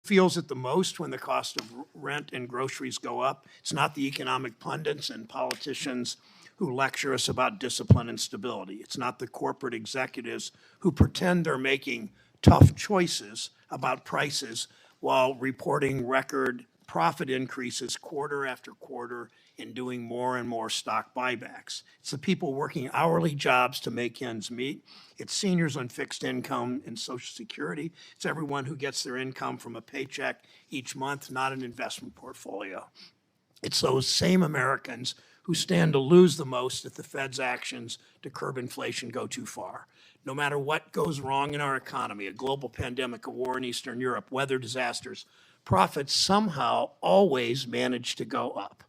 feels it the most when the cost of rent and groceries go up? It's not the economic pundits and politicians who lecture us about discipline and stability. It's not the corporate executives who pretend they're making tough choices about prices while reporting record profit increases quarter after quarter and doing more and more stock buybacks. It's the people working hourly jobs to make ends meet. It's seniors on fixed income and Social Security. It's everyone who gets their income from a paycheck each month, not an investment portfolio. It's those same Americans who stand to lose the most if the Fed's actions to curb inflation go too far. No matter what goes wrong in our economy, a global pandemic, a war in Eastern Europe, weather disasters, profits somehow always manage to go up.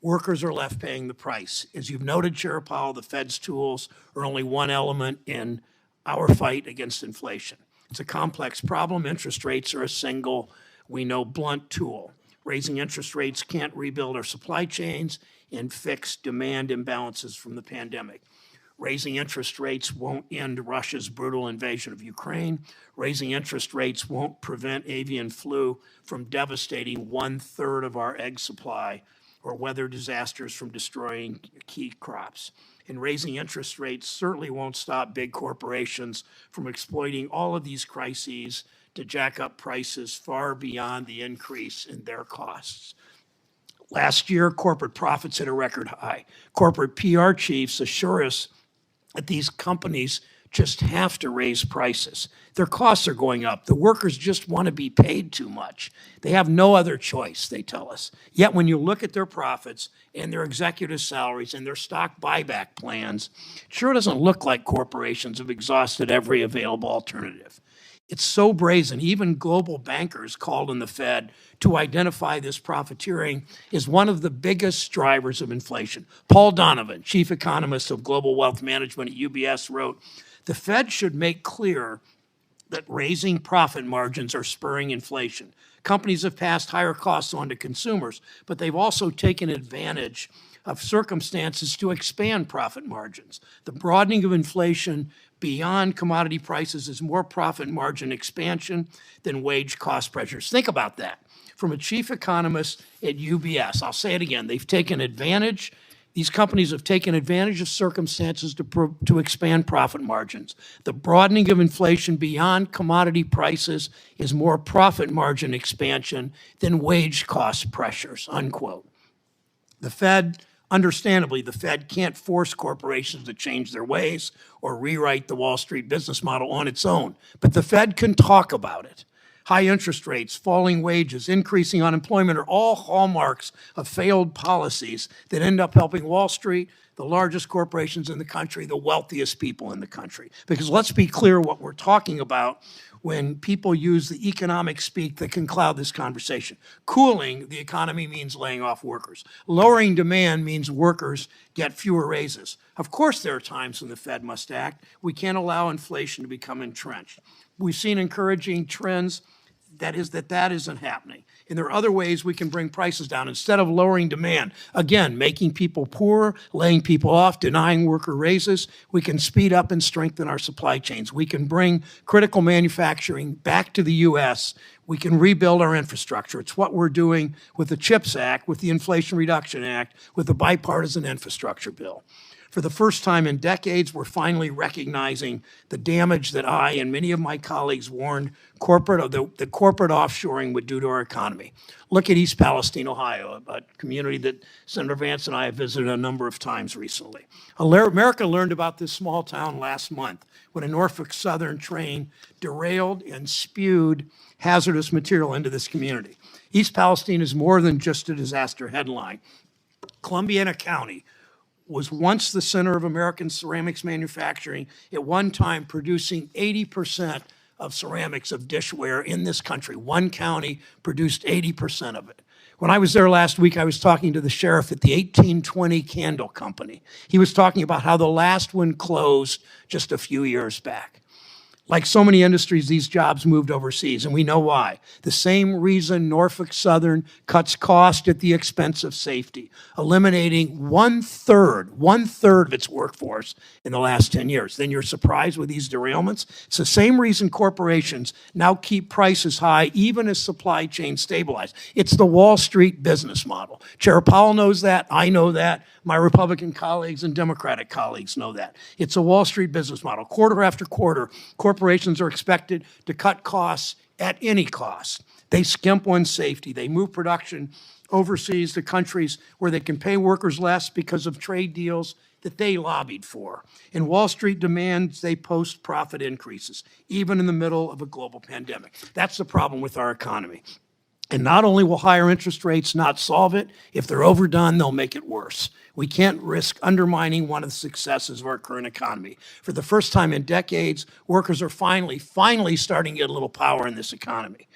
Workers are left paying the price. As you've noted, Chair Powell, the Fed's tools are only one element in our fight against inflation. It's a complex problem. Interest rates are a single, we know, blunt tool. Raising interest rates can't rebuild our supply chains and fix demand imbalances from the pandemic. Raising interest rates won't end Russia's brutal invasion of Ukraine. Raising interest rates won't prevent avian flu from devastating 1/3 of our egg supply or weather disasters from destroying key crops. And raising interest rates certainly won't stop big corporations from exploiting all of these crises to jack up prices far beyond the increase in their costs. Last year, corporate profits hit a record high. Corporate PR chiefs assure us that these companies just have to raise prices. Their costs are going up. The workers just want to be paid too much. They have no other choice, they tell us. Yet when you look at their profits and their executive salaries and their stock buyback plans, it sure doesn't look like corporations have exhausted every available alternative. It's so brazen, even global bankers called on the Fed to identify this profiteering as one of the biggest drivers of inflation. Paul Donovan, chief economist of global wealth management at UBS, wrote, "The Fed should make clear that raising profit margins are spurring inflation. Companies have passed higher costs on to consumers, but they've also taken advantage of circumstances to expand profit margins. The broadening of inflation beyond commodity prices is more profit margin expansion than wage cost pressures." Think about that. From a chief economist at UBS, I'll say it again, these companies have taken advantage of circumstances to expand profit margins. The broadening of inflation beyond commodity prices is more profit margin expansion than wage cost pressures, unquote. Understandably, the Fed can't force corporations to change their ways or rewrite the Wall Street business model on its own, but the Fed can talk about it. High interest rates, falling wages, increasing unemployment are all hallmarks of failed policies that end up helping Wall Street, the largest corporations in the country, the wealthiest people in the country. Because let's be clear what we're talking about when people use the economic speak that can cloud this conversation. Cooling the economy means laying off workers. Lowering demand means workers get fewer raises. Of course, there are times when the Fed must act. We can't allow inflation to become entrenched. We've seen encouraging trends that isn't happening. And there are other ways we can bring prices down instead of lowering demand. Again, making people poorer, laying people off, denying worker raises. We can speed up and strengthen our supply chains. We can bring critical manufacturing back to the U.S. We can rebuild our infrastructure. It's what we're doing with the CHIPS Act, with the Inflation Reduction Act, with the bipartisan infrastructure bill. For the first time in decades, we're finally recognizing the damage that I and many of my colleagues warned the corporate offshoring would do to our economy. Look at East Palestine, Ohio, a community that Senator Vance and I have visited a number of times recently. America learned about this small town last month when a Norfolk Southern train derailed and spewed hazardous material into this community. East Palestine is more than just a disaster headline. Columbiana County was once the center of American ceramics manufacturing, at one time producing 80% of ceramics of dishware in this country. One county produced 80% of it. When I was there last week, I was talking to the sheriff at the 1820 Candle Company. He was talking about how the last one closed just a few years back. Like so many industries, these jobs moved overseas, and we know why. The same reason Norfolk Southern cuts cost at the expense of safety, eliminating one-third of its workforce in the last 10 years. Then you're surprised with these derailments? It's the same reason corporations now keep prices high even as supply chains stabilize. It's the Wall Street business model. Chair Powell knows that. I know that. My Republican colleagues and Democratic colleagues know that. It's a Wall Street business model. Quarter after quarter, corporations are expected to cut costs at any cost. They skimp on safety. They move production overseas to countries where they can pay workers less because of trade deals that they lobbied for. And Wall Street demands they post profit increases, even in the middle of a global pandemic. That's the problem with our economy. And not only will higher interest rates not solve it, if they're overdone, they'll make it worse. We can't risk undermining one of the successes of our current economy. For the first time in decades, workers are finally starting to get a little power in this economy.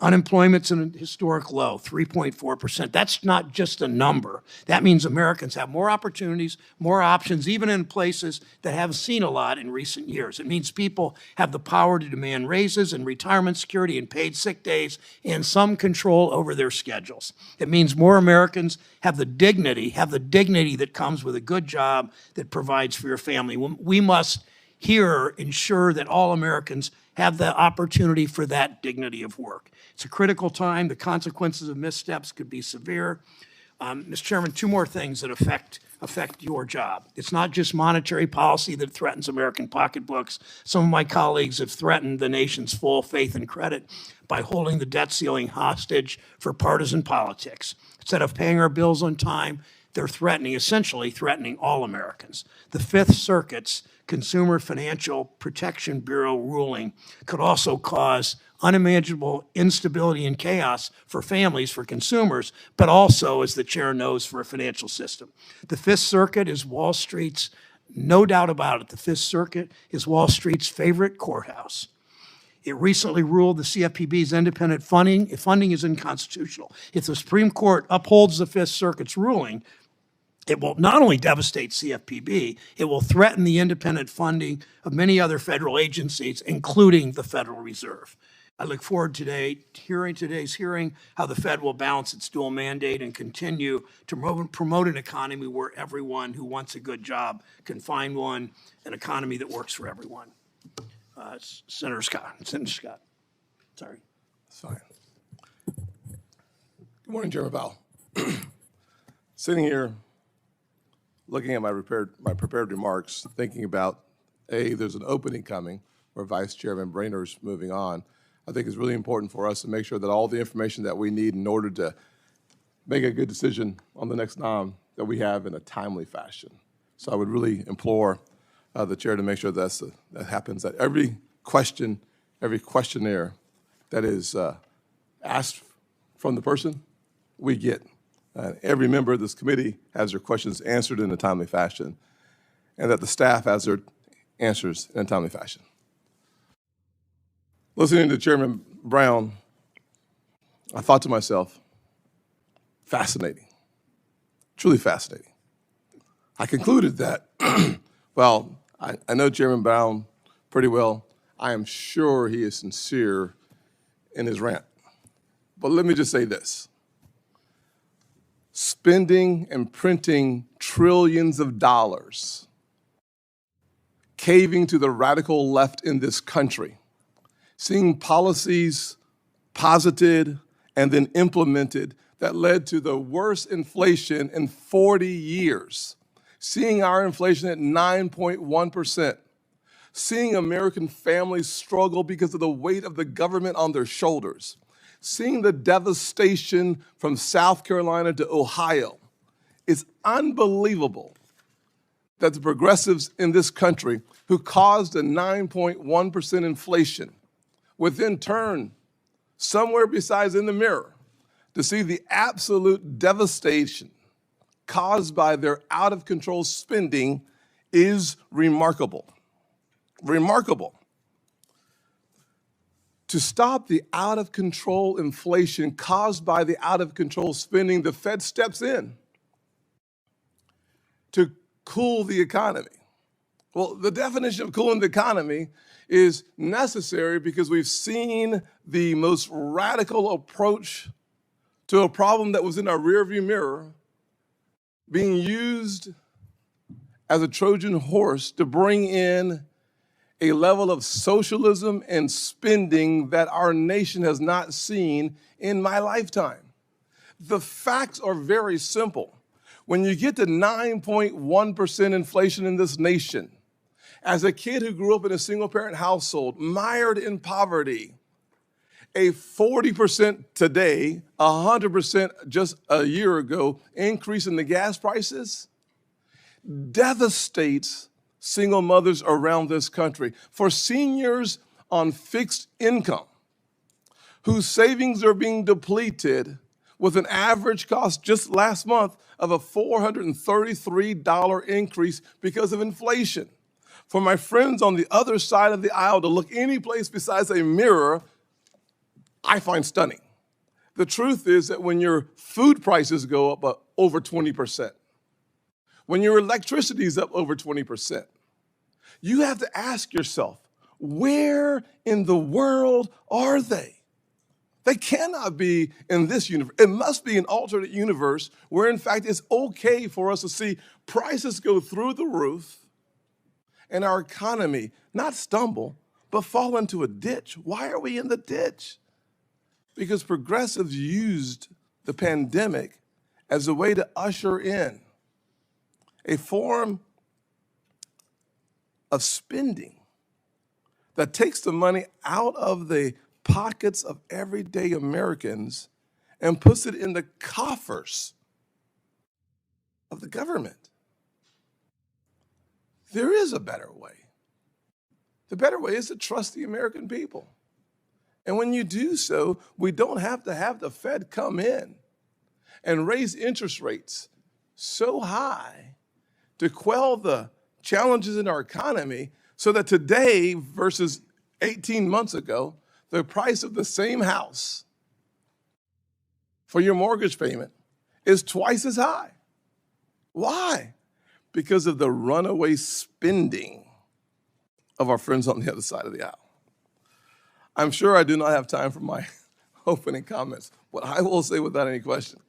Unemployment's at a historic low, 3.4%. That's not just a number. That means Americans have more opportunities, more options, even in places that haven't seen a lot in recent years. It means people have the power to demand raises and retirement security and paid sick days and some control over their schedules. It means more Americans have the dignity that comes with a good job that provides for your family. We must here ensure that all Americans have the opportunity for that dignity of work. It's a critical time. The consequences of missteps could be severe. Mr. Chairman, two more things that affect your job. It's not just monetary policy that threatens American pocketbooks. Some of my colleagues have threatened the nation's full faith and credit by holding the debt ceiling hostage for partisan politics. Instead of paying our bills on time, they're essentially threatening all Americans. The Fifth Circuit's Consumer Financial Protection Bureau ruling could also cause unimaginable instability and chaos for families, for consumers, but also, as the chair knows, for a financial system. The Fifth Circuit is Wall Street's, no doubt about it, the Fifth Circuit is Wall Street's favorite courthouse. It recently ruled the CFPB's independent funding is unconstitutional. If the Supreme Court upholds the Fifth Circuit's ruling, it will not only devastate CFPB, it will threaten the independent funding of many other federal agencies, including the Federal Reserve. I look forward to today's hearing, how the Fed will balance its dual mandate and continue to promote an economy where everyone who wants a good job can find one, an economy that works for everyone. Senator Scott. Sorry. Fine. Good morning, Chairman Powell. Sitting here, looking at my prepared remarks, thinking about, there's an opening coming where Vice Chairman Brainer's moving on. I think it's really important for us to make sure that all the information that we need in order to make a good decision on the next nom that we have in a timely fashion. So I would really implore the chair to make sure that happens, that every question, every questionnaire that is asked from the person, we get. Every member of this committee has their questions answered in a timely fashion, and that the staff has their answers in a timely fashion. Listening to Chairman Brown, I thought to myself, fascinating, truly fascinating. I concluded that, well, I know Chairman Brown pretty well. I am sure he is sincere in his rant. But let me just say this. Spending and printing trillions of dollars, caving to the radical left in this country, seeing policies posited and then implemented that led to the worst inflation in 40 years, seeing our inflation at 9.1%, seeing American families struggle because of the weight of the government on their shoulders, seeing the devastation from South Carolina to Ohio. It's unbelievable that the progressives in this country who caused a 9.1% inflation would then turn somewhere besides in the mirror to see the absolute devastation caused by their out-of-control spending is remarkable. Remarkable. To stop the out-of-control inflation caused by the out-of-control spending, the Fed steps in to cool the economy. Well, the definition of cooling the economy is necessary because we've seen the most radical approach to a problem that was in our rearview mirror being used as a Trojan horse to bring in a level of socialism and spending that our nation has not seen in my lifetime. The facts are very simple. When you get to 9.1% inflation in this nation, as a kid who grew up in a single-parent household, mired in poverty, a 40% today, 100% just a year ago increase in the gas prices devastates single mothers around this country. For seniors on fixed income whose savings are being depleted with an average cost just last month of a $433 increase because of inflation. For my friends on the other side of the aisle to look any place besides a mirror, I find stunning. The truth is that when your food prices go up over 20%, when your electricity is up over 20%, you have to ask yourself, where in the world are they? They cannot be in this universe. It must be an alternate universe where, in fact, it's okay for us to see prices go through the roof and our economy not stumble, but fall into a ditch. Why are we in the ditch? Because progressives used the pandemic as a way to usher in a form of spending that takes the money out of the pockets of everyday Americans and puts it in the coffers of the government. There is a better way. The better way is to trust the American people. And when you do so, we don't have to have the Fed come in and raise interest rates so high to quell the challenges in our economy so that today versus 18 months ago, the price of the same house for your mortgage payment is twice as high. Why? Because of the runaway spending of our friends on the other side of the aisle. I'm sure I do not have time for my opening comments, but I will say without any question,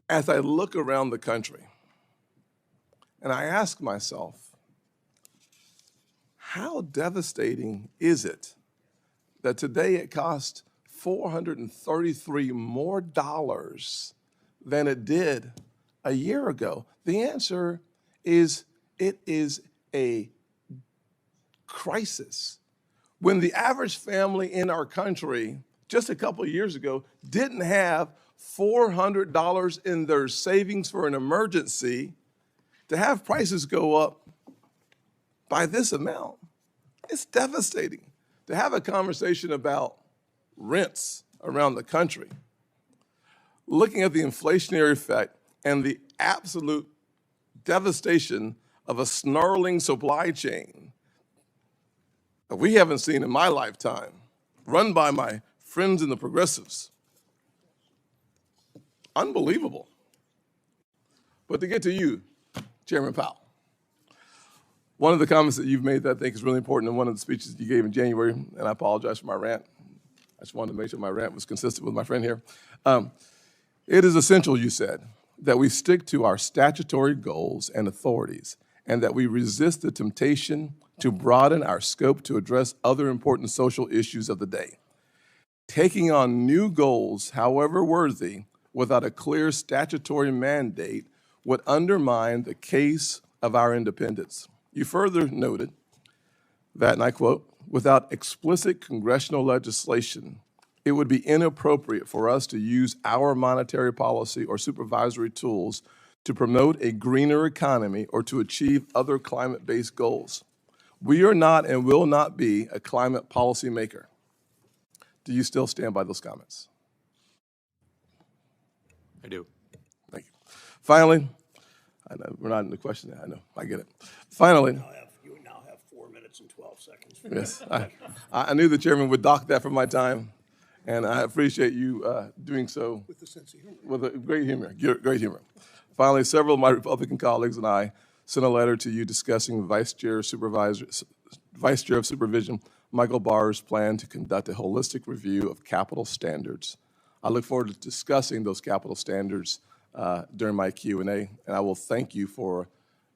as I look around the country and I ask myself, how devastating is it that today it costs $433 more than it did a year ago? The answer is it is a crisis. When the average family in our country just a couple of years ago didn't have $400 in their savings for an emergency, to have prices go up by this amount, it's devastating. To have a conversation about rents around the country, looking at the inflationary effect and the absolute devastation of a snarling supply chain that we haven't seen in my lifetime, run by my friends in the progressives. Unbelievable. But to get to you, Chairman Powell, one of the comments that you've made that I think is really important in one of the speeches you gave in January, and I apologize for my rant. I just wanted to make sure my rant was consistent with my friend here. It is essential, you said, that we stick to our statutory goals and authorities, and that we resist the temptation to broaden our scope to address other important social issues of the day. Taking on new goals, however worthy, without a clear statutory mandate would undermine the case of our independence. You further noted that, and I quote, without explicit congressional legislation, it would be inappropriate for us to use our monetary policy or supervisory tools to promote a greener economy or to achieve other climate-based goals. We are not and will not be a climate policy maker. Do you still stand by those comments? I do. Thank you. Finally, I know we're not in the question. I know, I get it. Finally, You now have 4 minutes and 12 seconds. yes, I knew the chairman would dock that from my time, and I appreciate you doing With a sense of humor. with a great humor. Great humor. Finally, several of my Republican colleagues and I sent a letter to you discussing Vice Chair of Supervision Michael Barr's plan to conduct a holistic review of capital standards. I look forward to discussing those capital standards during my Q&A, and I will thank you for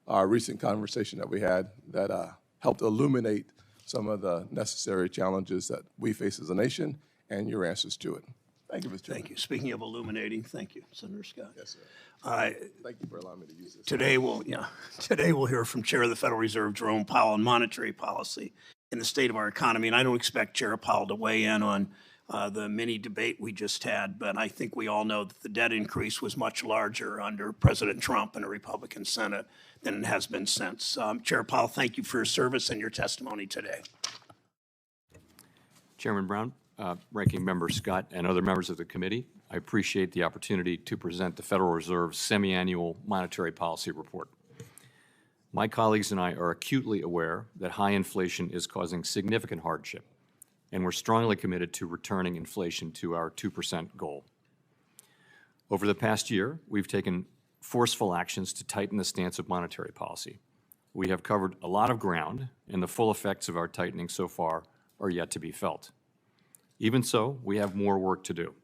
our recent conversation that we had that helped illuminate some of the necessary challenges that we face as a nation and your answers to it. Thank you, Mr. Chairman. Thank you. Speaking of illuminating, thank you, Senator Scott. Yes, sir. I Thank you for allowing me to use this. Today we'll hear from Chair of the Federal Reserve, Jerome Powell, on monetary policy in the state of our economy. And I don't expect Chair Powell to weigh in on the mini debate we just had, but I think we all know that the debt increase was much larger under President Trump and a Republican Senate than it has been since. Chair Powell, thank you for your service and your testimony today. Chairman Brown, Ranking Member Scott, and other members of the committee, I appreciate the opportunity to present the Federal Reserve's semi-annual monetary policy report. My colleagues and I are acutely aware that high inflation is causing significant hardship, and we're strongly committed to returning inflation to our 2% goal. Over the past year, we've taken forceful actions to tighten the stance of monetary policy. We have covered a lot of ground, and the full effects of our tightening so far are yet to be felt. Even so, we have more work to do.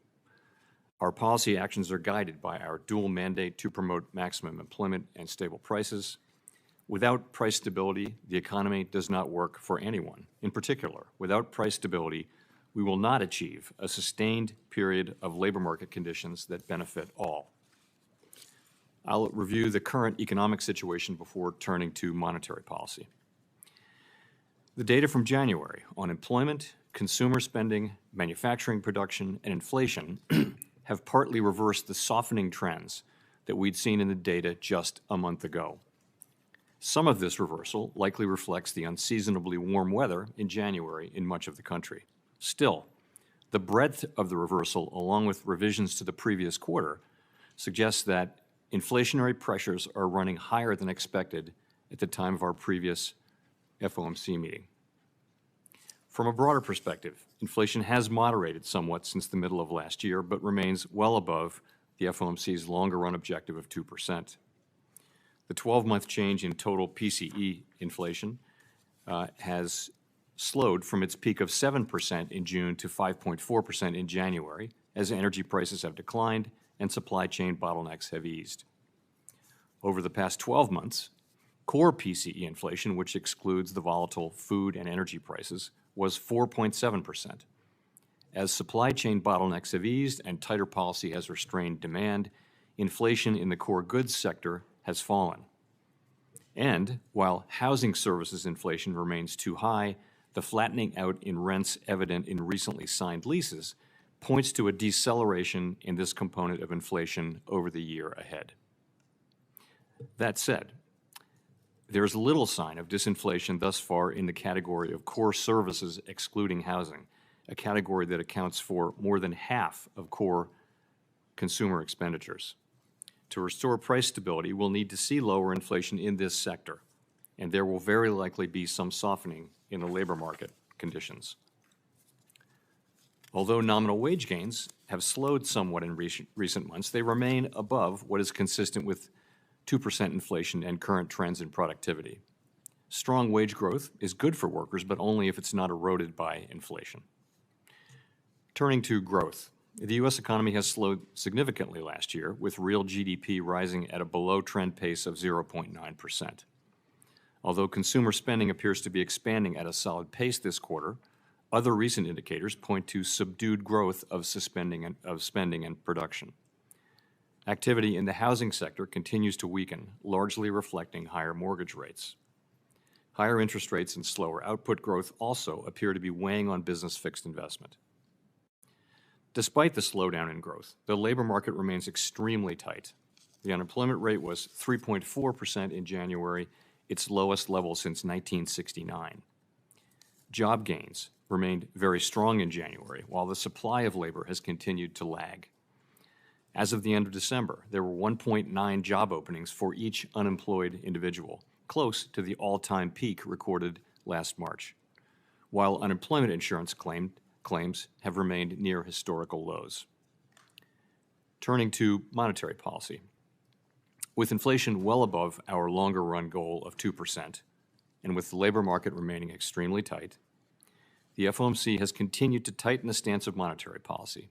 Our policy actions are guided by our dual mandate to promote maximum employment and stable prices. Without price stability, the economy does not work for anyone. In particular, without price stability, we will not achieve a sustained period of labor market conditions that benefit all. I'll review the current economic situation before turning to monetary policy. The data from January on employment, consumer spending, manufacturing production, and inflation have partly reversed the softening trends that we'd seen in the data just a month ago. Some of this reversal likely reflects the unseasonably warm weather in January in much of the country. Still, the breadth of the reversal, along with revisions to the previous quarter, suggests that inflationary pressures are running higher than expected at the time of our previous FOMC meeting. From a broader perspective, inflation has moderated somewhat since the middle of last year, but remains well above the FOMC's longer-run objective of 2%. The 12-month change in total PCE inflation has slowed from its peak of 7% in June to 5.4% in January, as energy prices have declined and supply chain bottlenecks have eased. Over the past 12 months, core PCE inflation, which excludes the volatile food and energy prices, was 4.7%. As supply chain bottlenecks have eased and tighter policy has restrained demand, inflation in the core goods sector has fallen. And while housing services inflation remains too high, the flattening out in rents evident in recently signed leases points to a deceleration in this component of inflation over the year ahead. That said, there is little sign of disinflation thus far in the category of core services excluding housing, a category that accounts for more than half of core consumer expenditures. To restore price stability, we'll need to see lower inflation in this sector, and there will very likely be some softening in the labor market conditions. Although nominal wage gains have slowed somewhat in recent months, they remain above what is consistent with 2% inflation and current trends in productivity. Strong wage growth is good for workers, but only if it's not eroded by inflation. Turning to growth, the U.S. economy has slowed significantly last year, with real GDP rising at a below-trend pace of 0.9%. Although consumer spending appears to be expanding at a solid pace this quarter, other recent indicators point to subdued growth of spending and production. Activity in the housing sector continues to weaken, largely reflecting higher mortgage rates. Higher interest rates and slower output growth also appear to be weighing on business fixed investment. Despite the slowdown in growth, the labor market remains extremely tight. The unemployment rate was 3.4% in January, its lowest level since 1969. Job gains remained very strong in January, while the supply of labor has continued to lag. As of the end of December, there were 1.9 job openings for each unemployed individual, close to the all-time peak recorded last March, while unemployment insurance claims have remained near historical lows. Turning to monetary policy. With inflation well above our longer-run goal of 2%, and with the labor market remaining extremely tight, the FOMC has continued to tighten the stance of monetary policy,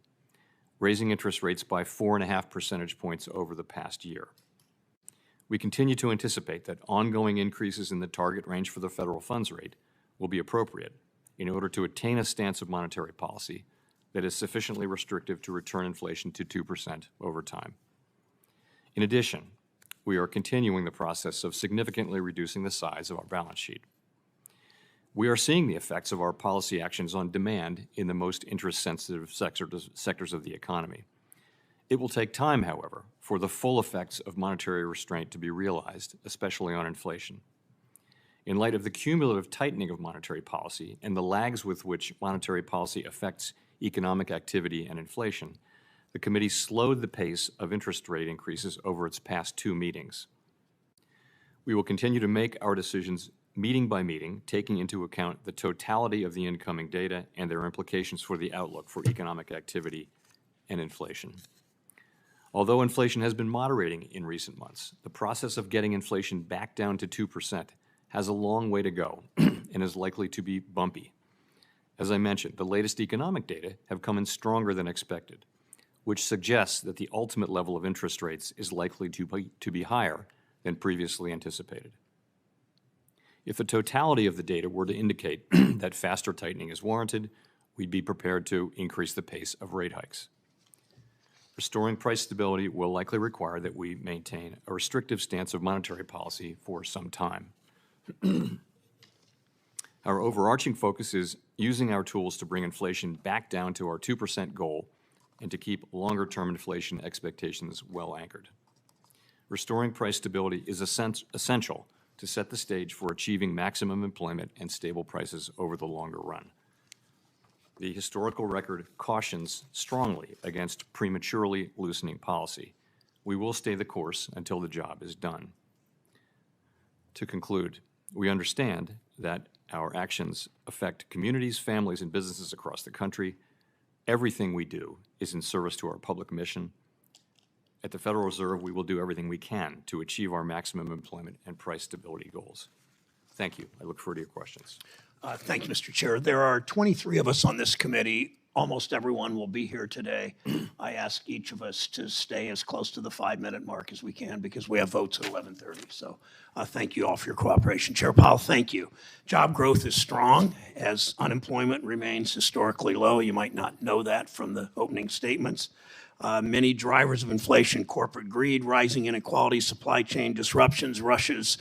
raising interest rates by 4.5 percentage points over the past year. We continue to anticipate that ongoing increases in the target range for the federal funds rate will be appropriate in order to attain a stance of monetary policy that is sufficiently restrictive to return inflation to 2% over time. In addition, we are continuing the process of significantly reducing the size of our balance sheet. We are seeing the effects of our policy actions on demand in the most interest-sensitive sectors of the economy. It will take time, however, for the full effects of monetary restraint to be realized, especially on inflation. In light of the cumulative tightening of monetary policy and the lags with which monetary policy affects economic activity and inflation, the committee slowed the pace of interest rate increases over its past 2 meetings. We will continue to make our decisions meeting by meeting, taking into account the totality of the incoming data and their implications for the outlook for economic activity and inflation. Although inflation has been moderating in recent months, the process of getting inflation back down to 2% has a long way to go and is likely to be bumpy. As I mentioned, the latest economic data have come in stronger than expected, which suggests that the ultimate level of interest rates is likely to be higher than previously anticipated. If the totality of the data were to indicate that faster tightening is warranted, we'd be prepared to increase the pace of rate hikes. Restoring price stability will likely require that we maintain a restrictive stance of monetary policy for some time. Our overarching focus is using our tools to bring inflation back down to our 2% goal and to keep longer-term inflation expectations well anchored. Restoring price stability is essential to set the stage for achieving maximum employment and stable prices over the longer run. The historical record cautions strongly against prematurely loosening policy. We will stay the course until the job is done. To conclude, we understand that our actions affect communities, families, and businesses across the country. Everything we do is in service to our public mission. At the Federal Reserve, we will do everything we can to achieve our maximum employment and price stability goals. Thank you. I look forward to your questions. Thank you, Mr. Chair. There are 23 of us on this committee. Almost everyone will be here today. I ask each of us to stay as close to the 5-minute mark as we can because we have votes at 11:30. So thank you all for your cooperation. Chair Powell, thank you. Job growth is strong as unemployment remains historically low. You might not know that from the opening statements. Many drivers of inflation, corporate greed, rising inequality, supply chain disruptions, Russia's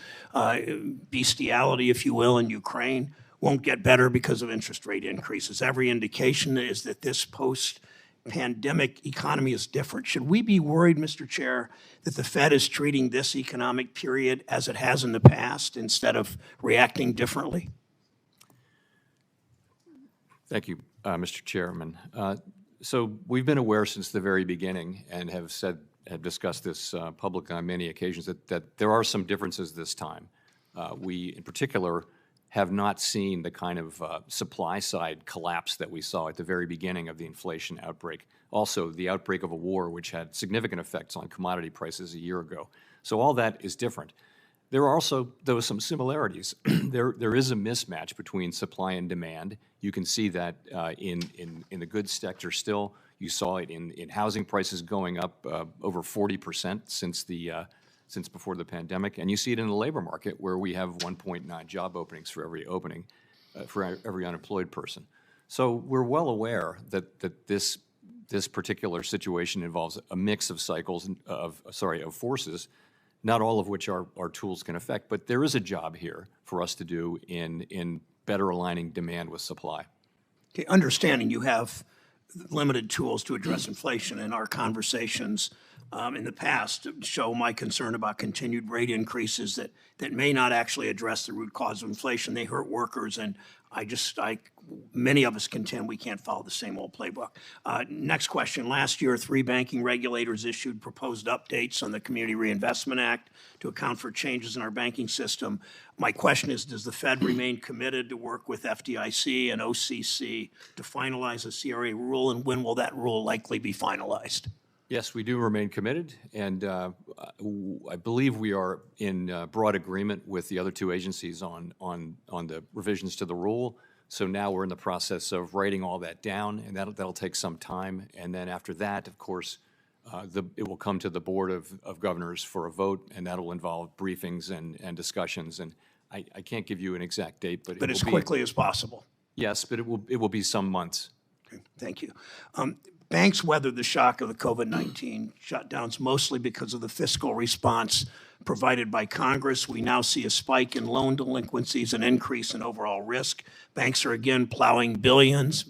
bestiality, if you will, in Ukraine, won't get better because of interest rate increases. Every indication is that this post-pandemic economy is different. Should we be worried, Mr. Chair, that the Fed is treating this economic period as it has in the past instead of reacting differently? Thank you, Mr. Chairman. So we've been aware since the very beginning and have discussed this publicly on many occasions that there are some differences this time. We, in particular, have not seen the kind of supply-side collapse that we saw at the very beginning of the inflation outbreak. Also, the outbreak of a war which had significant effects on commodity prices a year ago. So all that is different. There are also, though, some similarities. There is a mismatch between supply and demand. You can see that in the goods sector still. You saw it in housing prices going up over 40% since before the pandemic, and you see it in the labor market where we have 1.9 job openings for every opening, for every unemployed person. So we're well aware that this particular situation involves a mix of cycles of forces, not all of which our tools can affect. But there is a job here for us to do in better aligning demand with supply. Okay, understanding you have limited tools to address inflation, and our conversations in the past show my concern about continued rate increases that may not actually address the root cause of inflation. They hurt workers, and many of us contend we can't follow the same old playbook. Next question. Last year, 3 banking regulators issued proposed updates on the Community Reinvestment Act to account for changes in our banking system. My question is, does the Fed remain committed to work with FDIC and OCC to finalize a CRA rule, and when will that rule likely be finalized? Yes, we do remain committed, and I believe we are in broad agreement with the other two agencies on the revisions to the rule. So now we're in the process of writing all that down, and that'll take some time. And then after that, of course, it will come to the Board of Governors for a vote, and that'll involve briefings and discussions. And I can't give you an exact date, but it But will as be, quickly as possible. yes, but it will be some months. Okay, thank you. Banks weathered the shock of the COVID-19 shutdowns mostly because of the fiscal response provided by Congress. We now see a spike in loan delinquencies, an increase in overall risk. Banks are again plowing billions,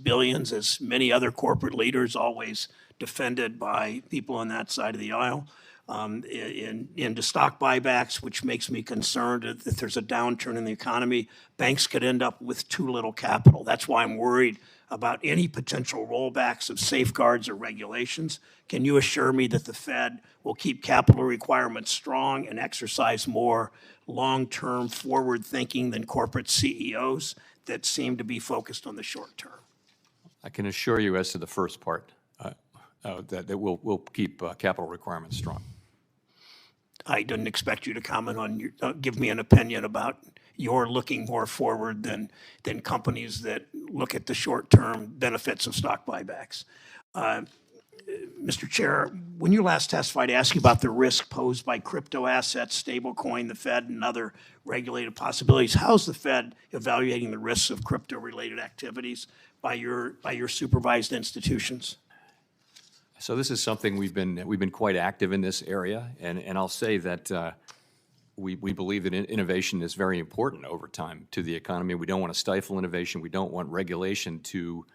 as many other corporate leaders, always defended by people on that side of the aisle, into stock buybacks, which makes me concerned that if there's a downturn in the economy, banks could end up with too little capital. That's why I'm worried about any potential rollbacks of safeguards or regulations. Can you assure me that the Fed will keep capital requirements strong and exercise more long-term forward thinking than corporate CEOs that seem to be focused on the short term? I can assure you as to the first part, that we'll keep capital requirements strong. I didn't expect you to comment on give me an opinion about you're looking more forward than companies that look at the short-term benefits of stock buybacks. Mr. Chair, when you last testified, I asked you about the risk posed by crypto assets, stablecoin, the Fed, and other regulated possibilities. How's the Fed evaluating the risks of crypto-related activities by your supervised institutions? So this is something we've been quite active in this area, and I'll say that we believe that innovation is very important over time to the economy. We don't want to stifle innovation. We don't want regulation to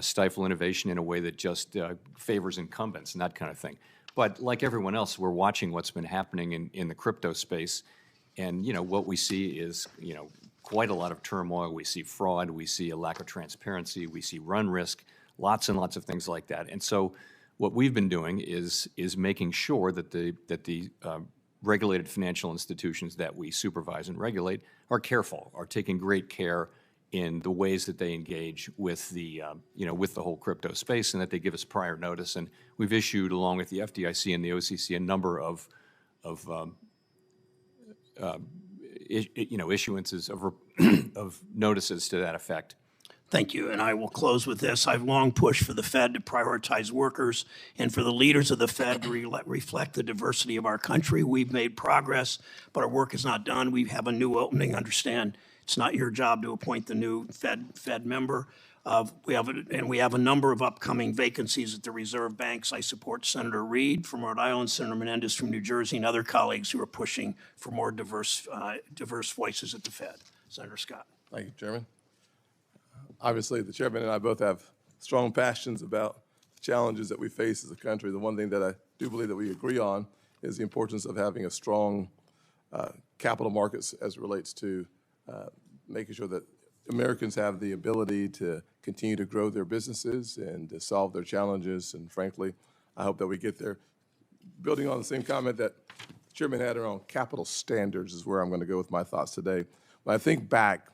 stifle innovation in a way that just favors incumbents and that kind of thing. But like everyone else, we're watching what's been happening in the crypto space, and what we see is quite a lot of turmoil. We see fraud. We see a lack of transparency. We see run risk. Lots and lots of things like that. And so what we've been doing is making sure that the regulated financial institutions that we supervise and regulate are careful, are taking great care in the ways that they engage with the whole crypto space, and that they give us prior notice. And we've issued, along with the FDIC and the OCC, a number of issuances of notices to that effect. Thank you, and I will close with this. I've long pushed for the Fed to prioritize workers and for the leaders of the Fed to reflect the diversity of our country. We've made progress, but our work is not done. We have a new opening. Understand, it's not your job to appoint the new Fed member. We have a number of upcoming vacancies at the reserve banks. I support Senator Reid from Rhode Island, Senator Menendez from New Jersey, and other colleagues who are pushing for more diverse voices at the Fed. Senator Scott. Thank you, Chairman. Obviously, the chairman and I both have strong passions about the challenges that we face as a country. The one thing that I do believe that we agree on is the importance of having a strong capital markets as it relates to making sure that Americans have the ability to continue to grow their businesses and to solve their challenges. And frankly, I hope that we get there. Building on the same comment that the chairman had around capital standards is where I'm going to go with my thoughts today. When I think back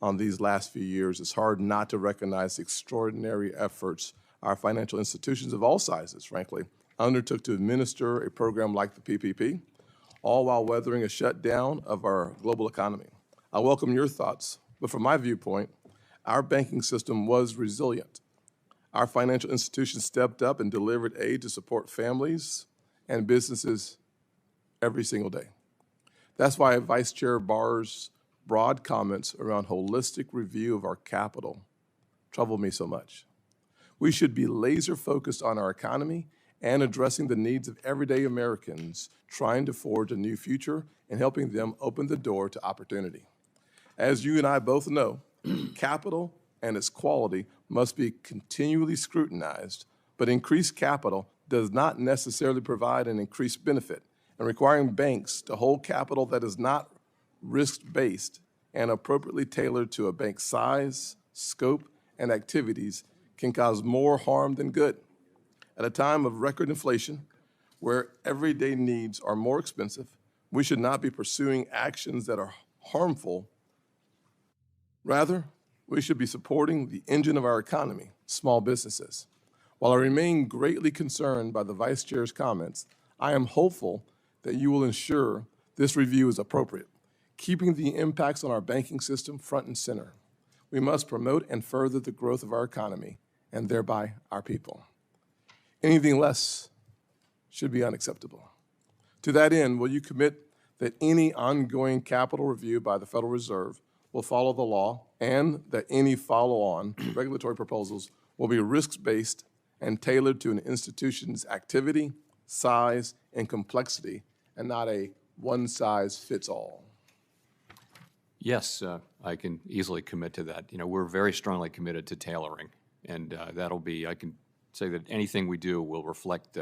on these last few years, it's hard not to recognize the extraordinary efforts our financial institutions of all sizes, frankly, undertook to administer a program like the PPP, all while weathering a shutdown of our global economy. I welcome your thoughts, but from my viewpoint, our banking system was resilient. Our financial institutions stepped up and delivered aid to support families and businesses every single day. That's why Vice Chair Barr's broad comments around holistic review of our capital trouble me so much. We should be laser focused on our economy and addressing the needs of everyday Americans trying to forge a new future and helping them open the door to opportunity. As you and I both know, capital and its quality must be continually scrutinized, but increased capital does not necessarily provide an increased benefit, and requiring banks to hold capital that is not risk-based and appropriately tailored to a bank's size, scope, and activities can cause more harm than good. At a time of record inflation, where everyday needs are more expensive, we should not be pursuing actions that are harmful. Rather, we should be supporting the engine of our economy, small businesses. While I remain greatly concerned by the Vice Chair's comments, I am hopeful that you will ensure this review is appropriate, keeping the impacts on our banking system front and center. We must promote and further the growth of our economy and thereby our people. Anything less should be unacceptable. To that end, will you commit that any ongoing capital review by the Federal Reserve will follow the law and that any follow-on regulatory proposals will be risk-based and tailored to an institution's activity, size, and complexity, and not a one-size-fits-all? Yes, I can easily commit to that. You know, we're very strongly committed to tailoring, and that'll be, I can say that anything we do will reflect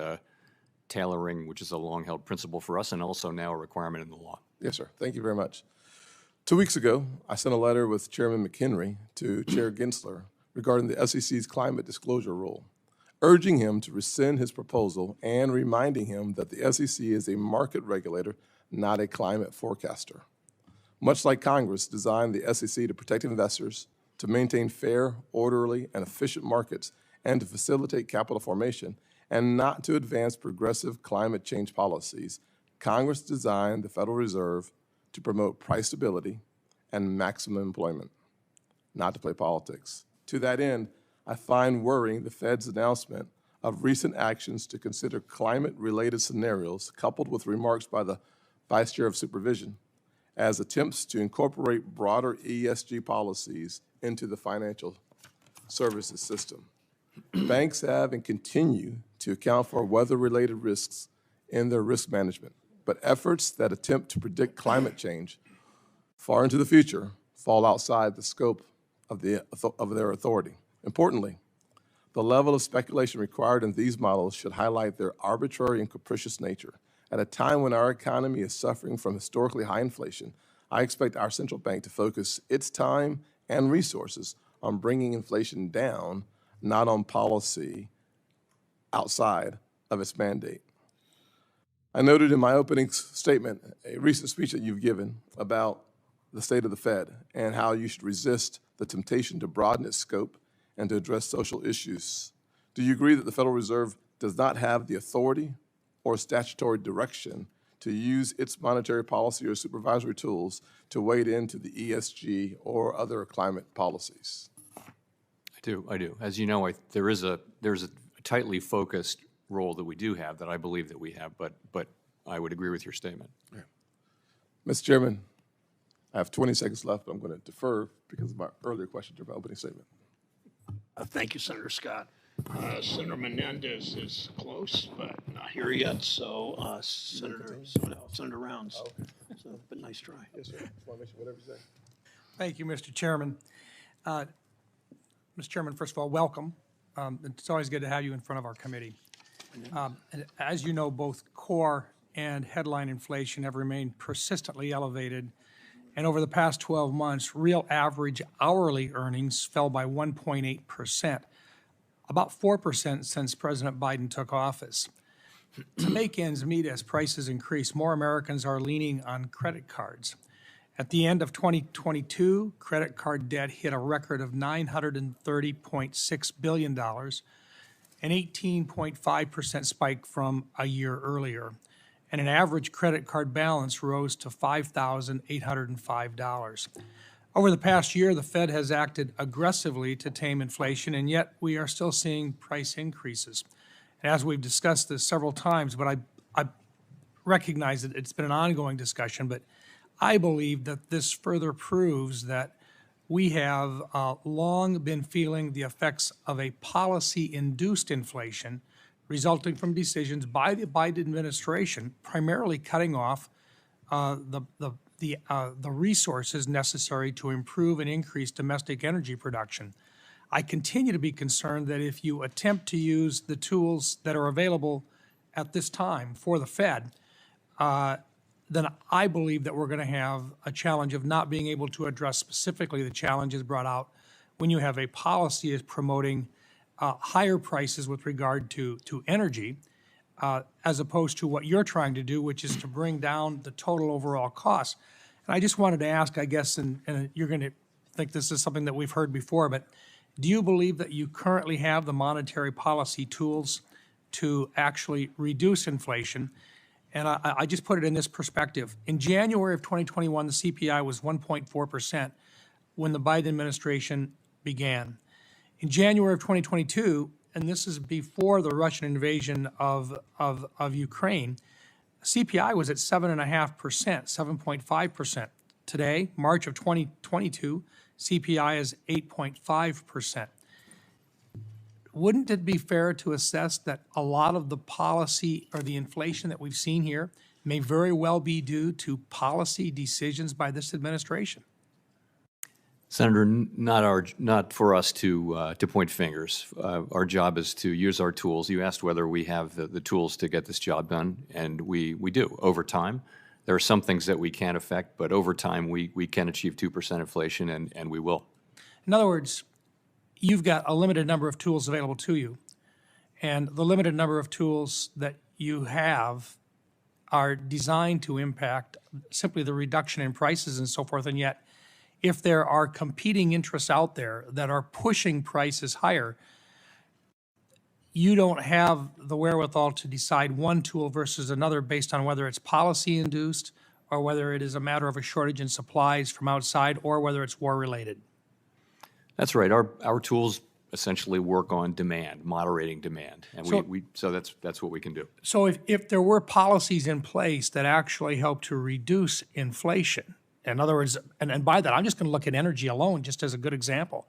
tailoring, which is a long-held principle for us and also now a requirement in the law. Yes, sir. Thank you very much. 2 weeks ago, I sent a letter with Chairman McHenry to Chair Gensler regarding the SEC's climate disclosure rule, urging him to rescind his proposal and reminding him that the SEC is a market regulator, not a climate forecaster. Much like Congress designed the SEC to protect investors, to maintain fair, orderly, and efficient markets, and to facilitate capital formation, and not to advance progressive climate change policies, Congress designed the Federal Reserve to promote price stability and maximum employment, not to play politics. To that end, I find worrying the Fed's announcement of recent actions to consider climate-related scenarios, coupled with remarks by the Vice Chair of Supervision, as attempts to incorporate broader ESG policies into the financial services system. Banks have and continue to account for weather-related risks in their risk management, but efforts that attempt to predict climate change far into the future fall outside the scope of their authority. Importantly, the level of speculation required in these models should highlight their arbitrary and capricious nature. At a time when our economy is suffering from historically high inflation, I expect our central bank to focus its time and resources on bringing inflation down, not on policy outside of its mandate. I noted in my opening statement a recent speech that you've given about the state of the Fed and how you should resist the temptation to broaden its scope and to address social issues. Do you agree that the Federal Reserve does not have the authority or statutory direction to use its monetary policy or supervisory tools to wade into the ESG or other climate policies? I do. As you know, there's a tightly focused role that we do have that I believe that we have, but I would agree with your statement. Yeah. Mr. Chairman, I have 20 seconds left, but I'm going to defer because of my earlier question to my opening statement. Thank you, Senator Scott. Senator Menendez is close, but not here yet, so Senator Rounds. Oh, okay. So, but nice try. Yes, sir. Just want to make sure whatever you say. Thank you, Mr. Chairman. Mr. Chairman, first of all, welcome. It's always good to have you in front of our committee. And as you know, both core and headline inflation have remained persistently elevated. And over the past 12 months, real average hourly earnings fell by 1.8%, about 4% since President Biden took office. To make ends meet as prices increase, more Americans are leaning on credit cards. At the end of 2022, credit card debt hit a record of $930.6 billion, an 18.5% spike from a year earlier, and an average credit card balance rose to $5,805. Over the past year, the Fed has acted aggressively to tame inflation, and yet we are still seeing price increases. And as we've discussed this several times, but I recognize that it's been an ongoing discussion, but I believe that this further proves that we have long been feeling the effects of a policy-induced inflation resulting from decisions by the Biden administration, primarily cutting off the resources necessary to improve and increase domestic energy production. I continue to be concerned that if you attempt to use the tools that are available at this time for the Fed, then I believe that we're going to have a challenge of not being able to address specifically the challenges brought out when you have a policy is promoting higher prices with regard to energy, as opposed to what you're trying to do, which is to bring down the total overall cost. And I just wanted to ask, I guess, and you're going to think this is something that we've heard before, but do you believe that you currently have the monetary policy tools to actually reduce inflation? And I just put it in this perspective. In January of 2021, the CPI was 1.4% when the Biden administration began. In January of 2022, and this is before the Russian invasion of Ukraine, CPI was at 7.5%, 7.5%. Today, March of 2022, CPI is 8.5%. Wouldn't it be fair to assess that a lot of the policy or the inflation that we've seen here may very well be due to policy decisions by this administration? Senator, not for us to point fingers. Our job is to use our tools. You asked whether we have the tools to get this job done, and we do over time. There are some things that we can't affect, but over time we can achieve 2% inflation, and we will. In other words, you've got a limited number of tools available to you, and the limited number of tools that you have are designed to impact simply the reduction in prices and so forth, and yet if there are competing interests out there that are pushing prices higher, you don't have the wherewithal to decide one tool versus another based on whether it's policy-induced or whether it is a matter of a shortage in supplies from outside or whether it's war-related. That's right. Our tools essentially work on demand, moderating demand, and so that's what we can do. So if there were policies in place that actually help to reduce inflation, in other words, and by that, I'm just going to look at energy alone just as a good example.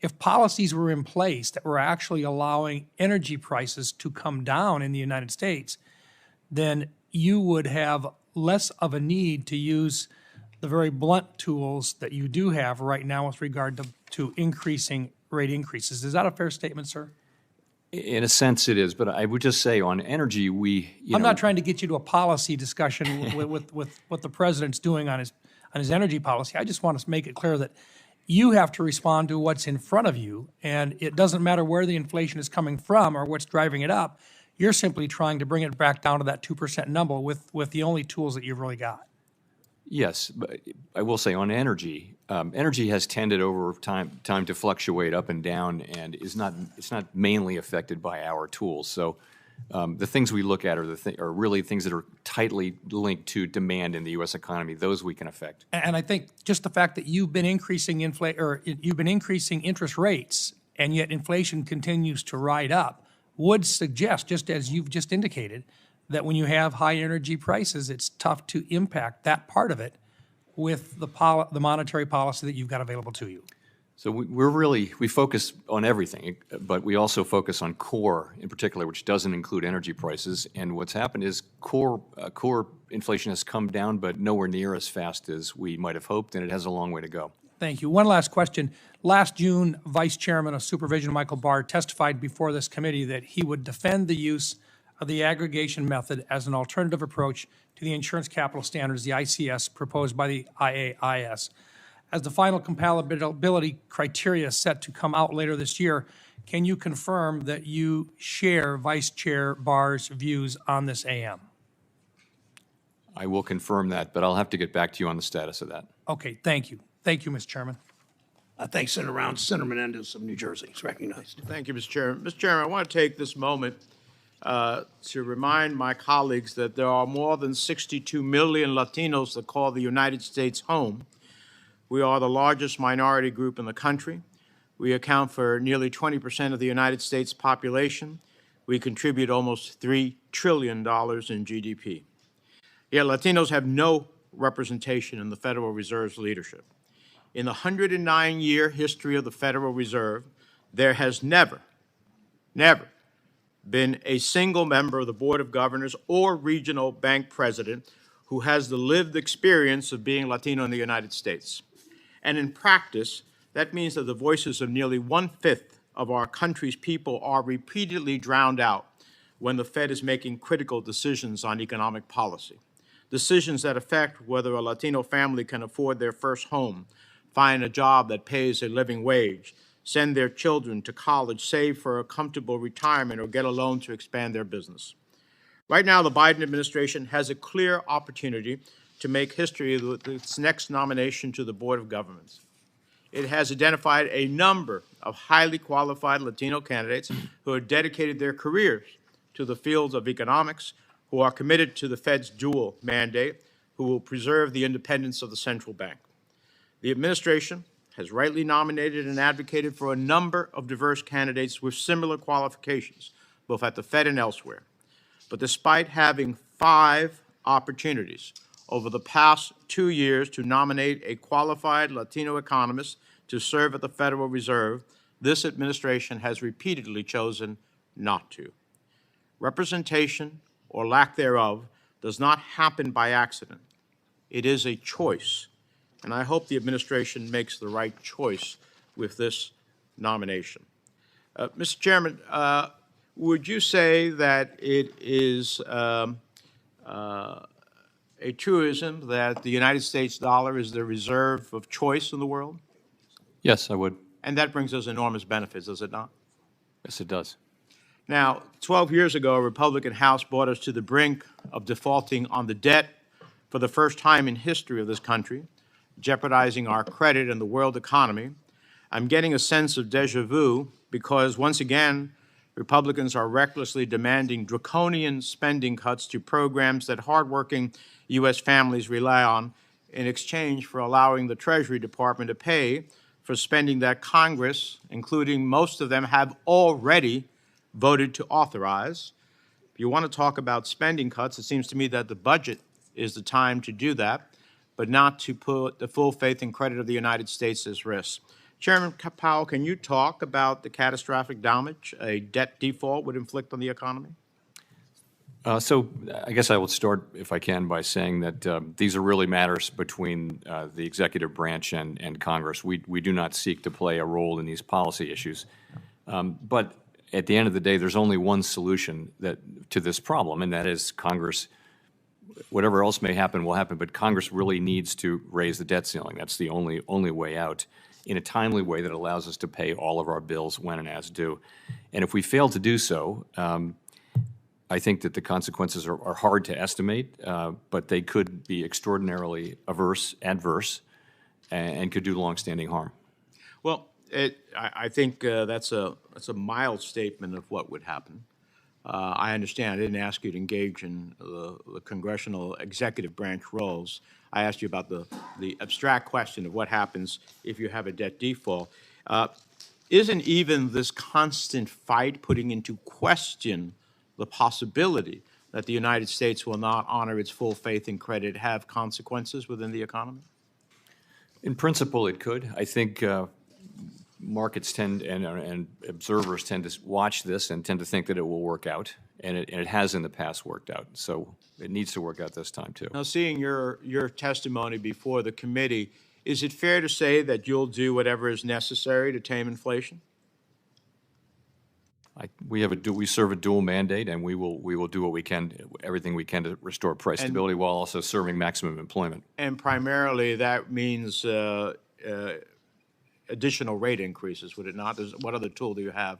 If policies were in place that were actually allowing energy prices to come down in the United States, then you would have less of a need to use the very blunt tools that you do have right now with regard to increasing rate increases. Is that a fair statement, sir? In a sense, it is, but I would just say on energy, I'm not trying to get you to a policy discussion with what the president's doing on his energy policy. I just want to make it clear that you have to respond to what's in front of you, and it doesn't matter where the inflation is coming from or what's driving it up. You're simply trying to bring it back down to that 2% number with the only tools that you've really got. Yes, but I will say on energy, energy has tended over time to fluctuate up and down, and it's not mainly affected by our tools. So the things we look at are really things that are tightly linked to demand in the U.S. economy. Those we can affect. And I think just the fact that you've been increasing interest rates, and yet inflation continues to ride up, would suggest, just as you've just indicated, that when you have high energy prices, it's tough to impact that part of it with the monetary policy that you've got available to you. So we focus on everything, but we also focus on core in particular, which doesn't include energy prices. And what's happened is core inflation has come down, but nowhere near as fast as we might have hoped, and it has a long way to go. Thank you. One last question. Last June, Vice Chairman of Supervision Michael Barr testified before this committee that he would defend the use of the aggregation method as an alternative approach to the insurance capital standards, the ICS, proposed by the IAIS. As the final compatibility criteria set to come out later this year, can you confirm that you share Vice Chair Barr's views on this AM? I will confirm that, but I'll have to get back to you on the status of that. Okay, thank you. Thank you, Mr. Chairman. Thanks, Senator Menendez of New Jersey is recognized. Thank you, Mr. Chairman. Mr. Chairman, I want to take this moment to remind my colleagues that there are more than 62 million Latinos that call the United States home. We are the largest minority group in the country. We account for nearly 20% of the United States population. We contribute almost $3 trillion in GDP. Yet Latinos have no representation in the Federal Reserve's leadership. In the 109-year history of the Federal Reserve, there has never been a single member of the Board of Governors or regional bank president who has the lived experience of being Latino in the United States. And in practice, that means that the voices of nearly 1/5 of our country's people are repeatedly drowned out when the Fed is making critical decisions on economic policy. Decisions that affect whether a Latino family can afford their first home, find a job that pays a living wage, send their children to college, save for a comfortable retirement, or get a loan to expand their business. Right now, the Biden administration has a clear opportunity to make history with its next nomination to the Board of Governors. It has identified a number of highly qualified Latino candidates who have dedicated their careers to the fields of economics, who are committed to the Fed's dual mandate, who will preserve the independence of the central bank. The administration has rightly nominated and advocated for a number of diverse candidates with similar qualifications, both at the Fed and elsewhere. But despite having 5 opportunities over the past 2 years to nominate a qualified Latino economist to serve at the Federal Reserve, this administration has repeatedly chosen not to. Representation, or lack thereof, does not happen by accident. It is a choice, and I hope the administration makes the right choice with this nomination. Mr. Chairman, would you say that it is a truism that the United States dollar is the reserve of choice in the world? Yes, I would. And that brings us enormous benefits, does it not? Yes, it does. Now, 12 years ago, a Republican House brought us to the brink of defaulting on the debt for the first time in history of this country, jeopardizing our credit and the world economy. I'm getting a sense of déjà vu because, once again, Republicans are recklessly demanding draconian spending cuts to programs that hardworking U.S. families rely on in exchange for allowing the Treasury Department to pay for spending that Congress, including most of them, have already voted to authorize. If you want to talk about spending cuts, it seems to me that the budget is the time to do that, but not to put the full faith and credit of the United States at risk. Chairman Powell, can you talk about the catastrophic damage a debt default would inflict on the economy? So I guess I will start, if I can, by saying that these are really matters between the executive branch and Congress. We do not seek to play a role in these policy issues. But at the end of the day, there's only one solution to this problem, and that is Congress. Whatever else may happen will happen, but Congress really needs to raise the debt ceiling. That's the only way out, in a timely way that allows us to pay all of our bills when and as due. And if we fail to do so, I think that the consequences are hard to estimate, but they could be extraordinarily adverse, and could do longstanding harm. Well, I think that's a mild statement of what would happen. I understand. I didn't ask you to engage in the congressional executive branch roles. I asked you about the abstract question of what happens if you have a debt default. Isn't even this constant fight putting into question the possibility that the United States will not honor its full faith and credit have consequences within the economy? In principle, it could. I think markets tend and observers tend to watch this and tend to think that it will work out, and it has in the past worked out. So it needs to work out this time too. Now, seeing your testimony before the committee, is it fair to say that you'll do whatever is necessary to tame inflation? We serve a dual mandate, and we will do what we can, everything we can to restore price stability while also serving maximum employment. And primarily that means additional rate increases, would it not? What other tool do you have?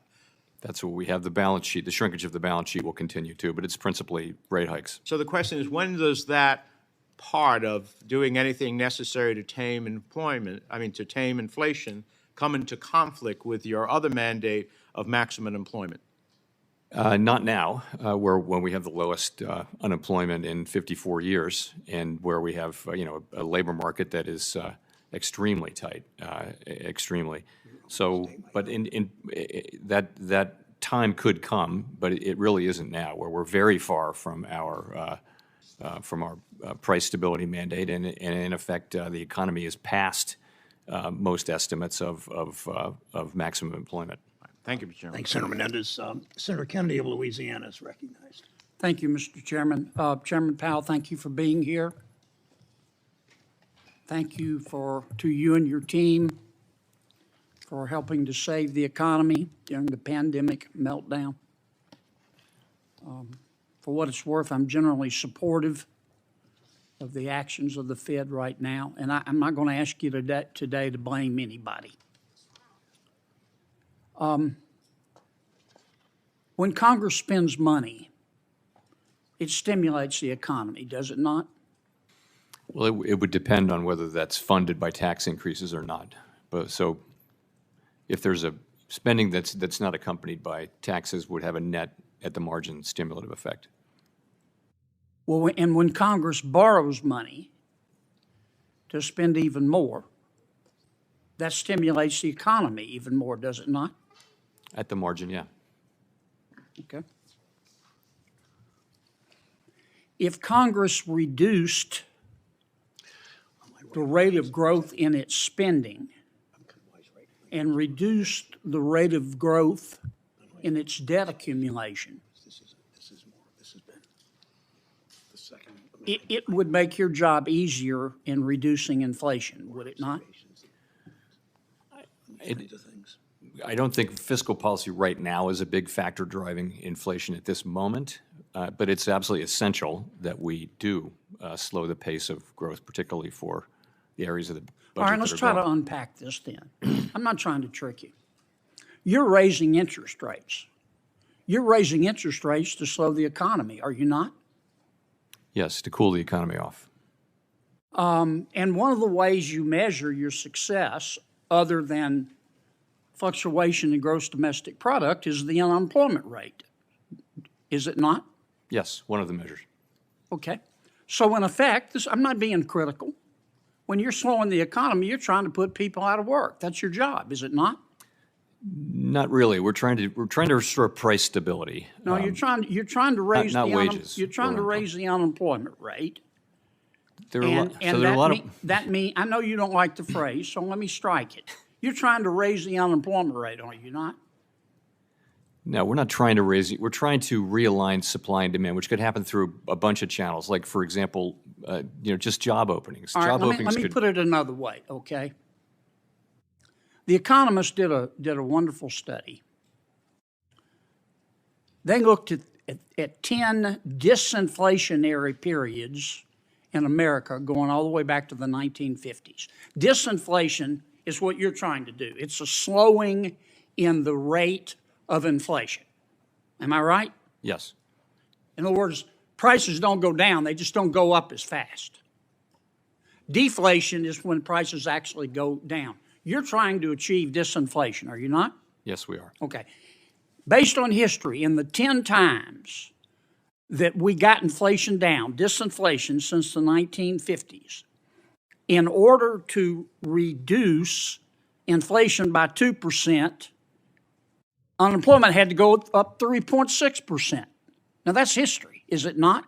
That's what we have. The balance sheet, the shrinkage of the balance sheet will continue too, but it's principally rate hikes. So the question is, when does that part of doing anything necessary to tame to tame inflation, come into conflict with your other mandate of maximum employment? Not now, when we have the lowest unemployment in 54 years, and where we have a labor market that is extremely tight, extremely. So, but that time could come, but it really isn't now, where we're very far from our price stability mandate, and in effect, the economy is past most estimates of maximum employment. Thank you, Mr. Chairman. Thanks, Senator Menendez. Senator Kennedy of Louisiana is recognized. Thank you, Mr. Chairman. Chairman Powell, thank you for being here. Thank you to you and your team for helping to save the economy during the pandemic meltdown. For what it's worth, I'm generally supportive of the actions of the Fed right now, and I'm not going to ask you today to blame anybody. When Congress spends money, it stimulates the economy, does it not? Well, it would depend on whether that's funded by tax increases or not. But so, if there's Spending that's not accompanied by taxes would have a net, at the margin, stimulative effect. Well, and when Congress borrows money to spend even more, that stimulates the economy even more, does it not? At the margin, yeah. Okay. If Congress reduced the rate of growth in its spending and reduced the rate of growth in its debt accumulation, it would make your job easier in reducing inflation, would it not? I don't think fiscal policy right now is a big factor driving inflation at this moment, but it's absolutely essential that we do slow the pace of growth, particularly for the areas of the budget All right, that let's are try to growing. unpack this then. I'm not trying to trick you. You're raising interest rates. You're raising interest rates to slow the economy, are you not? Yes, to cool the economy off. And one of the ways you measure your success, other than fluctuation in gross domestic product, is the unemployment rate. Is it not? Yes, one of the measures. Okay. So in effect, I'm not being critical. When you're slowing the economy, you're trying to put people out of work. That's your job, is it not? Not really. We're trying to restore price stability. No, you're trying to raise not the wages, you're trying to or raise the unemployment rate. There are I know you don't like the phrase, so let me strike it. You're trying to raise the unemployment rate, are you not? No, we're not trying to raise it. We're trying to realign supply and demand, which could happen through a bunch of channels. Like, for example, just job openings. All right, Job openings let me could. put it another way, okay? The Economist did a wonderful study. They looked at 10 disinflationary periods in America going all the way back to the 1950s. Disinflation is what you're trying to do. It's a slowing in the rate of inflation. Am I right? Yes. In other words, prices don't go down, they just don't go up as fast. Deflation is when prices actually go down. You're trying to achieve disinflation, are you not? Yes, we are. Okay. Based on history, in the 10 times that we got inflation down, disinflation since the 1950s, in order to reduce inflation by 2%, unemployment had to go up 3.6%. Now, that's history, is it not?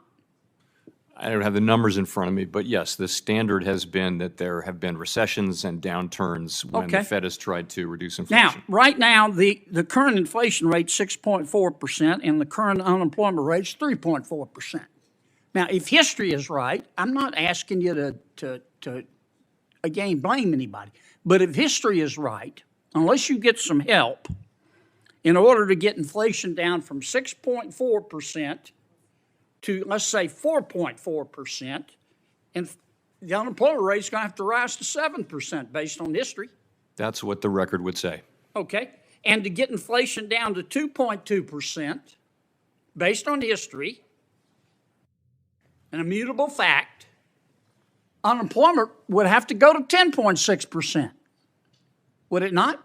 I don't have the numbers in front of me, but yes, the standard has been that there have been recessions and downturns when the Okay. Fed has tried to reduce Now, inflation. right now, the current inflation rate's 6.4%, and the current unemployment rate's 3.4%. Now, if history is right, I'm not asking you to again, blame anybody, but if history is right, unless you get some help, in order to get inflation down from 6.4% to, let's say, 4.4%, and the unemployment rate is going to have to rise to 7% based on history. That's what the record would say. Okay, and to get inflation down to 2.2%, based on history, an immutable fact, unemployment would have to go to 10.6%. Would it not?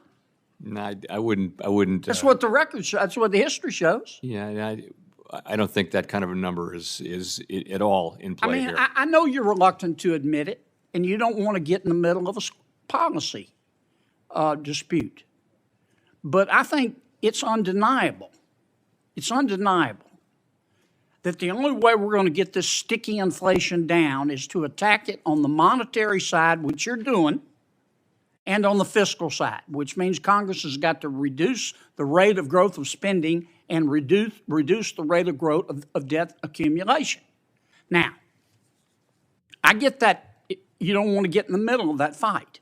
No, I wouldn't. That's what the record shows. That's what the history shows. Yeah, I don't think that kind of a number is at all in I play mean, here. I know you're reluctant to admit it, and you don't want to get in the middle of a policy dispute. But I think it's undeniable. It's undeniable that the only way we're going to get this sticky inflation down is to attack it on the monetary side, which you're doing, and on the fiscal side, which means Congress has got to reduce the rate of growth of spending and reduce the rate of growth of debt accumulation. Now, I get that you don't want to get in the middle of that fight.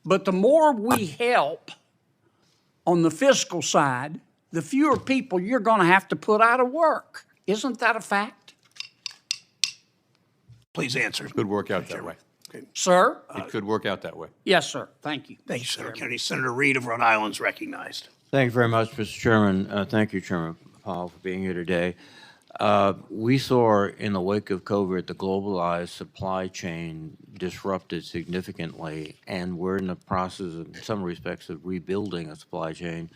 But the more we help on the fiscal side, the fewer people you're going to have to put out of work. Isn't that a fact? Please answer. Could work out that way. Sir? It could work out that way. Yes, sir. Thank you. Thank you, Senator Kennedy. Senator Reed of Rhode Island is recognized. Thank you very much, Mr. Chairman. Thank you, Chairman Powell, for being here today. We saw in the wake of COVID, the globalized supply chain disrupted significantly, and we're in the process, in some respects, of rebuilding a supply chain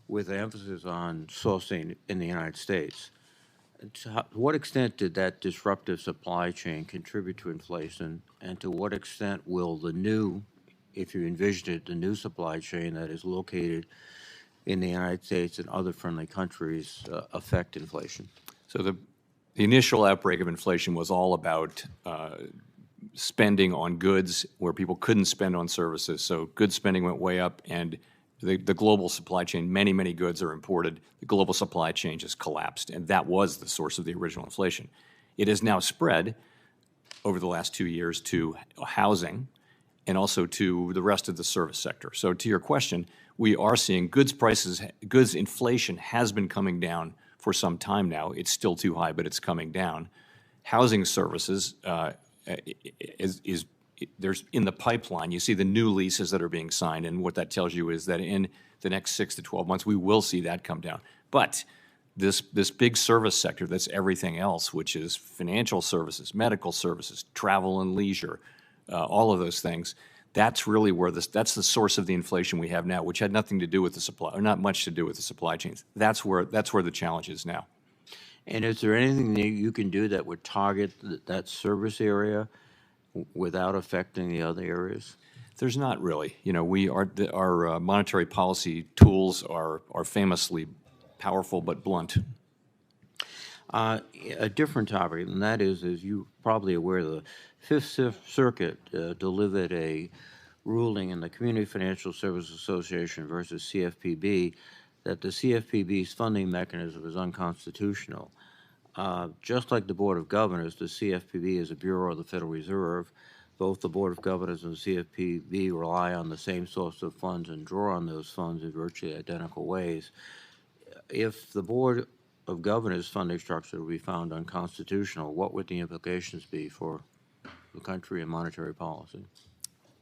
with emphasis on sourcing in the United States. To what extent did that disruptive supply chain contribute to inflation, and to what extent will the new, if you envision it, the new supply chain that is located in the United States and other friendly countries affect inflation? So the initial outbreak of inflation was all about spending on goods where people couldn't spend on services. So goods spending went way up, and the global supply chain, many goods are imported. The global supply chain just collapsed, and that was the source of the original inflation. It has now spread over the last 2 years to housing and also to the rest of the service sector. So to your question, we are seeing goods prices, goods inflation has been coming down for some time now. It's still too high, but it's coming down. Housing services there's in the pipeline. You see the new leases that are being signed, and what that tells you is that in the next 6 to 12 months, we will see that come down. But this big service sector that's everything else, which is financial services, medical services, travel and leisure, all of those things, that's really where that's the source of the inflation we have now, which had nothing to do with the supply, or not much to do with the supply chains. That's where the challenge is now. And is there anything that you can do that would target that service area without affecting the other areas? There's not really. You know, our monetary policy tools are famously powerful but blunt. A different topic, and that is, as you're probably aware, the Fifth Circuit delivered a ruling in the Community Financial Services Association versus CFPB that the CFPB's funding mechanism is unconstitutional. Just like the Board of Governors, the CFPB is a bureau of the Federal Reserve. Both the Board of Governors and the CFPB rely on the same source of funds and draw on those funds in virtually identical ways. If the Board of Governors funding structure would be found unconstitutional, what would the implications be for the country and monetary policy?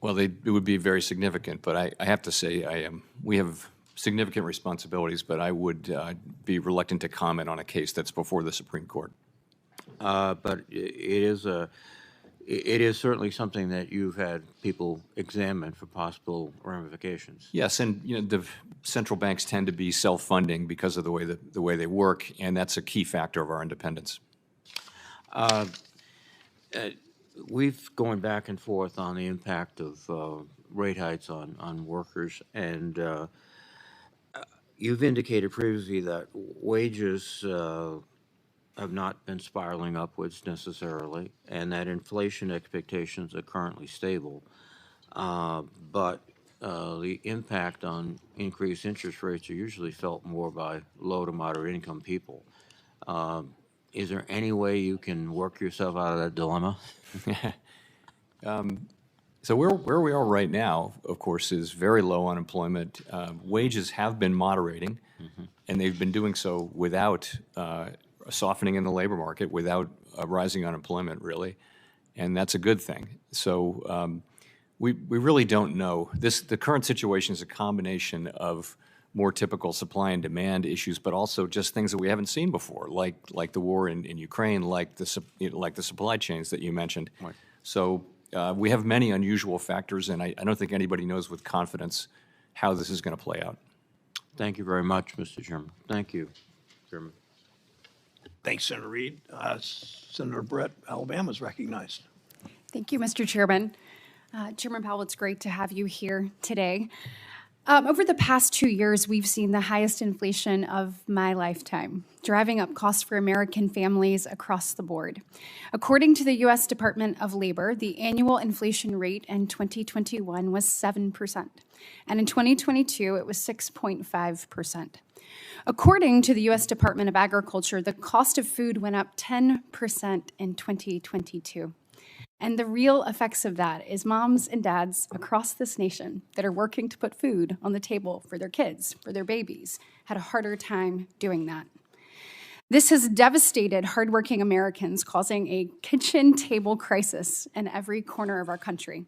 Well, it would be very significant, but I have to say we have significant responsibilities, but I would be reluctant to comment on a case that's before the Supreme Court. But it is certainly something that you've had people examine for possible ramifications. Yes, and you know the central banks tend to be self-funding because of the way they work, and that's a key factor of our independence. We've gone back and forth on the impact of rate hikes on workers, and you've indicated previously that wages have not been spiraling upwards necessarily, and that inflation expectations are currently stable. But the impact on increased interest rates are usually felt more by low to moderate income people. Is there any way you can work yourself out of that dilemma? So where we are right now, of course, is very low unemployment. Wages have been moderating, and they've been doing so without a softening in the labor market, without rising unemployment, really, and that's a good thing. So we really don't know. The current situation is a combination of more typical supply and demand issues, but also just things that we haven't seen before, like the war in Ukraine, like the supply chains that you mentioned. Right. So we have many unusual factors, and I don't think anybody knows with confidence how this is going to play out. Thank you very much, Mr. Chairman. Thank you, Chairman. Thanks, Senator Reed. Senator Britt, Alabama is recognized. Thank you, Mr. Chairman. Chairman Powell, it's great to have you here today. Over the past 2 years, we've seen the highest inflation of my lifetime, driving up costs for American families across the board. According to the U.S. Department of Labor, the annual inflation rate in 2021 was 7%, and in 2022, it was 6.5%. According to the U.S. Department of Agriculture, the cost of food went up 10% in 2022. And the real effects of that is moms and dads across this nation that are working to put food on the table for their kids, for their babies, had a harder time doing that. This has devastated hardworking Americans, causing a kitchen table crisis in every corner of our country,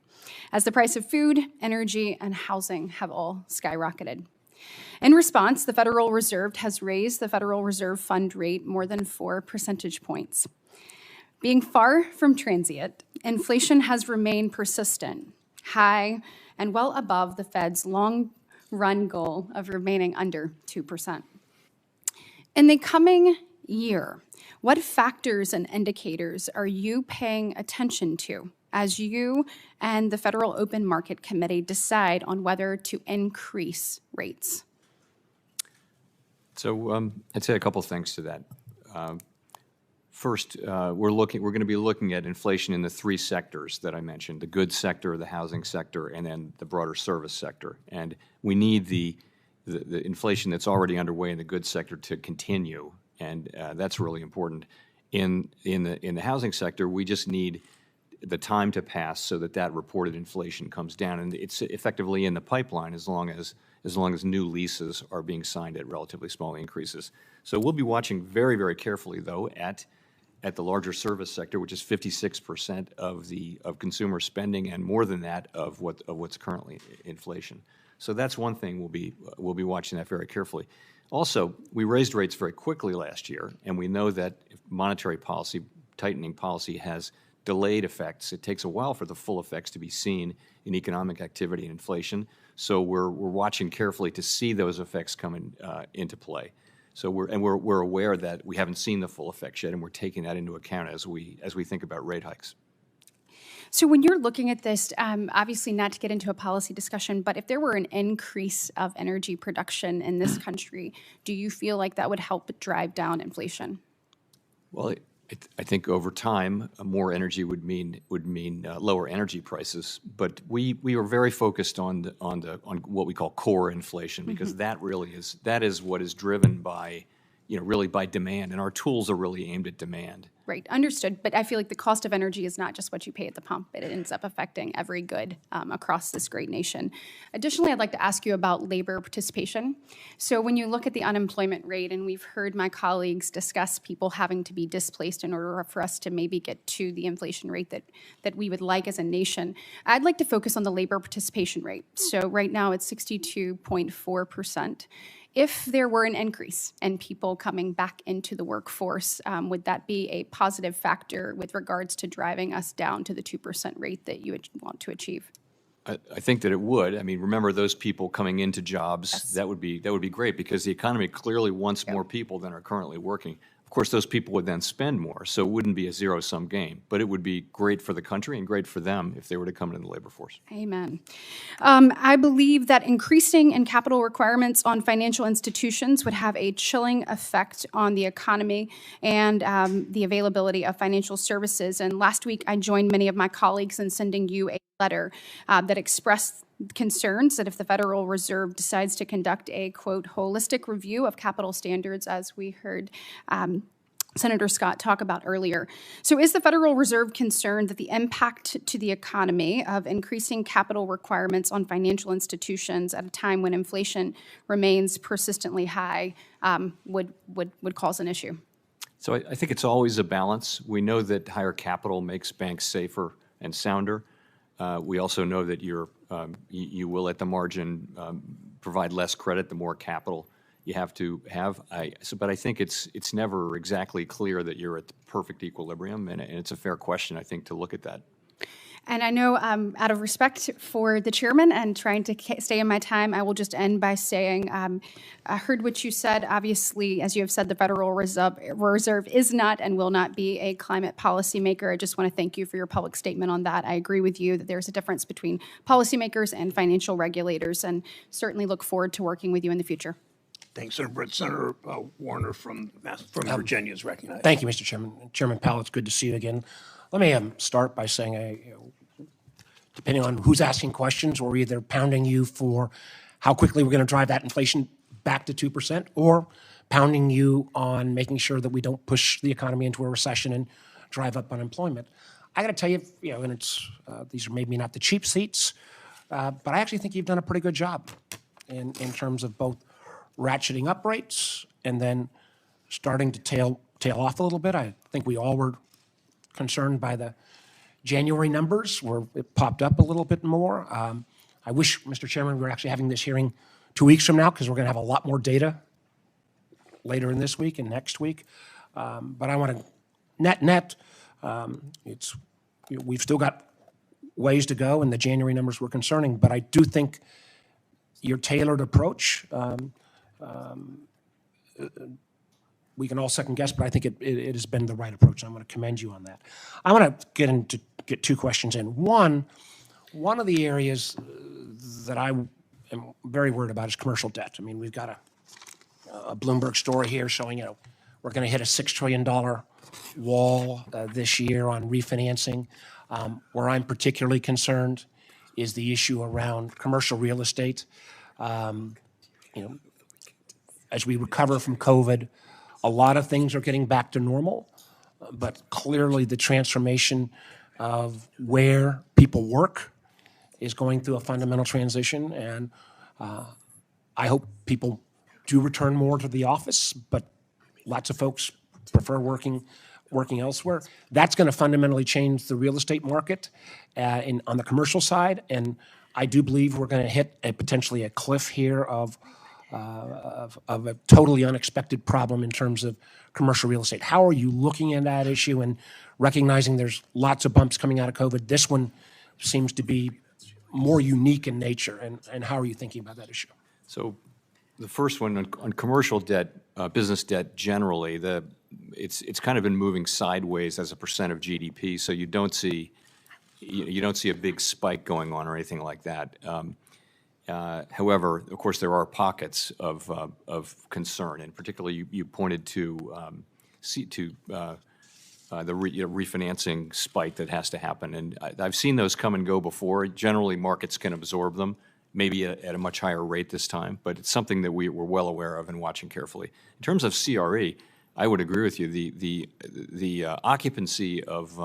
as the price of food, energy, and housing have all skyrocketed. In response, the Federal Reserve has raised the Federal Reserve Fund rate more than 4 percentage points. Being far from transient, inflation has remained persistent, high, and well above the Fed's long-run goal of remaining under 2%. In the coming year, what factors and indicators are you paying attention to as you and the Federal Open Market Committee decide on whether to increase rates? So I'd say a couple things to that. First, we're going to be looking at inflation in the three sectors that I mentioned: the goods sector, the housing sector, and then the broader service sector. And we need the inflation that's already underway in the goods sector to continue, and that's really important. In the housing sector, we just need the time to pass so that reported inflation comes down, and it's effectively in the pipeline as long as new leases are being signed at relatively small increases. So we'll be watching very, very carefully, though, at the larger service sector, which is 56% of consumer spending, and more than that of what's currently inflation. So that's one thing we'll be watching that very carefully. Also, we raised rates very quickly last year, and we know that if monetary policy, tightening policy, has delayed effects. It takes a while for the full effects to be seen in economic activity and inflation. So we're watching carefully to see those effects come into play. So we're aware that we haven't seen the full effects yet, and we're taking that into account as we think about rate hikes. So when you're looking at this, obviously not to get into a policy discussion, but if there were an increase of energy production in this country, do you feel like that would help drive down inflation? Well, I think over time, more energy would mean lower energy prices. But we are very focused on what we call core inflation, because that is what is driven by, really by demand, and our tools are really aimed at demand. Right, understood. But I feel like the cost of energy is not just what you pay at the pump, but it ends up affecting every good across this great nation. Additionally, I'd like to ask you about labor participation. So when you look at the unemployment rate, and we've heard my colleagues discuss people having to be displaced in order for us to maybe get to the inflation rate that we would like as a nation, I'd like to focus on the labor participation rate. So right now it's 62.4%. If there were an increase in people coming back into the workforce, would that be a positive factor with regards to driving us down to the 2% rate that you would want to achieve? I think that it would. I mean, remember those people coming into jobs. Yes. That would be great, because the economy clearly wants more people than are currently working. Of course, those people would then spend more, so it wouldn't be a zero-sum game. But it would be great for the country and great for them if they were to come into the labor force. Amen. I believe that increasing in capital requirements on financial institutions would have a chilling effect on the economy and the availability of financial services. And last week, I joined many of my colleagues in sending you a letter that expressed concerns that if the Federal Reserve decides to conduct a, quote, holistic review of capital standards, as we heard Senator Scott talk about earlier. So is the Federal Reserve concerned that the impact to the economy of increasing capital requirements on financial institutions at a time when inflation remains persistently high would cause an issue? So I think it's always a balance. We know that higher capital makes banks safer and sounder. We also know that you will, at the margin, provide less credit the more capital you have to have. But I think it's never exactly clear that you're at the perfect equilibrium, and it's a fair question, I think, to look at that. And I know out of respect for the chairman and trying to stay in my time, I will just end by saying I heard what you said. Obviously, as you have said, the Federal Reserve is not and will not be a climate policymaker. I just want to thank you for your public statement on that. I agree with you that there's a difference between policymakers and financial regulators, and certainly look forward to working with you in the future. Thanks, Senator Britt. Senator Warner from Virginia is recognized. Thank you, Mr. Chairman. Chairman Powell, it's good to see you again. Let me start by saying, depending on who's asking questions, we're either pounding you for how quickly we're going to drive that inflation back to 2%, or pounding you on making sure that we don't push the economy into a recession and drive up unemployment. I got to tell you, and it's these are maybe not the cheap seats, but I actually think you've done a pretty good job in terms of both ratcheting up rates and then starting to tail off a little bit. I think we all were concerned by the January numbers where it popped up a little bit more. I wish, Mr. Chairman, we were actually having this hearing 2 weeks from now, because we're going to have a lot more data later in this week and next week. But I want to, net, we've still got ways to go, and the January numbers were concerning, but I do think your tailored approach, we can all second guess, but I think it has been the right approach, and I'm going to commend you on that. I want to get two questions in. One of the areas that I am very worried about is commercial debt. I mean, we've got a Bloomberg story here showing, we're going to hit a $6 trillion wall this year on refinancing. Where I'm particularly concerned is the issue around commercial real estate. As we recover from COVID, a lot of things are getting back to normal, but clearly the transformation of where people work is going through a fundamental transition, and I hope people do return more to the office, but lots of folks prefer working elsewhere. That's going to fundamentally change the real estate market on the commercial side, and I do believe we're going to hit potentially a cliff here of a totally unexpected problem in terms of commercial real estate. How are you looking at that issue and recognizing there's lots of bumps coming out of COVID? This one seems to be more unique in nature, and how are you thinking about that issue? So the first one on commercial debt, business debt generally, it's kind of been moving sideways as a percent of GDP, so you don't see a big spike going on or anything like that. However, of course, there are pockets of concern, and particularly you pointed to the refinancing spike that has to happen, and I've seen those come and go before. Generally, markets can absorb them, maybe at a much higher rate this time, but it's something that we're well aware of and watching carefully. In terms of CRE, I would agree with you. The occupancy of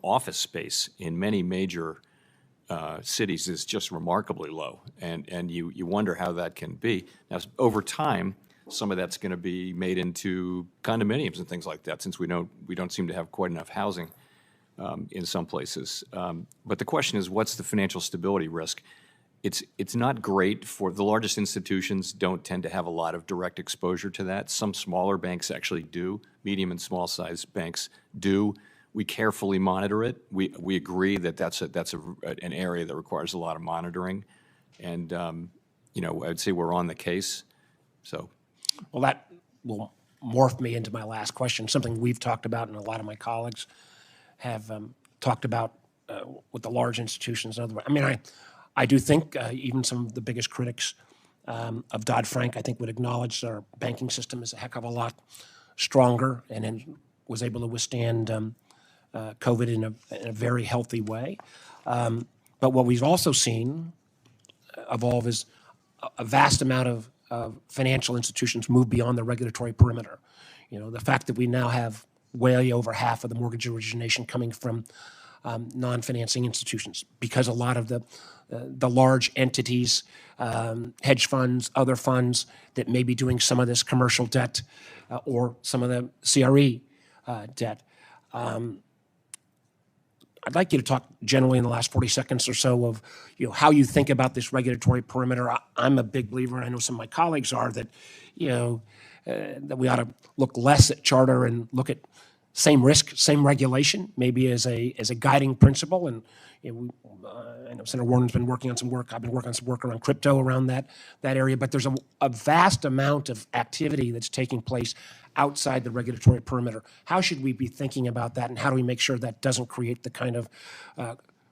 office space in many major cities is just remarkably low, and you wonder how that can be. Now, over time, some of that's going to be made into condominiums and things like that, since we don't seem to have quite enough housing in some places. But the question is, what's the financial stability risk? It's not great for the largest institutions. Don't tend to have a lot of direct exposure to that. Some smaller banks actually do. Medium and small size banks do. We carefully monitor it. We agree that that's an area that requires a lot of monitoring, and I'd say we're on the case. So, well, that will morph me into my last question. Something we've talked about, and a lot of my colleagues have talked about with the large institutions. In other words, I mean, I do think even some of the biggest critics of Dodd-Frank, I think, would acknowledge our banking system is a heck of a lot stronger and was able to withstand COVID in a very healthy way. But what we've also seen evolve is a vast amount of financial institutions move beyond the regulatory perimeter. The fact that we now have way over half of the mortgage origination coming from non-financing institutions, because a lot of the large entities, hedge funds, other funds that may be doing some of this commercial debt or some of the CRE debt. I'd like you to talk generally in the last 40 seconds or so of how you think about this regulatory perimeter. I'm a big believer, and I know some of my colleagues are, that that we ought to look less at charter and look at same risk, same regulation, maybe as a guiding principle. And I know Senator Warren's been working on some work. I've been working on some work around crypto around that area. But there's a vast amount of activity that's taking place outside the regulatory perimeter. How should we be thinking about that, and how do we make sure that doesn't create the kind of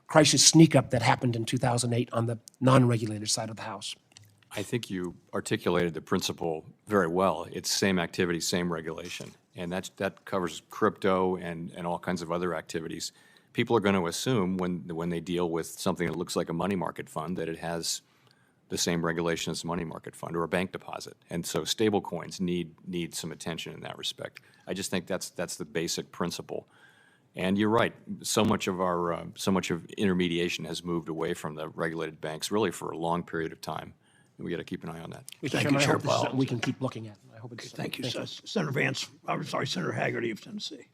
crisis sneak-up that happened in 2008 on the non-regulated side of the house? I think you articulated the principle very well. It's same activity, same regulation, and that covers crypto and all kinds of other activities. People are going to assume when they deal with something that looks like a money market fund that it has the same regulation as a money market fund or a bank deposit, and so stable coins need some attention in that respect. I just think that's the basic principle. And you're right. So much of intermediation has moved away from the regulated banks, really for a long period of time. And we got to keep an eye on that. Thank you, Chair Powell. We can keep looking at. I hope it's. Thank you, Senator Vance. I'm sorry, Senator Hagerty of Tennessee.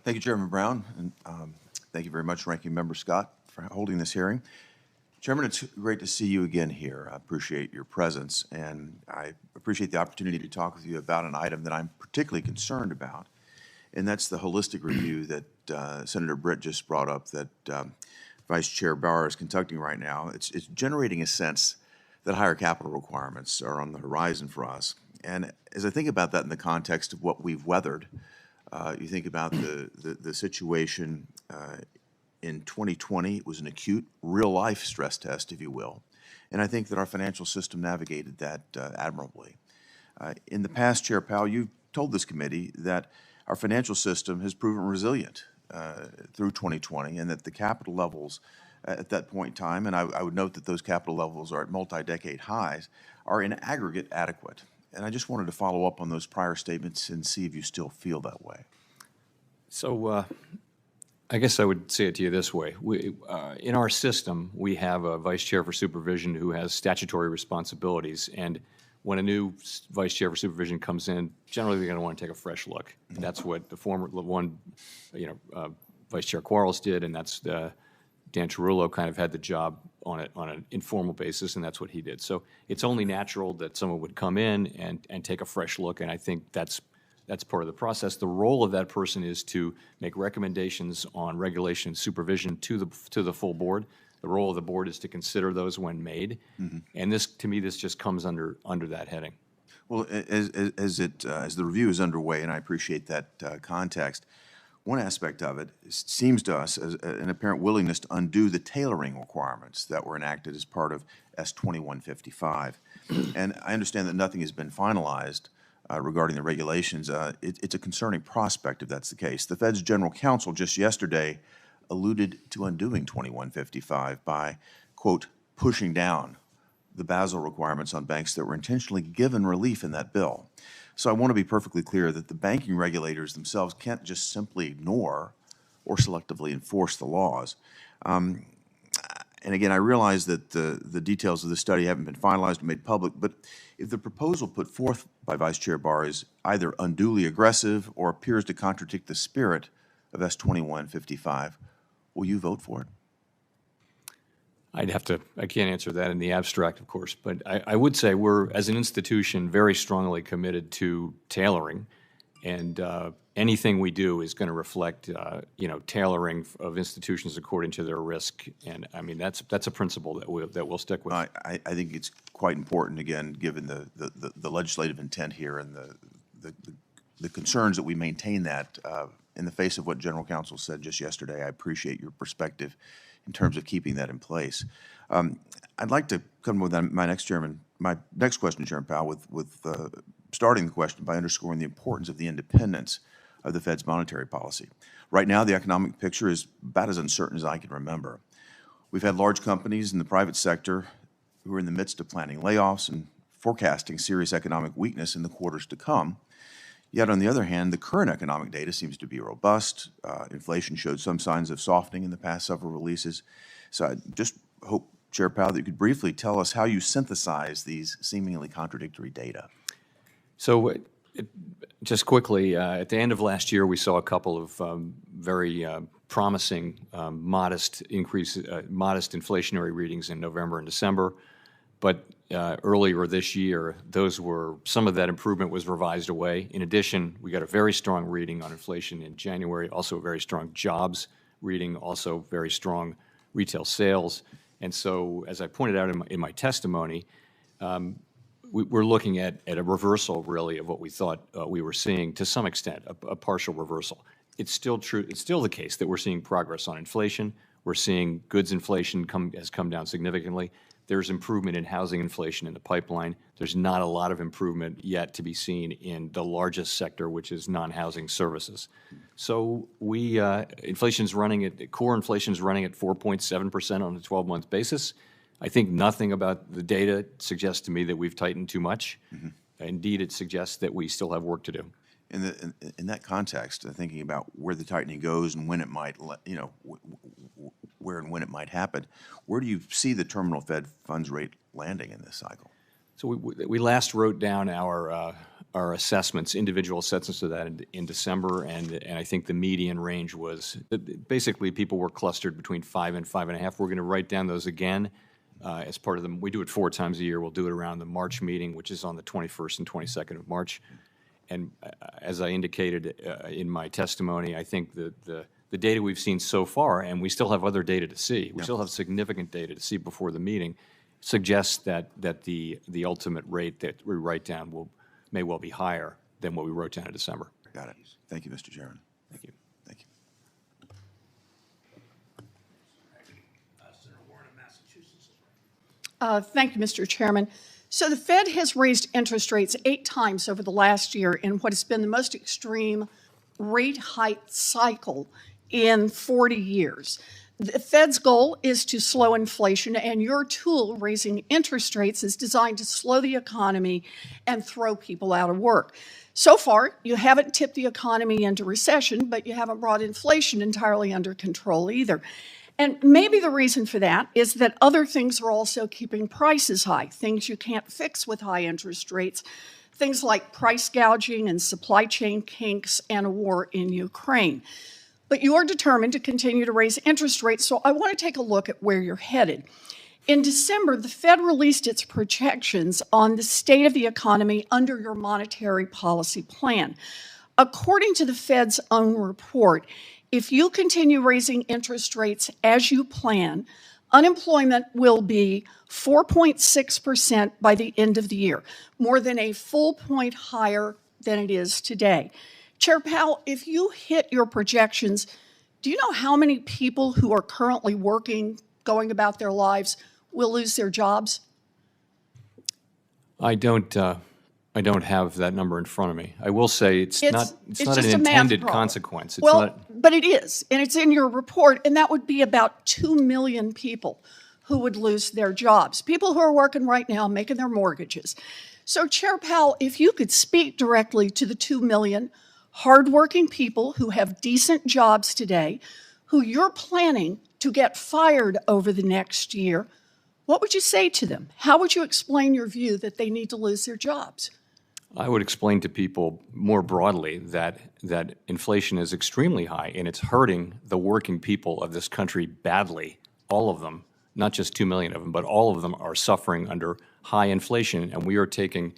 Thank you, Chairman Brown, and thank you very much, Ranking Member Scott, for holding this hearing. Chairman, it's great to see you again here. I appreciate your presence, and I appreciate the opportunity to talk with you about an item that I'm particularly concerned about, and that's the holistic review that Senator Britt just brought up that Vice Chair Bauer is conducting right now. It's generating a sense that higher capital requirements are on the horizon for us. And as I think about that in the context of what we've weathered, you think about the situation in 2020, it was an acute, real-life stress test, if you will. And I think that our financial system navigated that admirably. In the past, Chair Powell, you've told this committee that our financial system has proven resilient through 2020, and that the capital levels at that point in time, and I would note that those capital levels are at multi-decade highs, are in aggregate adequate. And I just wanted to follow up on those prior statements and see if you still feel that way. So I guess I would say it to you this way. In our system, we have a vice chair for supervision who has statutory responsibilities. And when a new vice chair for supervision comes in, generally they're going to want to take a fresh look. And that's what the former one, Vice Chair Quarles did, and that's Dan Tarullo kind of had the job on an informal basis, and that's what he did. So it's only natural that someone would come in and take a fresh look, and I think that's part of the process. The role of that person is to make recommendations on regulation and supervision to the full board. The role of the board is to consider those when made, and this, to me, this just comes under that heading. Well, as the review is underway, and I appreciate that context, one aspect of it seems to us as an apparent willingness to undo the tailoring requirements that were enacted as part of S-2155. And I understand that nothing has been finalized regarding the regulations. It's a concerning prospect if that's the case. The Fed's general counsel just yesterday alluded to undoing 2155 by, quote, pushing down the Basel requirements on banks that were intentionally given relief in that bill. So I want to be perfectly clear that the banking regulators themselves can't just simply ignore or selectively enforce the laws. And again, I realize that the details of the study haven't been finalized or made public, but if the proposal put forth by Vice Chair Barr is either unduly aggressive or appears to contradict the spirit of S-2155, will you vote for it? I can't answer that in the abstract, of course, but I would say we're, as an institution, very strongly committed to tailoring, and anything we do is going to reflect, tailoring of institutions according to their risk, and I mean that's a principle that we'll stick with. I think it's quite important, again, given the legislative intent here and the concerns that we maintain that in the face of what General Counsel said just yesterday. I appreciate your perspective in terms of keeping that in place. I'd like to come with my next question, Chairman Powell, with starting the question by underscoring the importance of the independence of the Fed's monetary policy. Right now, the economic picture is about as uncertain as I can remember. We've had large companies in the private sector who are in the midst of planning layoffs and forecasting serious economic weakness in the quarters to come. Yet, on the other hand, the current economic data seems to be robust. Inflation showed some signs of softening in the past several releases. So I just hope, Chair Powell, that you could briefly tell us how you synthesize these seemingly contradictory data. So just quickly, at the end of last year, we saw a couple of very promising, modest inflationary readings in November and December. But earlier this year, some of that improvement was revised away. In addition, we got a very strong reading on inflation in January, also a very strong jobs reading, also very strong retail sales. And so, as I pointed out in my testimony, we're looking at a reversal, really, of what we thought we were seeing to some extent, a partial reversal. It's still true. It's still the case that we're seeing progress on inflation. We're seeing goods inflation has come down significantly. There's improvement in housing inflation in the pipeline. There's not a lot of improvement yet to be seen in the largest sector, which is non-housing services. So core inflation's running at 4.7% on a 12-month basis. I think nothing about the data suggests to me that we've tightened too much. Indeed, it suggests that we still have work to do. In that context, thinking about where the tightening goes and when it might, where and when it might happen, where do you see the terminal Fed funds rate landing in this cycle? So we last wrote down our assessments, individual assessments of that in December, and I think the median range was basically people were clustered between 5 and 5.5. We're going to write down those again as part of we do it 4 times a year. We'll do it around the March meeting, which is on the 21st and 22nd of March. And as I indicated in my testimony, I think the data we've seen so far, and we still have other data to see, we still have significant data to see before the meeting, suggests that the ultimate rate that we write down may well be higher than what we wrote down in December. Got it. Thank you, Mr. Chairman. Thank you. Thank you. Thank you, Mr. Chairman. So the Fed has raised interest rates 8 times over the last year in what has been the most extreme rate hike cycle in 40 years. The Fed's goal is to slow inflation, and your tool, raising interest rates, is designed to slow the economy and throw people out of work. So far, you haven't tipped the economy into recession, but you haven't brought inflation entirely under control either. And maybe the reason for that is that other things are also keeping prices high, things you can't fix with high interest rates, things like price gouging and supply chain kinks and a war in Ukraine. But you are determined to continue to raise interest rates, so I want to take a look at where you're headed. In December, the Fed released its projections on the state of the economy under your monetary policy plan. According to the Fed's own report, if you continue raising interest rates as you plan, unemployment will be 4.6% by the end of the year, more than a full point higher than it is today. Chair Powell, if you hit your projections, do you know how many people who are currently working, going about their lives, will lose their jobs? I don't have that number in front of me. I will say it's not an just a math intended problem. consequence. It's Well, not. but it is, and it's in your report, and that would be about 2 million people who would lose their jobs, people who are working right now, making their mortgages. So, Chair Powell, if you could speak directly to the 2 million hardworking people who have decent jobs today, who you're planning to get fired over the next year, what would you say to them? How would you explain your view that they need to lose their jobs? I would explain to people more broadly that inflation is extremely high and it's hurting the working people of this country badly. All of them, not just 2 million of them, but all of them are suffering under high inflation, and we are taking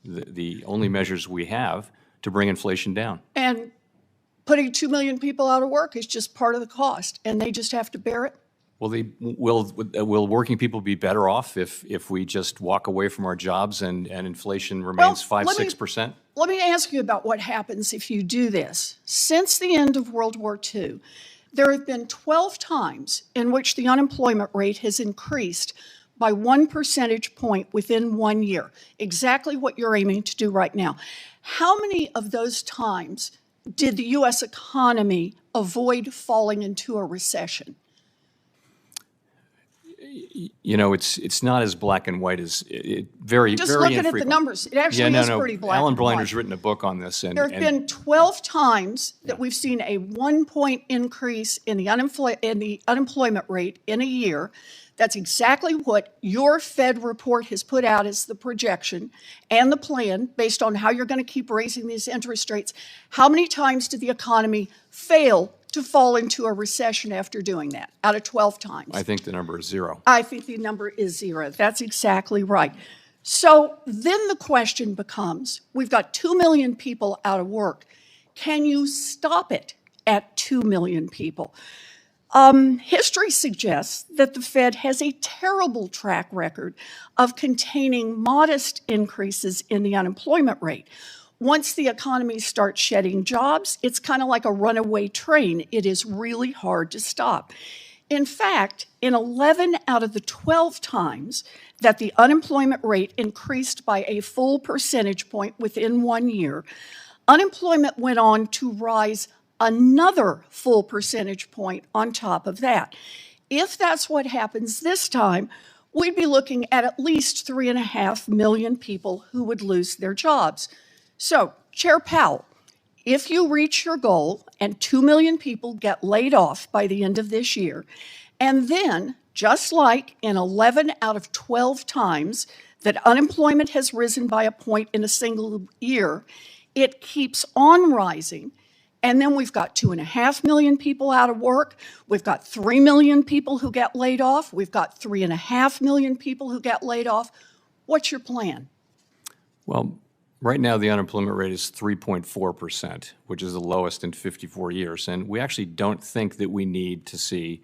the only measures we have to bring inflation down. And putting 2 million people out of work is just part of the cost, and they just have to bear it? Will working people be better off if we just walk away from our jobs and inflation remains 5-6%? Let me ask you about what happens if you do this. Since the end of World War II, there have been 12 times in which the unemployment rate has increased by 1 percentage point within 1 year, exactly what you're aiming to do right now. How many of those times did the U.S. economy avoid falling into a recession? You know, it's not as black and white as very Just very looking at the infrequent. numbers, it actually is pretty black Alan and white. Blinder's written a book on this, and There have been 12 times that we've seen a 1-point increase in the unemployment rate in a year. That's exactly what your Fed report has put out as the projection and the plan based on how you're going to keep raising these interest rates. How many times did the economy fail to fall into a recession after doing that? Out of 12 times. I think the number is 0. I think the number is 0. That's exactly right. So then the question becomes, we've got 2 million people out of work. Can you stop it at 2 million people? History suggests that the Fed has a terrible track record of containing modest increases in the unemployment rate. Once the economy starts shedding jobs, it's kind of like a runaway train. It is really hard to stop. In fact, in 11 out of the 12 times that the unemployment rate increased by a full percentage point within 1 year, unemployment went on to rise another full percentage point on top of that. If that's what happens this time, we'd be looking at least 3.5 million people who would lose their jobs. So, Chair Powell, if you reach your goal and 2 million people get laid off by the end of this year, and then, just like in 11 out of 12 times that unemployment has risen by a point in a single year, it keeps on rising, And then we've got 2.5 million people out of work. We've got 3 million people who get laid off. We've got 3.5 million people who get laid off. What's your plan? Well, right now, the unemployment rate is 3.4%, which is the lowest in 54 years. And we actually don't think that we need to see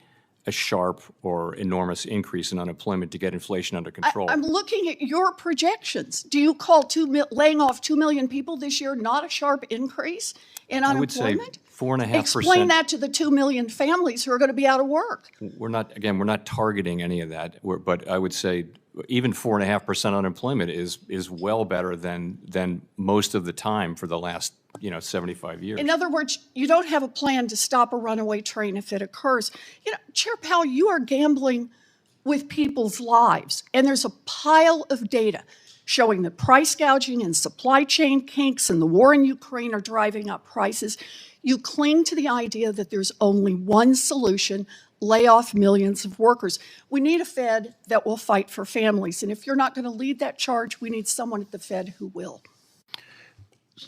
a sharp or enormous increase in unemployment to get inflation under control. I'm looking at your projections. Do you call laying off 2 million people this year not a sharp increase in unemployment? I would say 4.5%. Explain that to the 2 million families who are going to be out of work. We're not targeting any of that. But I would say even 4.5% unemployment is well better than most of the time for the last 75 years. In other words, you don't have a plan to stop a runaway train if it occurs. Chair Powell, you are gambling with people's lives, and there's a pile of data showing that price gouging and supply chain kinks and the war in Ukraine are driving up prices. You cling to the idea that there's only one solution: lay off millions of workers. We need a Fed that will fight for families, and if you're not going to lead that charge, we need someone at the Fed who will.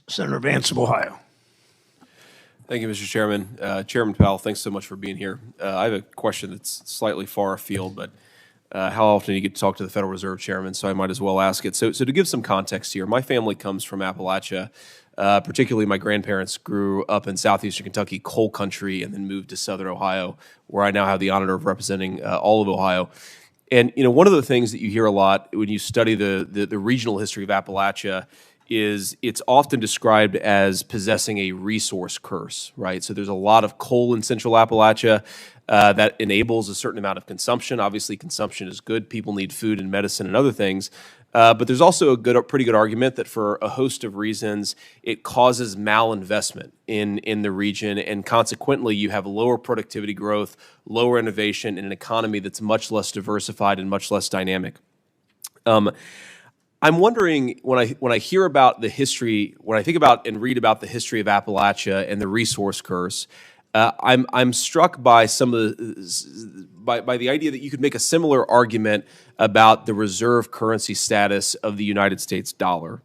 Senator Vance of Ohio. Thank you, Mr. Chairman. Chairman Powell, thanks so much for being here. I have a question that's slightly far afield, but how often do you get to talk to the Federal Reserve Chairman, so I might as well ask it. So to give some context here, my family comes from Appalachia. Particularly, my grandparents grew up in southeastern Kentucky, coal country, and then moved to southern Ohio, where I now have the honor of representing all of Ohio. And one of the things that you hear a lot when you study the regional history of Appalachia is it's often described as possessing a resource curse, right? So there's a lot of coal in central Appalachia that enables a certain amount of consumption. Obviously, consumption is good. People need food and medicine and other things. But there's also a pretty good argument that for a host of reasons, it causes malinvestment in the region, and consequently, you have lower productivity growth, lower innovation, and an economy that's much less diversified and much less dynamic. I'm wondering, when I hear about the history, when I think about and read about the history of Appalachia and the resource curse, I'm struck by some of by the idea that you could make a similar argument about the reserve currency status of the United States dollar.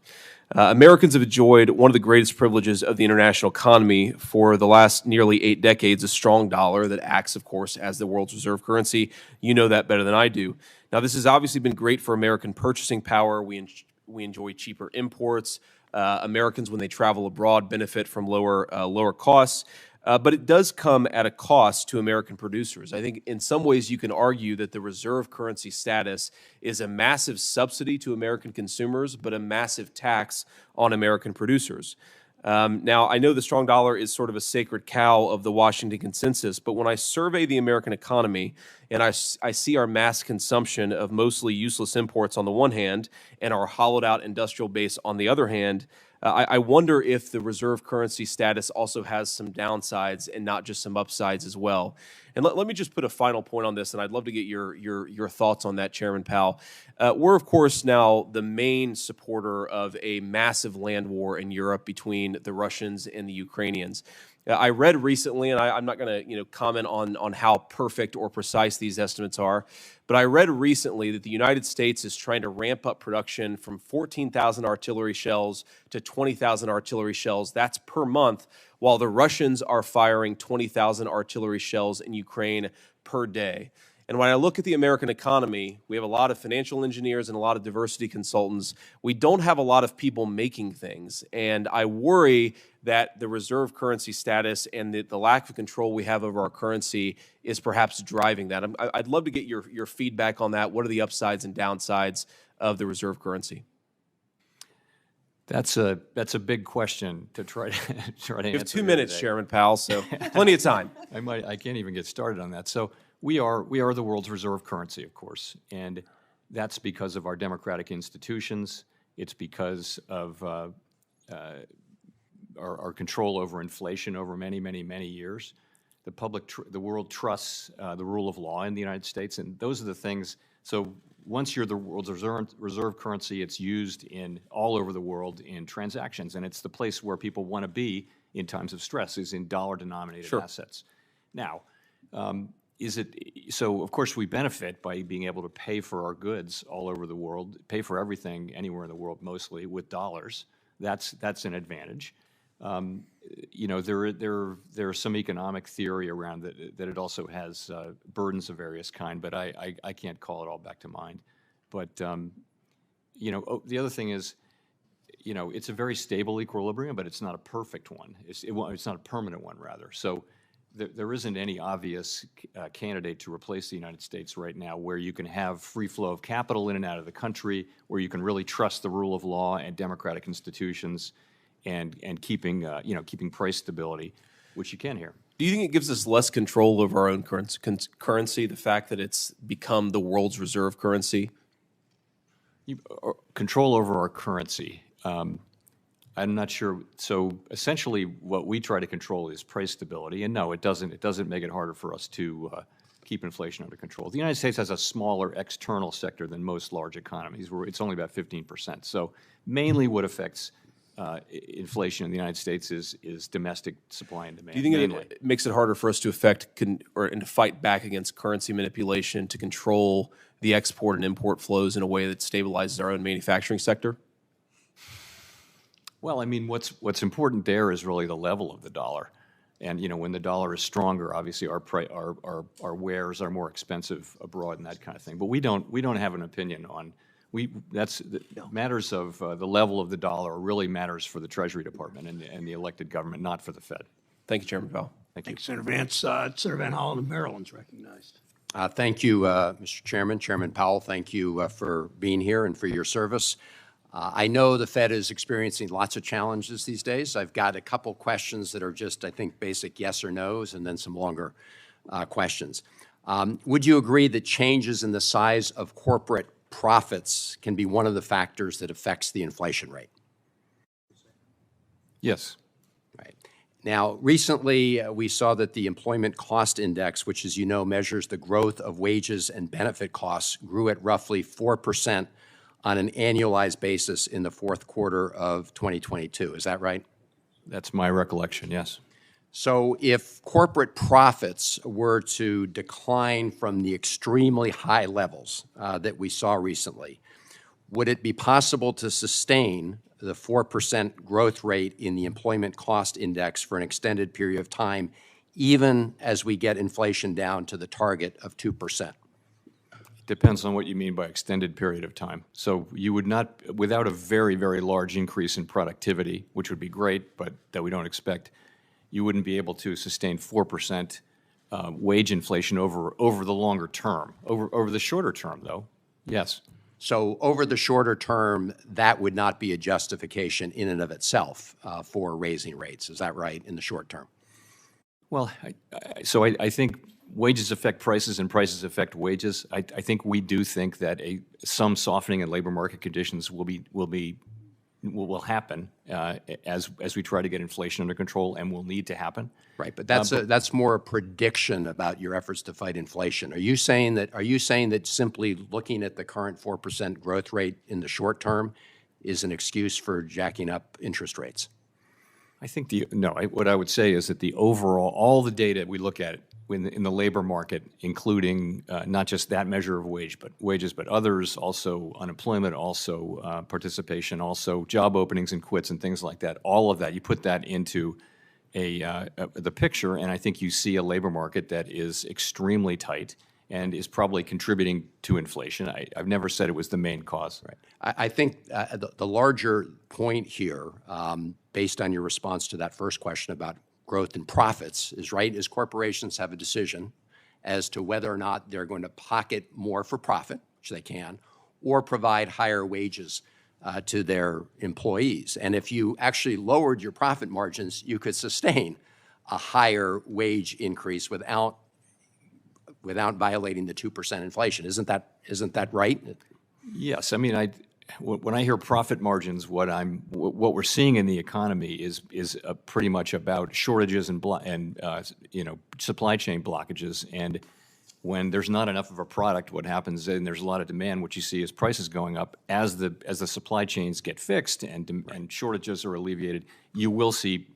Americans have enjoyed one of the greatest privileges of the international economy for the last nearly 8 decades, a strong dollar that acts, of course, as the world's reserve currency. You know that better than I do. Now, this has obviously been great for American purchasing power. We enjoy cheaper imports. Americans, when they travel abroad, benefit from lower costs. But it does come at a cost to American producers. I think in some ways you can argue that the reserve currency status is a massive subsidy to American consumers, but a massive tax on American producers. Now, I know the strong dollar is sort of a sacred cow of the Washington consensus, but when I survey the American economy and I see our mass consumption of mostly useless imports on the one hand and our hollowed out industrial base on the other hand, I wonder if the reserve currency status also has some downsides and not just some upsides as well. And let me just put a final point on this, and I'd love to get your thoughts on that, Chairman Powell. We're, of course, now the main supporter of a massive land war in Europe between the Russians and the Ukrainians. I read recently, and I'm not going to comment on how perfect or precise these estimates are, but I read recently that the United States is trying to ramp up production from 14,000 artillery shells to 20,000 artillery shells. That's per month, while the Russians are firing 20,000 artillery shells in Ukraine per day. And when I look at the American economy, we have a lot of financial engineers and a lot of diversity consultants. We don't have a lot of people making things. And I worry that the reserve currency status and the lack of control we have over our currency is perhaps driving that. I'd love to get your feedback on that. What are the upsides and downsides of the reserve currency? That's a big question to try to answer. You have 2 minutes, today. Chairman Powell, so plenty of time. I can't even get started on that. So we are the world's reserve currency, of course, and that's because of our democratic institutions. It's because of our control over inflation over many, many, many years. The world trusts the rule of law in the United States, and those are the things. So once you're the world's reserve currency, it's used in all over the world in transactions, and it's the place where people want to be in times of stress, is in dollar-denominated assets. Now, so of course we benefit by being able to pay for our goods all over the world, pay for everything anywhere in the world mostly with dollars. That's an advantage. You know, there's some economic theory around that it also has burdens of various kind, but I can't call it all back to mind. But, you know, the other thing is, you know, it's a very stable equilibrium, but it's not a perfect one. It's not a permanent one, rather. So there isn't any obvious candidate to replace the United States right now where you can have free flow of capital in and out of the country, where you can really trust the rule of law and democratic institutions, and keeping keeping price stability, which you can here. Do you think it gives us less control over our own currency, the fact that it's become the world's reserve currency? Control over our currency. I'm not sure. So essentially, what we try to control is price stability, and no, it doesn't. It doesn't make it harder for us to keep inflation under control. The United States has a smaller external sector than most large economies, where it's only about 15%. So mainly, what affects inflation in the United States is domestic supply and demand. Do you think it makes it harder for us to and to fight back against currency manipulation, to control the export and import flows in a way that stabilizes our own manufacturing sector? Well, I mean, what's important there is really the level of the dollar, and you know, when the dollar is stronger, obviously our wares are more expensive abroad and that kind of thing. But we don't have an opinion on matters of the level of the dollar really matters for the Treasury Department and the elected government, not for the Fed. Thank you, Chairman Powell. Thank you. Thank you, Senator Vance. Senator Van Hollen of Maryland's recognized. Thank you, Mr. Chairman. Chairman Powell, thank you for being here and for your service. I know the Fed is experiencing lots of challenges these days. I've got a couple questions that are just, I think, basic yes or no's, and then some longer questions. Would you agree that changes in the size of corporate profits can be one of the factors that affects the inflation rate? Yes. Right. Now, recently, we saw that the Employment Cost Index, which, as you know, measures the growth of wages and benefit costs, grew at roughly 4% on an annualized basis in the fourth quarter of 2022. Is that right? That's my recollection, yes. So if corporate profits were to decline from the extremely high levels that we saw recently, would it be possible to sustain the 4% growth rate in the Employment Cost Index for an extended period of time, even as we get inflation down to the target of 2%? Depends on what you mean by extended period of time. So you would not, without a very, very large increase in productivity, which would be great, but that we don't expect, you wouldn't be able to sustain 4% wage inflation over the longer term. Over the shorter term, though, yes. So over the shorter term, that would not be a justification in and of itself for raising rates. Is that right, in the short term? Well, I think wages affect prices and prices affect wages. I think we do think that some softening in labor market conditions will happen as we try to get inflation under control, and will need to happen. Right, but that's more a prediction about your efforts to fight inflation. Are you saying that simply looking at the current 4% growth rate in the short term is an excuse for jacking up interest rates? I think what I would say is that the overall, all the data we look at in the labor market, including not just that measure of wages, but others, also unemployment, also participation, also job openings and quits and things like that. All of that, you put that into the picture, and I think you see a labor market that is extremely tight and is probably contributing to inflation. I've never said it was the main cause. Right. I think the larger point here, based on your response to that first question about growth in profits, is corporations have a decision as to whether or not they're going to pocket more for profit, which they can, or provide higher wages to their employees. And if you actually lowered your profit margins, you could sustain a higher wage increase without violating the 2% inflation. Isn't that right? Yes. I mean, when I hear profit margins, what we're seeing in the economy is pretty much about shortages and supply chain blockages. And when there's not enough of a product, what happens, and there's a lot of demand, what you see is prices going up. As the supply chains get fixed and shortages are alleviated, you will see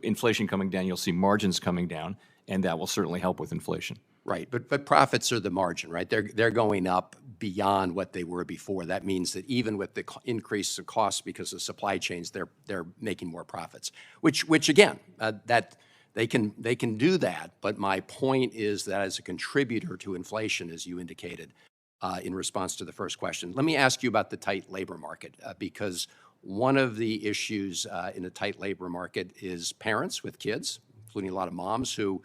inflation coming down. You'll see margins coming down, and that will certainly help with inflation. Right, but profits are the margin, right? They're going up beyond what they were before. That means that even with the increase in costs because of supply chains, they're making more profits. Which again, that they can do that. But my point is that as a contributor to inflation, as you indicated in response to the first question, let me ask you about the tight labor market because one of the issues in a tight labor market is parents with kids, including a lot of moms who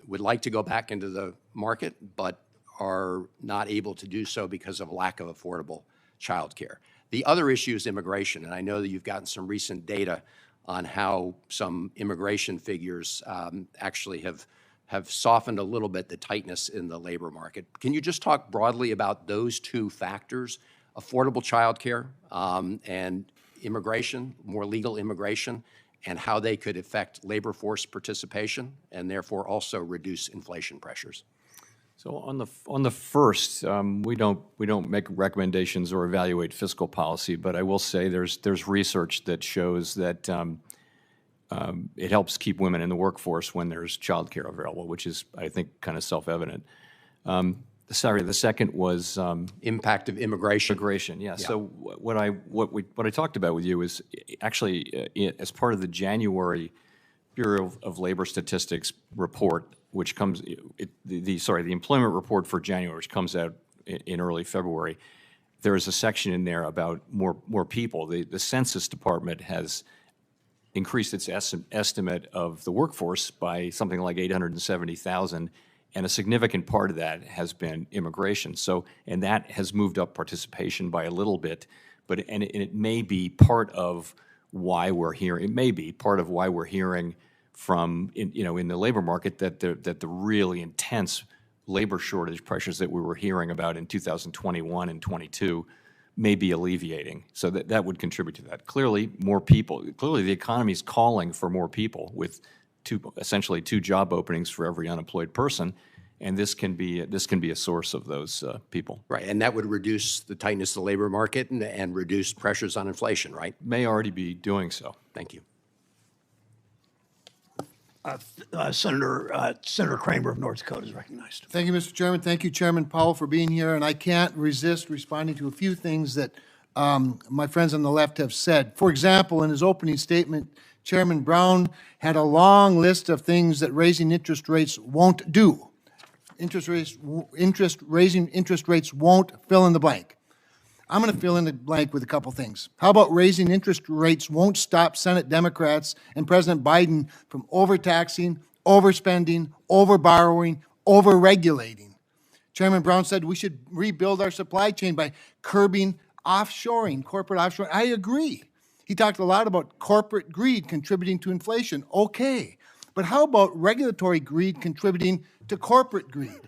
would like to go back into the market, but are not able to do so because of lack of affordable childcare. The other issue is immigration, and I know that you've gotten some recent data on how some immigration figures actually have softened a little bit the tightness in the labor market. Can you just talk broadly about those two factors, affordable childcare and immigration, more legal immigration, and how they could affect labor force participation and therefore also reduce inflation pressures? So on the first, we don't make recommendations or evaluate fiscal policy, but I will say there's research that shows that it helps keep women in the workforce when there's childcare available, which is, I think, kind of self-evident. The second was impact of immigration. Immigration, yeah. So what I talked about with you is actually as part of the January Bureau of Labor Statistics report, which comes the employment report for January, which comes out in early February. There is a section in there about more people. The Census Department has increased its estimate of the workforce by something like 870,000. And a significant part of that has been immigration. And that has moved up participation by a little bit, but it may be part of why we're hearing. It may be part of why we're hearing from in the labor market that the really intense labor shortage pressures that we were hearing about in 2021 and 22 may be alleviating. So that would contribute to that. Clearly, more people. Clearly, the economy is calling for more people with essentially two job openings for every unemployed person, and this can be a source of those people. Right, and that would reduce the tightness of the labor market and reduce pressures on inflation, right? May already be doing so. Thank you. Senator Cramer of North Dakota is recognized. Thank you, Mr. Chairman. Thank you, Chairman Powell, for being here. And I can't resist responding to a few things that my friends on the left have said. For example, in his opening statement, Chairman Brown had a long list of things that raising interest rates won't do. Raising interest rates won't fill in the blank. I'm going to fill in the blank with a couple things. How about raising interest rates won't stop Senate Democrats and President Biden from overtaxing, overspending, overborrowing, overregulating? Chairman Brown said we should rebuild our supply chain by curbing offshoring, corporate offshoring. I agree. He talked a lot about corporate greed contributing to inflation. Okay. But how about regulatory greed contributing to corporate greed?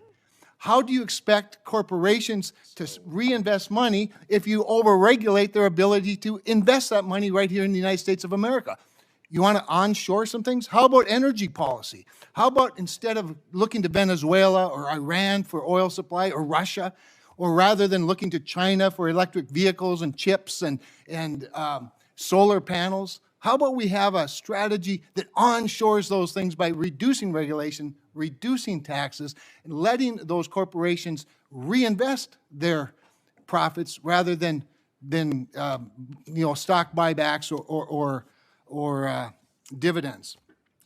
How do you expect corporations to reinvest money if you overregulate their ability to invest that money right here in the United States of America? You want to onshore some things? How about energy policy? How about instead of looking to Venezuela or Iran for oil supply or Russia, or rather than looking to China for electric vehicles and chips and solar panels, how about we have a strategy that onshores those things by reducing regulation, reducing taxes, and letting those corporations reinvest their profits rather than stock buybacks or dividends.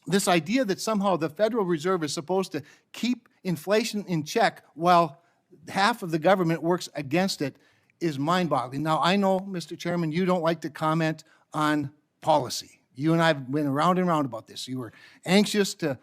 This idea that somehow the Federal Reserve is supposed to keep inflation in check while half of the government works against it is mind-boggling. Now, I know, Mr. Chairman, you don't like to comment on policy. You and I have been around and around about this. You were anxious to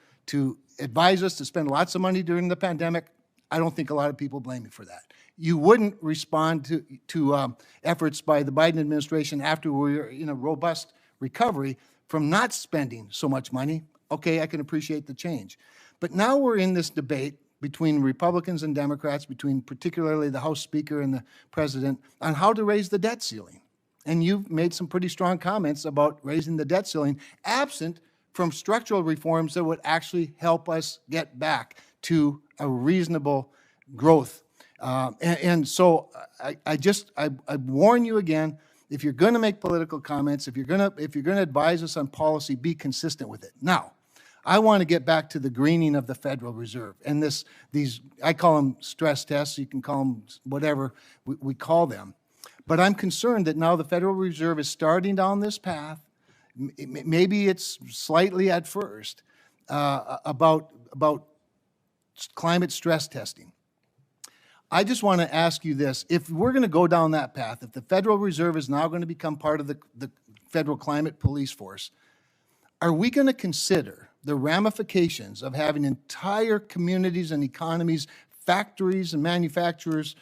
advise us to spend lots of money during the pandemic. I don't think a lot of people blame you for that. You wouldn't respond to efforts by the Biden administration after we were in a robust recovery from not spending so much money. Okay, I can appreciate the change. But now we're in this debate between Republicans and Democrats, between particularly the House Speaker and the President, on how to raise the debt ceiling. And you've made some pretty strong comments about raising the debt ceiling, absent from structural reforms that would actually help us get back to a reasonable growth. So I warn you again, if you're going to make political comments, if you're going to advise us on policy, be consistent with it. Now, I want to get back to the greening of the Federal Reserve. And these, I call them stress tests, you can call them whatever we call them. But I'm concerned that now the Federal Reserve is starting down this path. Maybe it's slightly at first, about climate stress testing. I just want to ask you this. If we're going to go down that path, if the Federal Reserve is now going to become part of the Federal Climate Police Force, are we going to consider the ramifications of having entire communities and economies, factories and manufacturers,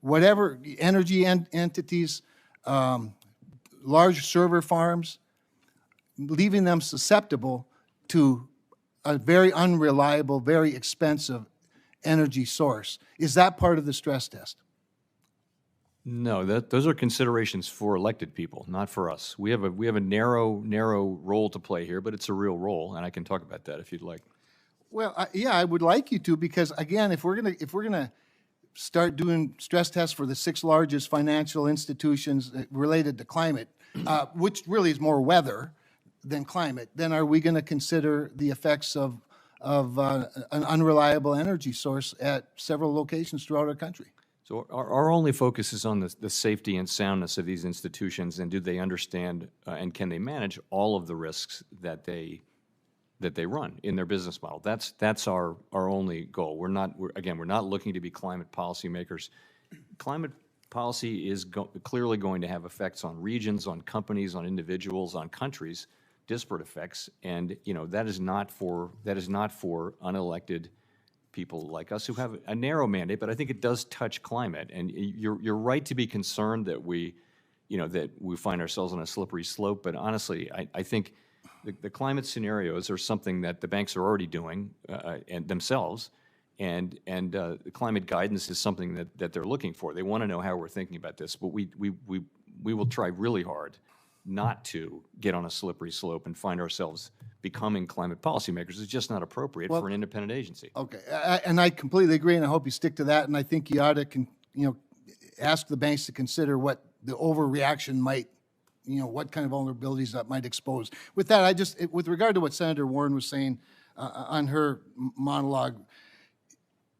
whatever, energy entities, large server farms, leaving them susceptible to a very unreliable, very expensive energy source? Is that part of the stress test? No, those are considerations for elected people, not for us. We have a narrow role to play here, but it's a real role, and I can talk about that if you'd like. Well, yeah, I would like you to, because again, if we're gonna start doing stress tests for the 6 largest financial institutions related to climate, which really is more weather than climate, then are we going to consider the effects of an unreliable energy source at several locations throughout our country? So our only focus is on the safety and soundness of these institutions, and do they understand and can they manage all of the risks that they run in their business model. That's our only goal. We're not looking to be climate policymakers. Climate policy is clearly going to have effects on regions, on companies, on individuals, on countries, disparate effects, and that is not for unelected people like us who have a narrow mandate. But I think it does touch climate, and you're right to be concerned that we find ourselves on a slippery slope. But honestly, I think the climate scenarios are something that the banks are already doing and themselves, and the climate guidance is something that they're looking for. They want to know how we're thinking about this, but we will try really hard not to get on a slippery slope and find ourselves becoming climate policymakers. It's just not appropriate for an independent agency. Okay, and I completely agree, and I hope you stick to that. And I think you ought to, ask the banks to consider what the overreaction might, what kind of vulnerabilities that might expose. With that, with regard to what Senator Warren was saying on her monologue,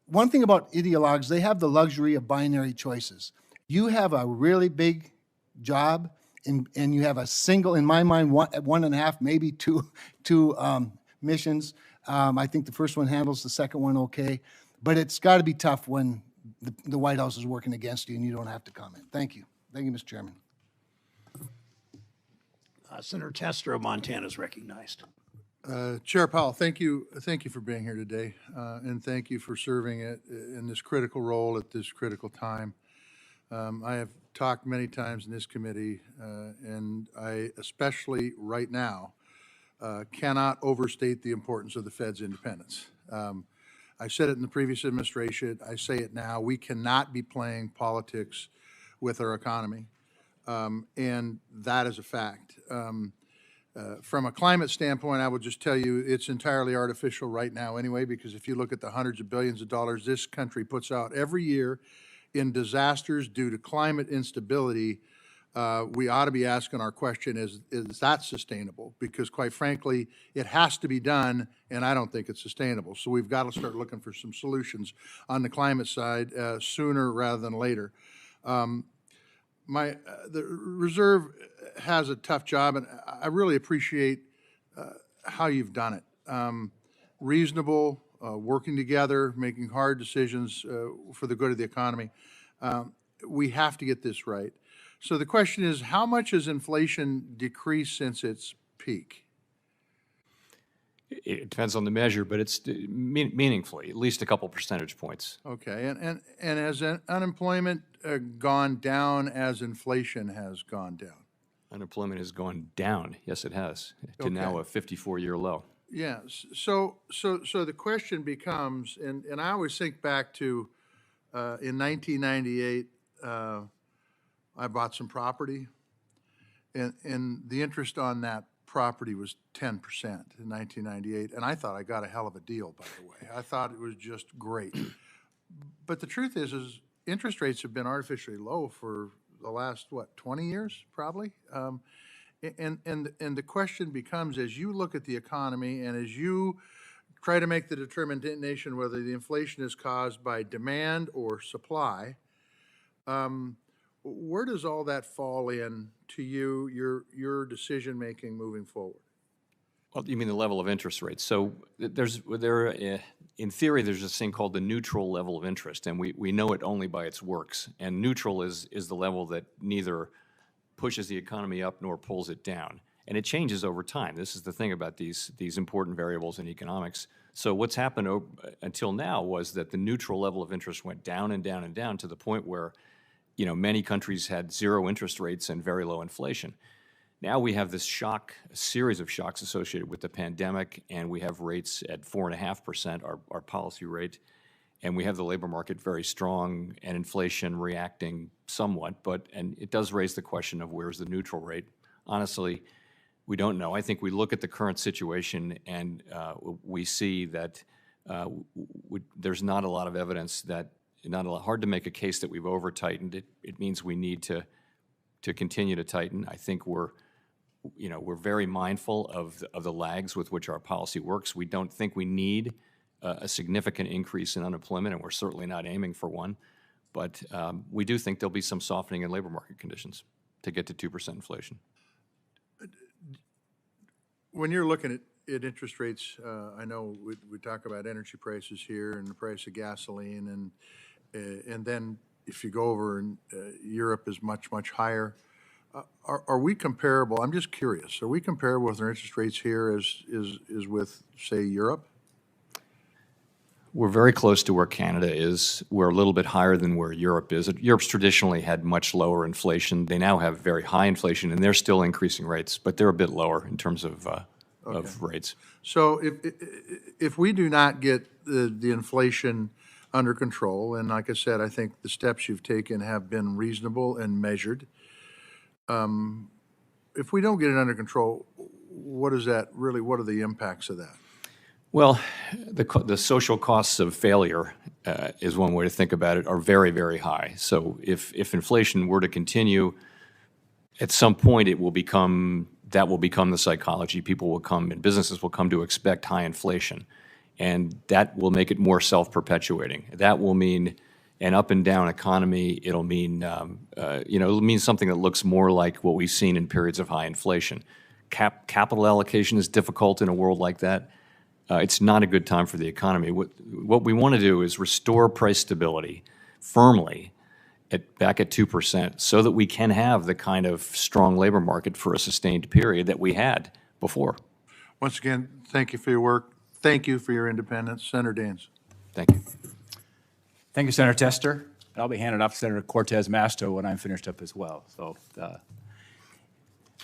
one thing about ideologues, they have the luxury of binary choices. You have a really big job, and you have a single, in my mind, one and a half, maybe two missions. I think the first one handles the second one okay, but it's got to be tough when the White House is working against you and you don't have to comment. Thank you. Thank you, Mr. Chairman. Senator Tester of Montana is recognized. Chair Powell, thank you for being here today, and thank you for serving in this critical role at this critical time. I have talked many times in this committee, and I, especially right now, cannot overstate the importance of the Fed's independence. I said it in the previous administration, I say it now, we cannot be playing politics with our economy, and that is a fact. From a climate standpoint, I will just tell you it's entirely artificial right now anyway, because if you look at the hundreds of billions of dollars this country puts out every year in disasters due to climate instability, we ought to be asking our question, is that sustainable? Because quite frankly, it has to be done, and I don't think it's sustainable. So we've got to start looking for some solutions on the climate side sooner rather than later. The Reserve has a tough job, and I really appreciate how you've done it. Reasonable, working together, making hard decisions for the good of the economy. We have to get this right. So the question is, how much has inflation decreased since its peak? It depends on the measure, but it's meaningfully, at least a couple percentage points. Okay, and has unemployment gone down as inflation has gone down? Unemployment has gone down. Yes, it has, to now a 54-year low. Yes. So the question becomes, and I always think back to in 1998, I bought some property, and the interest on that property was 10% in 1998, and I thought I got a hell of a deal, by the way. I thought it was just great. But the truth is interest rates have been artificially low for the last, 20 years, probably? And the question becomes, as you look at the economy and as you try to make the determination whether the inflation is caused by demand or supply, where does all that fall in to you, your decision-making moving forward? Well, you mean the level of interest rates. So in theory, there's this thing called the neutral level of interest, and we know it only by its works. And neutral is the level that neither pushes the economy up nor pulls it down. And it changes over time. This is the thing about these important variables in economics. So what's happened until now was that the neutral level of interest went down and down and down to the point where, many countries had zero interest rates and very low inflation. Now we have this shock, a series of shocks associated with the pandemic, and we have rates at 4.5%, our policy rate, and we have the labor market very strong and inflation reacting somewhat, and it does raise the question of where's the neutral rate. Honestly, we don't know. I think we look at the current situation and we see that there's not a lot of evidence hard to make a case that we've over-tightened. It means we need to continue to tighten. I think we're very mindful of the lags with which our policy works. We don't think we need a significant increase in unemployment, and we're certainly not aiming for one. But we do think there'll be some softening in labor market conditions to get to 2% inflation. When you're looking at interest rates, I know we talk about energy prices here and the price of gasoline, and then if you go over and Europe is much, much higher. Are we comparable? I'm just curious. Are we comparable with our interest rates here as with, say, Europe? We're very close to where Canada is. We're a little bit higher than where Europe is. Europe's traditionally had much lower inflation. They now have very high inflation, and they're still increasing rates, but they're a bit lower in terms of rates. So if we do not get the inflation under control, and like I said, I think the steps you've taken have been reasonable and measured. If we don't get it under control, what are the impacts of that? Well, the social costs of failure is one way to think about it, are very, very high. So if inflation were to continue, at some point that will become the psychology. People will come and businesses will come to expect high inflation, and that will make it more self-perpetuating. That will mean an up and down economy. It'll mean it'll mean something that looks more like what we've seen in periods of high inflation. Capital allocation is difficult in a world like that. It's not a good time for the economy. What we want to do is restore price stability firmly back at 2% so that we can have the kind of strong labor market for a sustained period that we had before. Once again, thank you for your work. Thank you for your independence. Senator Daines. Thank you. Thank you, Senator Tester. I'll be handing off to Senator Cortez Masto when I'm finished up as well. So, Mr.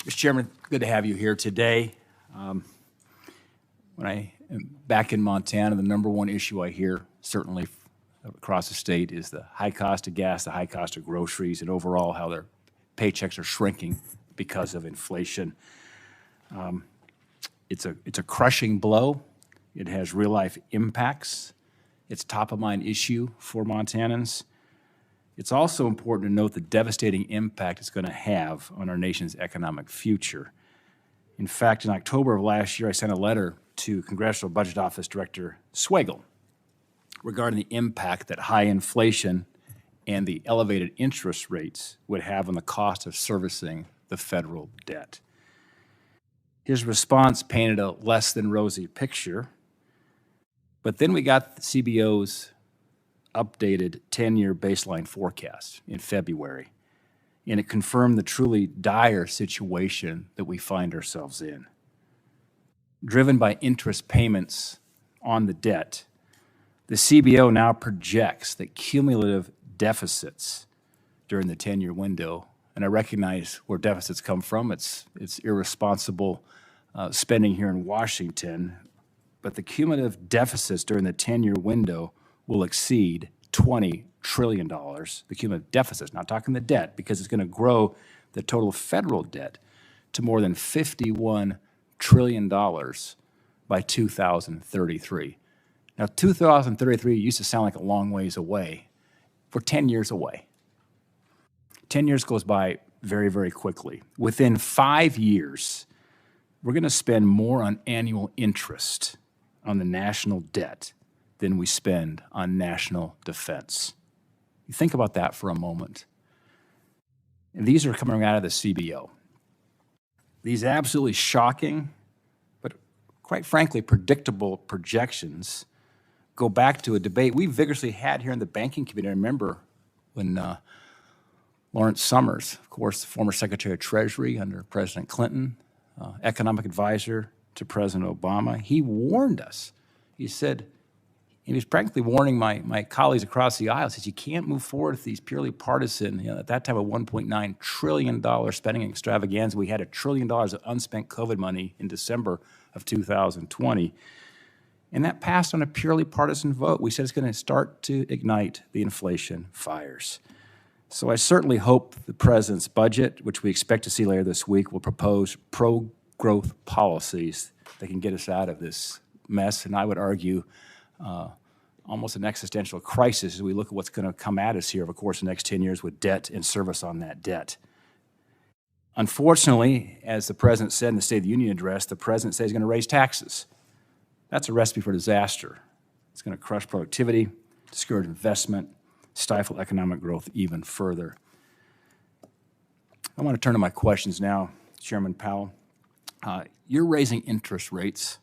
Chairman, good to have you here today. When I am back in Montana, the number one issue I hear, certainly across the state, is the high cost of gas, the high cost of groceries, and overall how their paychecks are shrinking because of inflation. It's a crushing blow. It has real-life impacts. It's a top-of-mind issue for Montanans. It's also important to note the devastating impact it's going to have on our nation's economic future. In fact, in October of last year, I sent a letter to Congressional Budget Office Director Swagel regarding the impact that high inflation and the elevated interest rates would have on the cost of servicing the federal debt. His response painted a less than rosy picture, but then we got the CBO's updated 10-year baseline forecast in February, and it confirmed the truly dire situation that we find ourselves in. Driven by interest payments on the debt, the CBO now projects that cumulative deficits during the 10-year window, and I recognize where deficits come from. It's irresponsible spending here in Washington, but the cumulative deficits during the 10-year window will exceed $20 trillion. The cumulative deficits, not talking the debt, because it's going to grow the total federal debt to more than $51 trillion by 2033. Now, 2033 used to sound like a long ways away. We're 10 years away. 10 years goes by very, very quickly. Within 5 years, we're going to spend more on annual interest on the national debt than we spend on national defense. You think about that for a moment. And these are coming out of the CBO. These absolutely shocking, but quite frankly, predictable projections go back to a debate we vigorously had here in the banking committee. I remember when Lawrence Summers, of course, the former Secretary of Treasury under President Clinton, economic advisor to President Obama, he warned us. He said, he was practically warning my colleagues across the aisle, says you can't move forward with these purely partisan, at that time a $1.9 trillion spending extravaganza. We had $1 trillion of unspent COVID money in December of 2020. And that passed on a purely partisan vote. We said it's going to start to ignite the inflation fires. So I certainly hope the president's budget, which we expect to see later this week, will propose pro-growth policies that can get us out of this mess. And I would argue almost an existential crisis as we look at what's going to come at us here over the course of the next 10 years with debt and service on that debt. Unfortunately, as the president said in the State of the Union address, the president says he's going to raise taxes. That's a recipe for disaster. It's going to crush productivity, discourage investment, stifle economic growth even further. I want to turn to my questions now, Chairman Powell. You're raising interest rates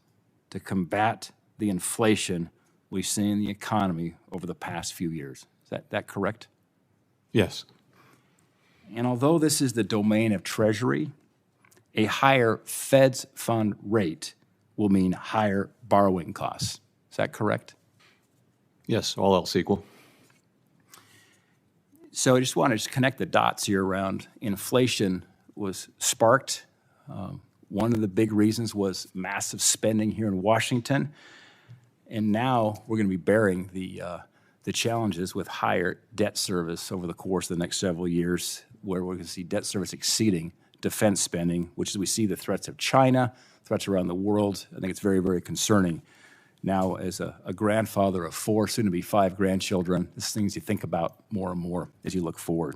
to combat the inflation we've seen in the economy over the past few years. Is that correct? Yes. And although this is the domain of Treasury, a higher Fed's fund rate will mean higher borrowing costs. Is that correct? Yes, all else equal. So I just want to connect the dots here around inflation was sparked. One of the big reasons was massive spending here in Washington. And now we're going to be bearing the challenges with higher debt service over the course of the next several years, where we're going to see debt service exceeding defense spending, which is we see the threats of China, threats around the world. I think it's very, very concerning. Now, as a grandfather of 4, soon to be 5 grandchildren, this is things you think about more and more as you look forward.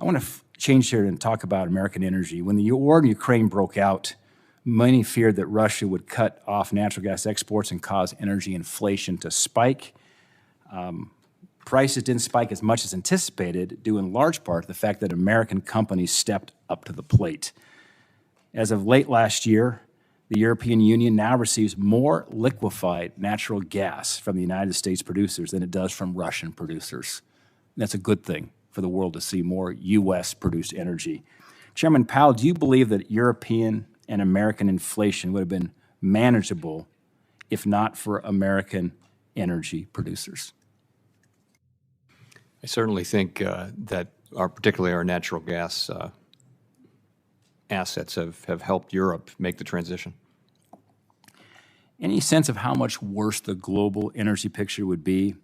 I want to change here and talk about American energy. When the war in Ukraine broke out, many feared that Russia would cut off natural gas exports and cause energy inflation to spike. Prices didn't spike as much as anticipated, due in large part to the fact that American companies stepped up to the plate. As of late last year, the European Union now receives more liquefied natural gas from the United States producers than it does from Russian producers. And that's a good thing for the world to see more U.S.-produced energy. Chairman Powell, do you believe that European and American inflation would have been manageable if not for American energy producers? I certainly think that particularly our natural gas assets have helped Europe make the transition. Any sense of how much worse the global energy picture would be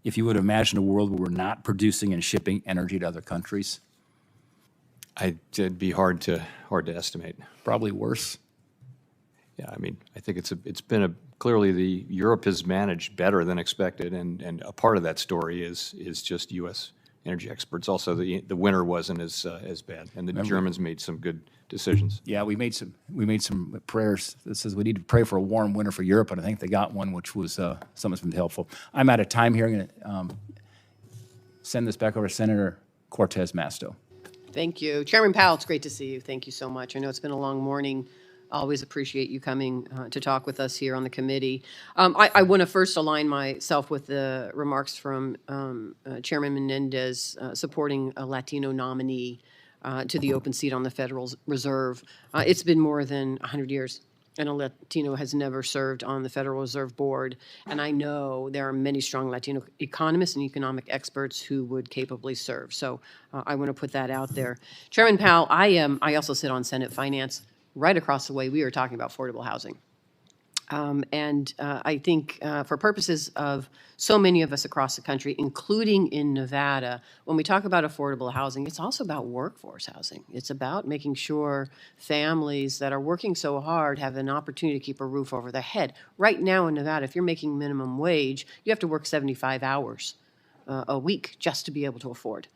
if you would imagine a world where we're not producing and shipping energy to other countries? It'd be hard to estimate. Probably worse. Yeah, I mean, I think it's been clearly Europe has managed better than expected, and a part of that story is just U.S. energy experts. Also, the winter wasn't as bad, and the Germans made some good decisions. Yeah, we made some prayers that says we need to pray for a warm winter for Europe, and I think they got one, which was something that's been helpful. I'm out of time here. I'm going to send this back over to Senator Cortez Masto. Thank you. Chairman Powell, it's great to see you. Thank you so much. I know it's been a long morning. Always appreciate you coming to talk with us here on the committee. I want to first align myself with the remarks from Chairman Menendez supporting a Latino nominee to the open seat on the Federal Reserve. It's been more than 100 years, and a Latino has never served on the Federal Reserve Board. And I know there are many strong Latino economists and economic experts who would capably serve. So I want to put that out there. Chairman Powell, I also sit on Senate Finance. Right across the way, we are talking about affordable housing. I think for purposes of so many of us across the country, including in Nevada, when we talk about affordable housing, it's also about workforce housing. It's about making sure families that are working so hard have an opportunity to keep a roof over their head. Right now in Nevada, if you're making minimum wage, you have to work 75 hours a week just to be able to afford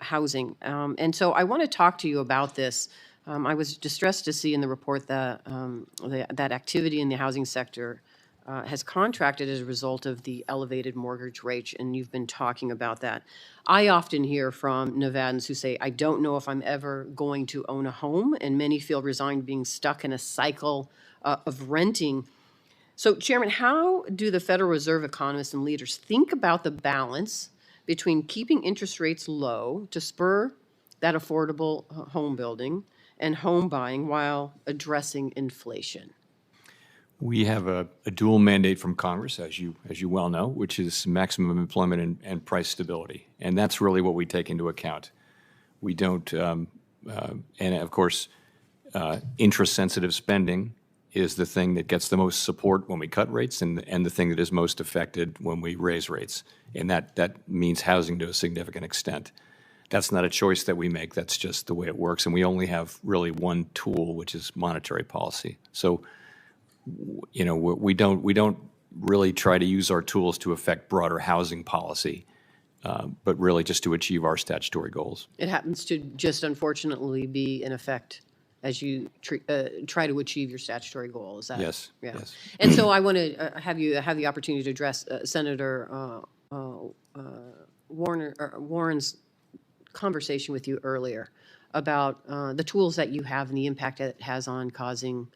housing. And so I want to talk to you about this. I was distressed to see in the report that that activity in the housing sector has contracted as a result of the elevated mortgage rates, and you've been talking about that. I often hear from Nevadans who say, I don't know if I'm ever going to own a home, and many feel resigned being stuck in a cycle of renting. So, Chairman, how do the Federal Reserve economists and leaders think about the balance between keeping interest rates low to spur that affordable home building and home buying while addressing inflation? We have a dual mandate from Congress, as you well know, which is maximum employment and price stability, and that's really what we take into account. We don't, and of course, interest-sensitive spending is the thing that gets the most support when we cut rates, and the thing that is most affected when we raise rates, and that means housing to a significant extent. That's not a choice that we make. That's just the way it works, and we only have really one tool, which is monetary policy. So, you know, we don't really try to use our tools to affect broader housing policy, but really just to achieve our statutory goals. It happens to just unfortunately be in effect as you try to achieve your statutory goal. Is that? Yes. Yeah. Yes. And so I want to have you have the opportunity to address Senator Warren's conversation with you earlier about the tools that you have and the impact that it has on causing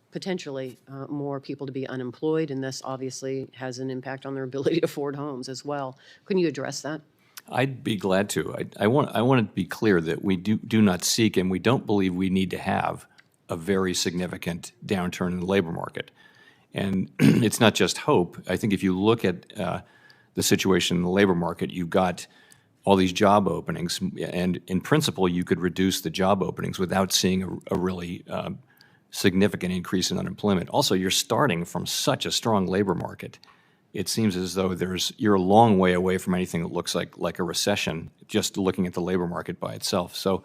potentially more people to be unemployed, and this obviously has an impact on their ability to afford homes as well. Couldn't you address that? I'd be glad to. I want to be clear that we do not seek, and we don't believe we need to have a very significant downturn in the labor market. And it's not just hope. I think if you look at the situation in the labor market, you've got all these job openings, and in principle, you could reduce the job openings without seeing a really significant increase in unemployment. Also, you're starting from such a strong labor market. It seems as though you're a long way away from anything that looks like a recession, just looking at the labor market by itself. So,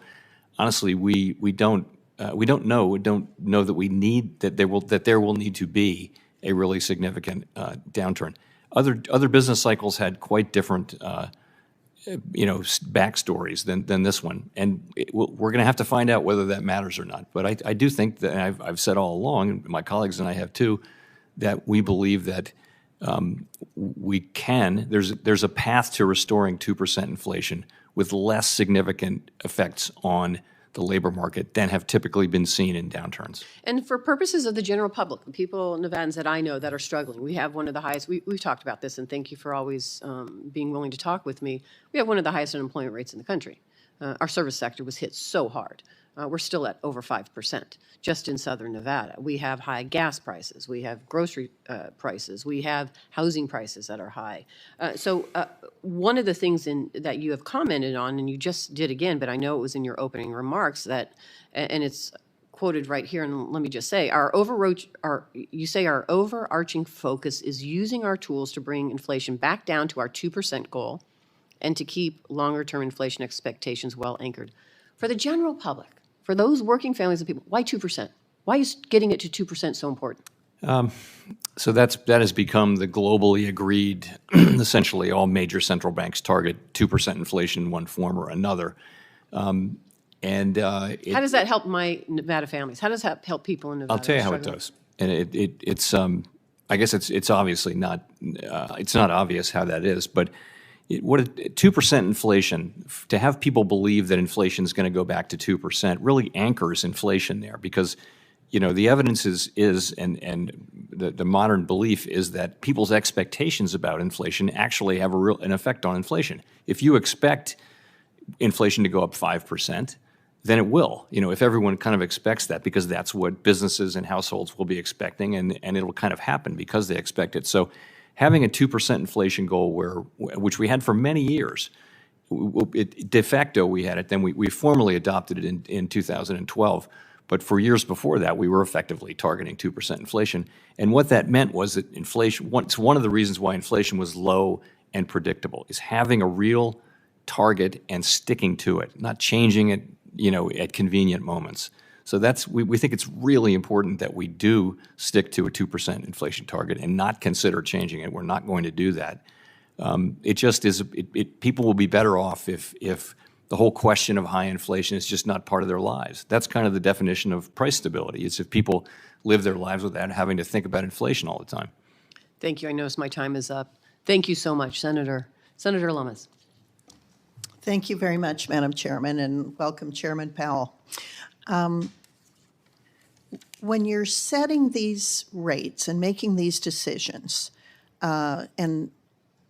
honestly, we don't know that we need that there will need to be a really significant downturn. Other business cycles had quite different backstories than this one, and we're going to have to find out whether that matters or not. But I do think that, and I've said all along, and my colleagues and I have too, that we believe that we can. There's a path to restoring 2% inflation with less significant effects on the labor market than have typically been seen in downturns. And for purposes of the general public, the people, Nevadans that I know that are struggling, we have one of the highest, we've talked about this, and thank you for always being willing to talk with me. We have one of the highest unemployment rates in the country. Our service sector was hit so hard. We're still at over 5% just in Southern Nevada. We have high gas prices. We have grocery prices. We have housing prices that are high. So one of the things that you have commented on, and you just did again, but I know it was in your opening remarks, that, and it's quoted right here, and let me just say, you say our overarching focus is using our tools to bring inflation back down to our 2% goal and to keep longer-term inflation expectations well anchored. For the general public, for those working families and people, why 2%? Why is getting it to 2% so important? So that has become the globally agreed, essentially all major central banks target 2% inflation in one form or another. How does that help my Nevada families? How does that help people in Nevada? I'll tell you how it does. And it's I guess it's obviously not, it's not obvious how that is, but 2% inflation, to have people believe that inflation is going to go back to 2% really anchors inflation there, because the evidence is and the modern belief is that people's expectations about inflation actually have an effect on inflation. If you expect inflation to go up 5%, then it will. If everyone kind of expects that, because that's what businesses and households will be expecting, and it'll kind of happen because they expect it. So having a 2% inflation goal, which we had for many years, de facto we had it, then we formally adopted it in 2012. But for years before that, we were effectively targeting 2% inflation. And what that meant was that inflation, it's one of the reasons why inflation was low and predictable, is having a real target and sticking to it, not changing it, at convenient moments. So we think it's really important that we do stick to a 2% inflation target and not consider changing it. We're not going to do that. It just is. People will be better off if the whole question of high inflation is just not part of their lives. That's kind of the definition of price stability. It's if people live their lives without having to think about inflation all the time. Thank you. I notice my time is up. Thank you so much, Senator. Senator Lummis. Thank you very much, Madam Chairman, and welcome Chairman Powell. When you're setting these rates and making these decisions and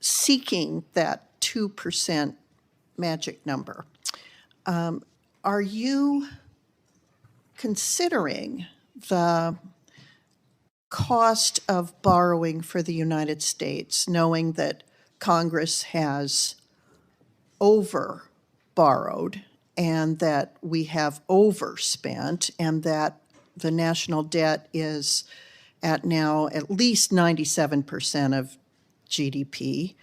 seeking that 2% magic number, are you considering the cost of borrowing for the United States, knowing that Congress has over borrowed and that we have overspent and that the national debt is at now at least 97% of GDP,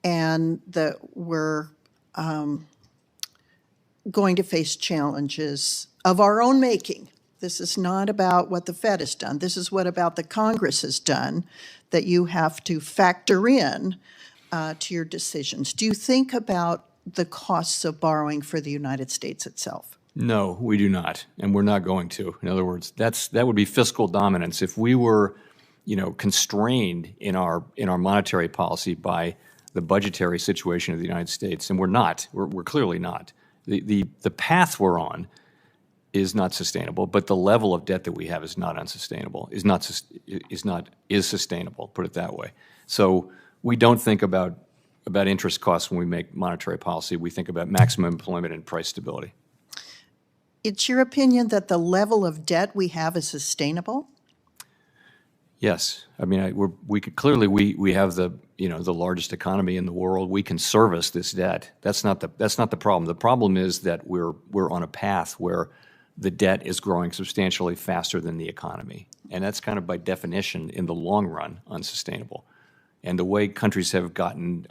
and that we're going to face challenges of our own making. This is not about what the Fed has done. This is what about the Congress has done that you have to factor in to your decisions. Do you think about the costs of borrowing for the United States itself? No, we do not, and we're not going to. In other words, that would be fiscal dominance. If we were, constrained in our monetary policy by the budgetary situation of the United States, and we're not. We're clearly not. The path we're on is not sustainable, but the level of debt that we have is not unsustainable. Is sustainable. Put it that way. So we don't think about interest costs when we make monetary policy. We think about maximum employment and price stability. It's your opinion that the level of debt we have is sustainable? Yes, I mean we could clearly we have the largest economy in the world. We can service this debt. That's not the problem. The problem is that we're on a path where the debt is growing substantially faster than the economy, and that's kind of by definition in the long run unsustainable. And the way countries have gotten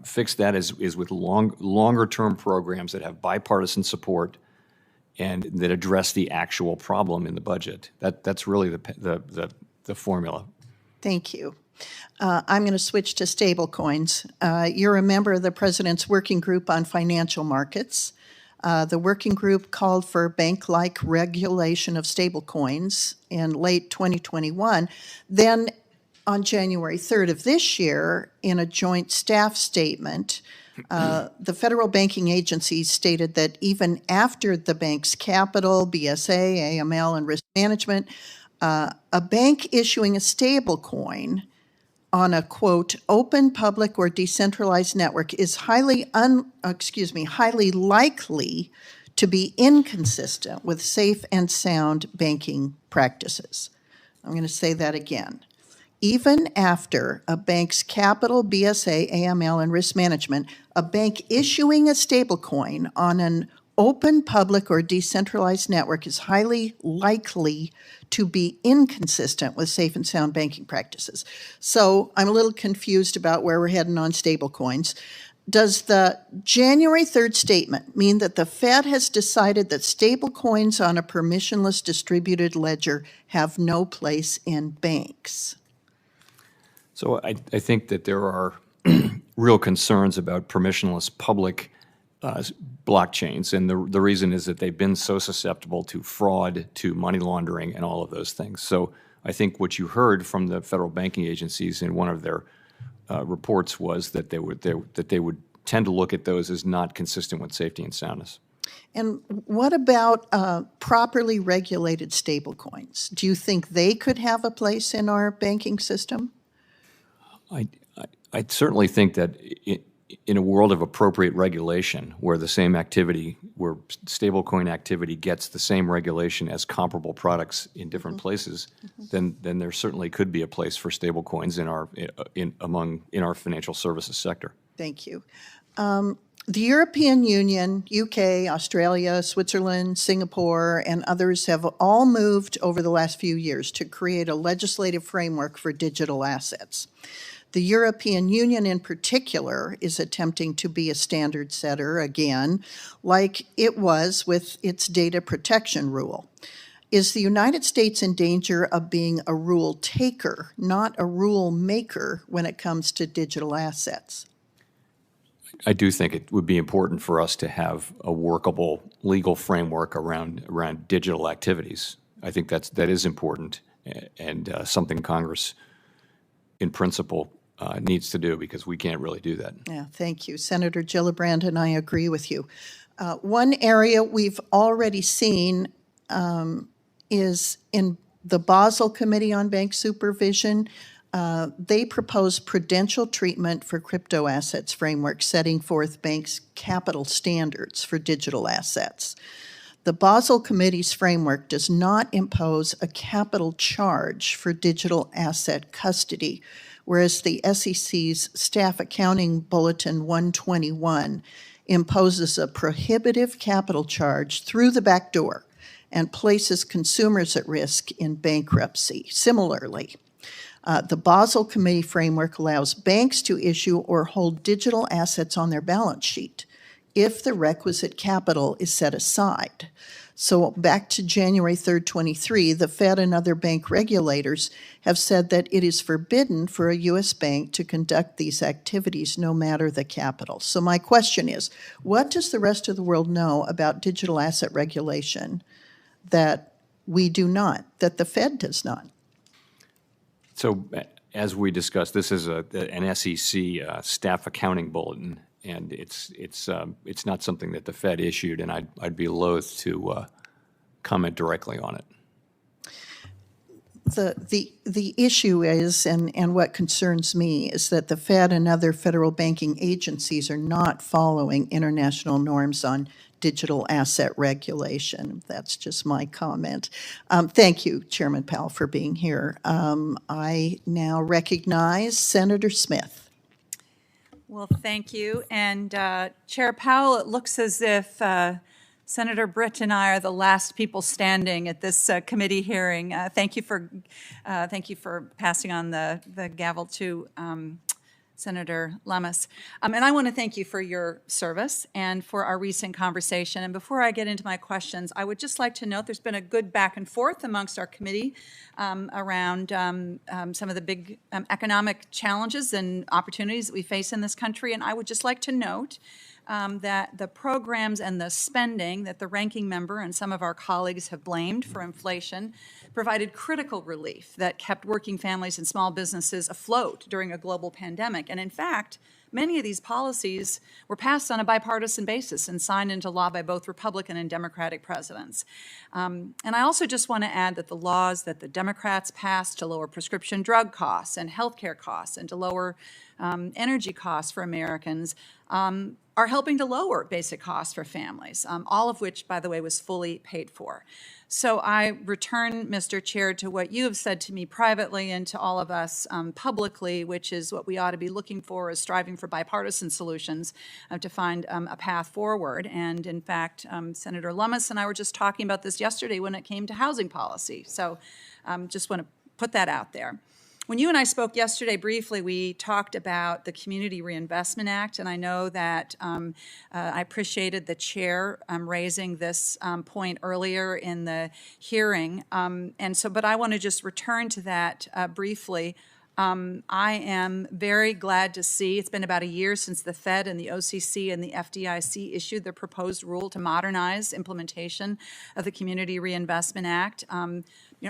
fixed that is with longer term programs that have bipartisan support and that address the actual problem in the budget. That's really the formula. Thank you. I'm going to switch to stablecoins. You're a member of the President's Working Group on Financial Markets. The working group called for bank-like regulation of stablecoins in late 2021. Then on January 3rd of this year, in a joint staff statement, the federal banking agencies stated that even after the bank's capital, BSA, AML, and risk management, a bank issuing a stable coin on a, quote, open, public, or decentralized network is highly likely to be inconsistent with safe and sound banking practices. I'm going to say that again. Even after a bank's capital, BSA, AML, and risk management, a bank issuing a stablecoin on an open, public, or decentralized network is highly likely to be inconsistent with safe and sound banking practices. So I'm a little confused about where we're heading on stablecoins. Does the January 3rd statement mean that the Fed has decided that stablecoins on a permissionless distributed ledger have no place in banks? So I think that there are real concerns about permissionless public blockchains, and the reason is that they've been so susceptible to fraud, to money laundering, and all of those things. So I think what you heard from the federal banking agencies in one of their reports was that they would tend to look at those as not consistent with safety and soundness. And what about properly regulated stablecoins? Do you think they could have a place in our banking system? I certainly think that in a world of appropriate regulation, where the same activity, where stablecoin activity gets the same regulation as comparable products in different places, then there certainly could be a place for stablecoins in our financial services sector. Thank you. The European Union, UK, Australia, Switzerland, Singapore, and others have all moved over the last few years to create a legislative framework for digital assets. The European Union in particular is attempting to be a standard setter again, like it was with its data protection rule. Is the United States in danger of being a rule taker, not a rule maker, when it comes to digital assets? I do think it would be important for us to have a workable legal framework around digital activities. I think that is important and something Congress, in principle, needs to do because we can't really do that. Yeah, thank you. Senator Gillibrand and I agree with you. One area we've already seen is in the Basel Committee on Bank Supervision. They propose prudential treatment for crypto assets framework, setting forth banks' capital standards for digital assets. The Basel Committee's framework does not impose a capital charge for digital asset custody, whereas the SEC's Staff Accounting Bulletin 121 imposes a prohibitive capital charge through the back door and places consumers at risk in bankruptcy. Similarly, the Basel Committee framework allows banks to issue or hold digital assets on their balance sheet if the requisite capital is set aside. So back to January 3rd, 23, the Fed and other bank regulators have said that it is forbidden for a U.S. bank to conduct these activities no matter the capital. So my question is, what does the rest of the world know about digital asset regulation that we do not, that the Fed does not? So as we discussed, this is an SEC staff accounting bulletin, and it's not something that the Fed issued, and I'd be loath to comment directly on it. The issue is, and what concerns me, is that the Fed and other federal banking agencies are not following international norms on digital asset regulation. That's just my comment. Thank you, Chairman Powell, for being here. I now recognize Senator Smith. Well, thank you. And Chair Powell, it looks as if Senator Britt and I are the last people standing at this committee hearing. Thank you for passing on the gavel to Senator Lummis. And I want to thank you for your service and for our recent conversation. And before I get into my questions, I would just like to note there's been a good back and forth amongst our committee around some of the big economic challenges and opportunities that we face in this country. And I would just like to note that the programs and the spending that the ranking member and some of our colleagues have blamed for inflation provided critical relief that kept working families and small businesses afloat during a global pandemic. And in fact, many of these policies were passed on a bipartisan basis and signed into law by both Republican and Democratic presidents. And I also just want to add that the laws that the Democrats passed to lower prescription drug costs and healthcare costs and to lower energy costs for Americans are helping to lower basic costs for families, all of which, by the way, was fully paid for. So I return, Mr. Chair, to what you have said to me privately and to all of us publicly, which is what we ought to be looking for is striving for bipartisan solutions to find a path forward. And in fact, Senator Lummis and I were just talking about this yesterday when it came to housing policy. So just want to put that out there. When you and I spoke yesterday briefly, we talked about the Community Reinvestment Act, and I know that I appreciated the chair raising this point earlier in the hearing. But I want to just return to that briefly. I am very glad to see, it's been about a year since the Fed and the OCC and the FDIC issued the proposed rule to modernize implementation of the Community Reinvestment Act.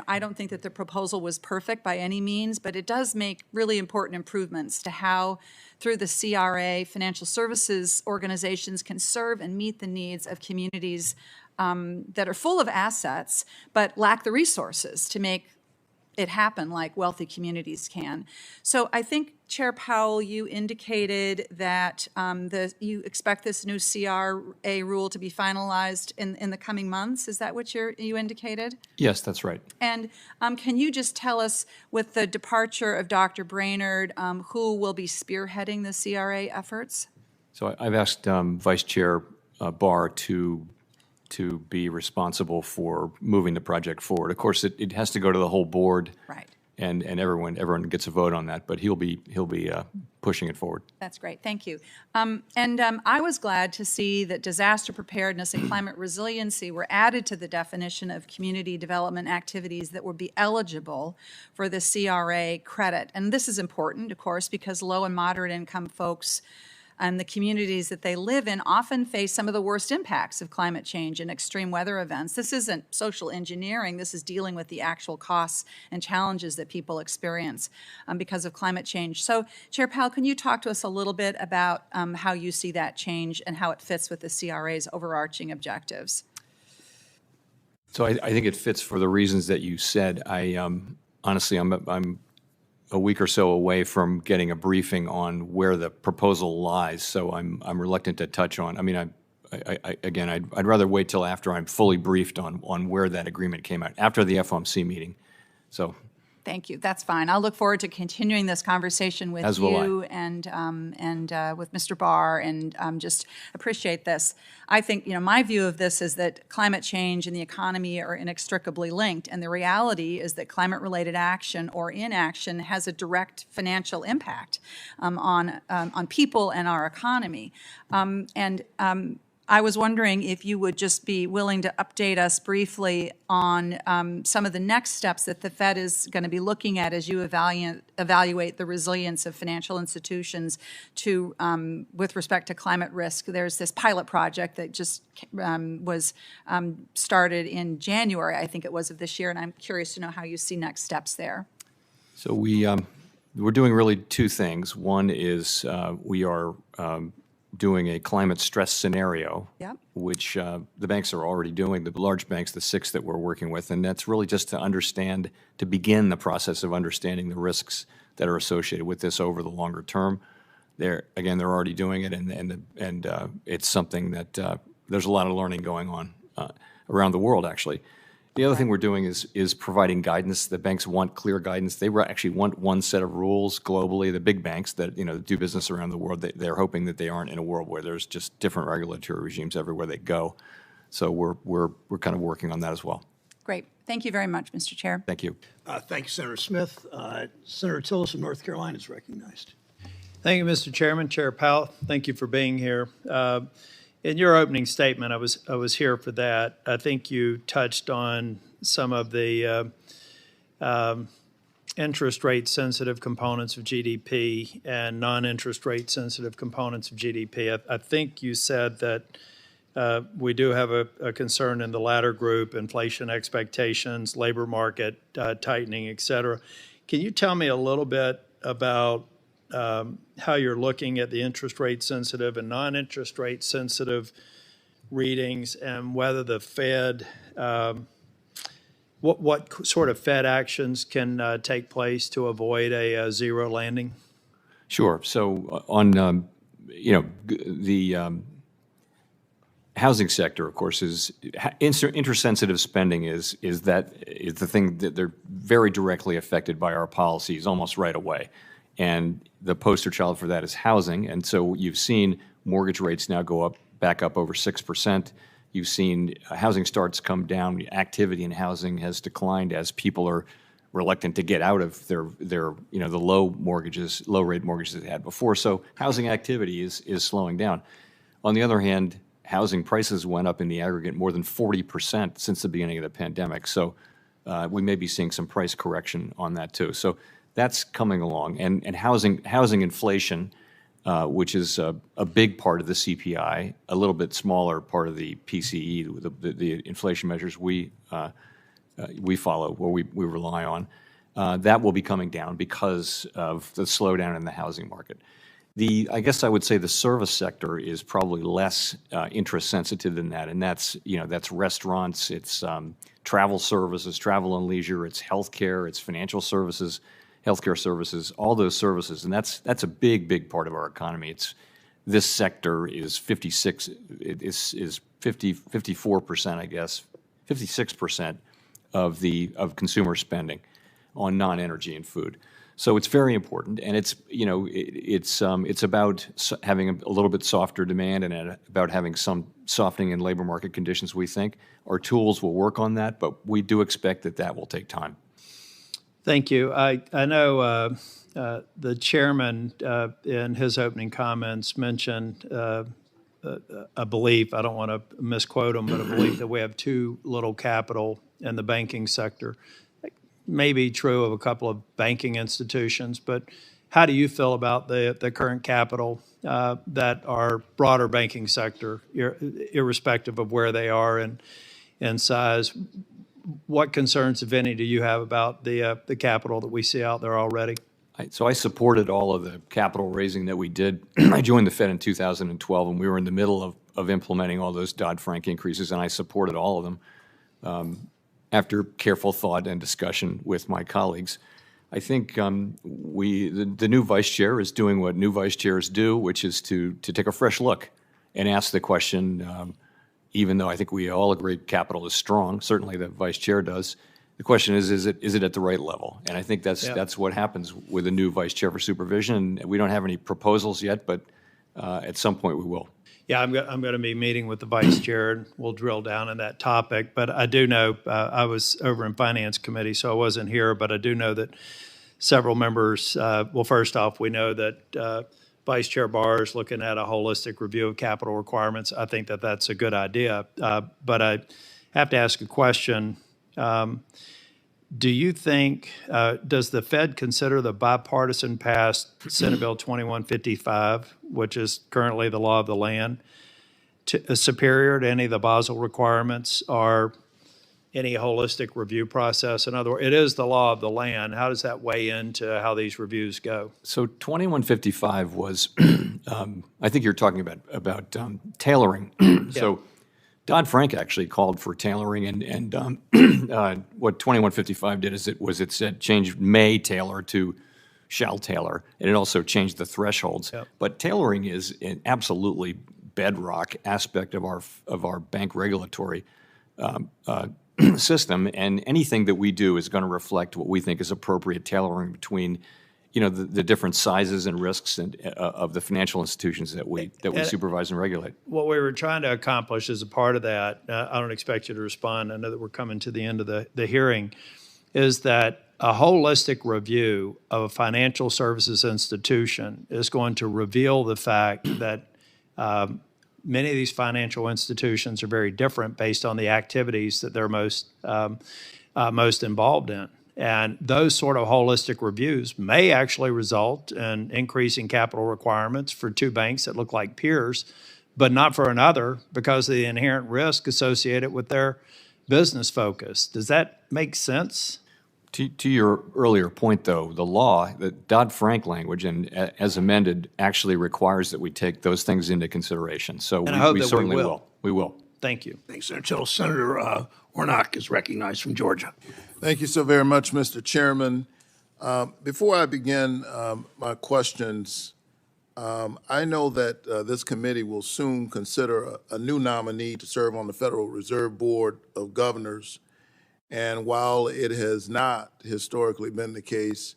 I don't think that the proposal was perfect by any means, but it does make really important improvements to how, through the CRA, financial services organizations can serve and meet the needs of communities that are full of assets but lack the resources to make it happen like wealthy communities can. So I think, Chair Powell, you indicated that you expect this new CRA rule to be finalized in the coming months. Is that what you indicated? Yes, that's right. And can you just tell us, with the departure of Dr. Brainerd, who will be spearheading the CRA efforts? So I've asked Vice Chair Barr to be responsible for moving the project forward. Of course, it has to go to the whole board, right? And everyone gets a vote on that. But he'll be pushing it forward. That's great. Thank you. I was glad to see that disaster preparedness and climate resiliency were added to the definition of community development activities that would be eligible for the CRA credit. And this is important, of course, because low and moderate income folks and the communities that they live in often face some of the worst impacts of climate change and extreme weather events. This isn't social engineering. This is dealing with the actual costs and challenges that people experience because of climate change. So, Chair Powell, can you talk to us a little bit about how you see that change and how it fits with the CRA's overarching objectives? So I think it fits for the reasons that you said. Honestly, I'm a week or so away from getting a briefing on where the proposal lies, so I'm reluctant to touch on. I mean, I'd rather wait till after I'm fully briefed on where that agreement came out, after the FOMC meeting. So. Thank you. That's fine. I'll look forward to continuing this conversation with you and with Mr. Barr, and just appreciate this. I think, my view of this is that climate change and the economy are inextricably linked, and the reality is that climate-related action or inaction has a direct financial impact on people and our economy. I was wondering if you would just be willing to update us briefly on some of the next steps that the Fed is going to be looking at as you evaluate the resilience of financial institutions with respect to climate risk. There's this pilot project that just was started in January, I think it was, of this year, and I'm curious to know how you see next steps there. So we're doing really two things. One is we are doing a climate stress scenario, which the banks are already doing, the large banks, the 6 that we're working with, and that's really just to begin the process of understanding the risks that are associated with this over the longer term. They're already doing it, and it's something that there's a lot of learning going on around the world, actually. The other thing we're doing is providing guidance. The banks want clear guidance. They actually want one set of rules globally. The big banks that do business around the world, they're hoping that they aren't in a world where there's just different regulatory regimes everywhere they go. So we're kind of working on that as well. Great. Thank you very much, Mr. Chair. Thank you. Thank you, Senator Smith. Senator Tillis of North Carolina is recognized. Thank you, Mr. Chairman. Chair Powell, thank you for being here. In your opening statement, I was here for that. I think you touched on some of the interest rate sensitive components of GDP and non-interest rate sensitive components of GDP. I think you said that we do have a concern in the latter group, inflation expectations, labor market tightening, et cetera. Can you tell me a little bit about how you're looking at the interest rate sensitive and non-interest rate sensitive readings, and whether the Fed, what sort of Fed actions can take place to avoid a zero landing? Sure. So on the housing sector, of course, is intersensitive spending is the thing that they're very directly affected by our policies almost right away. And the poster child for that is housing. And so you've seen mortgage rates now go back up over 6%. You've seen housing starts come down. Activity in housing has declined as people are reluctant to get out of their the low rate mortgages they had before. So housing activity is slowing down. On the other hand, housing prices went up in the aggregate more than 40% since the beginning of the pandemic. So we may be seeing some price correction on that too. So that's coming along. And housing inflation, which is a big part of the CPI, a little bit smaller part of the PCE, the inflation measures we follow, or we rely on, that will be coming down because of the slowdown in the housing market. I guess I would say the service sector is probably less interest sensitive than that, and that's restaurants, it's travel services, travel and leisure, it's healthcare, it's financial services, healthcare services, all those services, and that's a big part of our economy. This sector is 54%, I guess, 56% of consumer spending on non-energy and food. So it's very important, and it's about having a little bit softer demand and about having some softening in labor market conditions. We think our tools will work on that, but we do expect that will take time. Thank you. I know the chairman in his opening comments mentioned a belief, I don't want to misquote him, but a belief that we have too little capital in the banking sector. May be true of a couple of banking institutions, but how do you feel about the current capital that our broader banking sector, irrespective of where they are in size? What concerns, if any, do you have about the capital that we see out there already? So I supported all of the capital raising that we did. I joined the Fed in 2012, and we were in the middle of implementing all those Dodd-Frank increases, and I supported all of them after careful thought and discussion with my colleagues. I think the new vice chair is doing what new vice chairs do, which is to take a fresh look and ask the question, even though I think we all agree capital is strong, certainly the vice chair does. The question is it at the right level? And I think that's what happens with a new vice chair for supervision. We don't have any proposals yet, but at some point we will. Yeah, I'm going to be meeting with the vice chair, and we'll drill down on that topic. But I do know, I was over in Finance Committee, so I wasn't here, but I do know that several members, well, first off, we know that Vice Chair Barr is looking at a holistic review of capital requirements. I think that that's a good idea. But I have to ask a question. Do you think, does the Fed consider the bipartisan passed Senate Bill 2155, which is currently the law of the land, superior to any of the Basel requirements or any holistic review process? In other words, it is the law of the land. How does that weigh into how these reviews go? So 2155 was, I think you're talking about tailoring. So Dodd-Frank actually called for tailoring, and what 2155 did is it said change may tailor to shall tailor, and it also changed the thresholds. Yep. But tailoring is an absolutely bedrock aspect of our bank regulatory system, and anything that we do is going to reflect what we think is appropriate tailoring between the different sizes and risks of the financial institutions that we supervise and regulate. What we were trying to accomplish as a part of that, I don't expect you to respond, I know that we're coming to the end of the hearing, is that a holistic review of a financial services institution is going to reveal the fact that many of these financial institutions are very different based on the activities that they're most involved in. And those sort of holistic reviews may actually result in increasing capital requirements for two banks that look like peers, but not for another because of the inherent risk associated with their business focus. Does that make sense? To your earlier point, though, the law, the Dodd-Frank language, and as amended, actually requires that we take those things into consideration. So we certainly will. We will. Thank you. Thanks, until Senator Warnock is recognized from Georgia. Thank you so very much, Mr. Chairman. Before I begin my questions, I know that this committee will soon consider a new nominee to serve on the Federal Reserve Board of Governors. And while it has not historically been the case,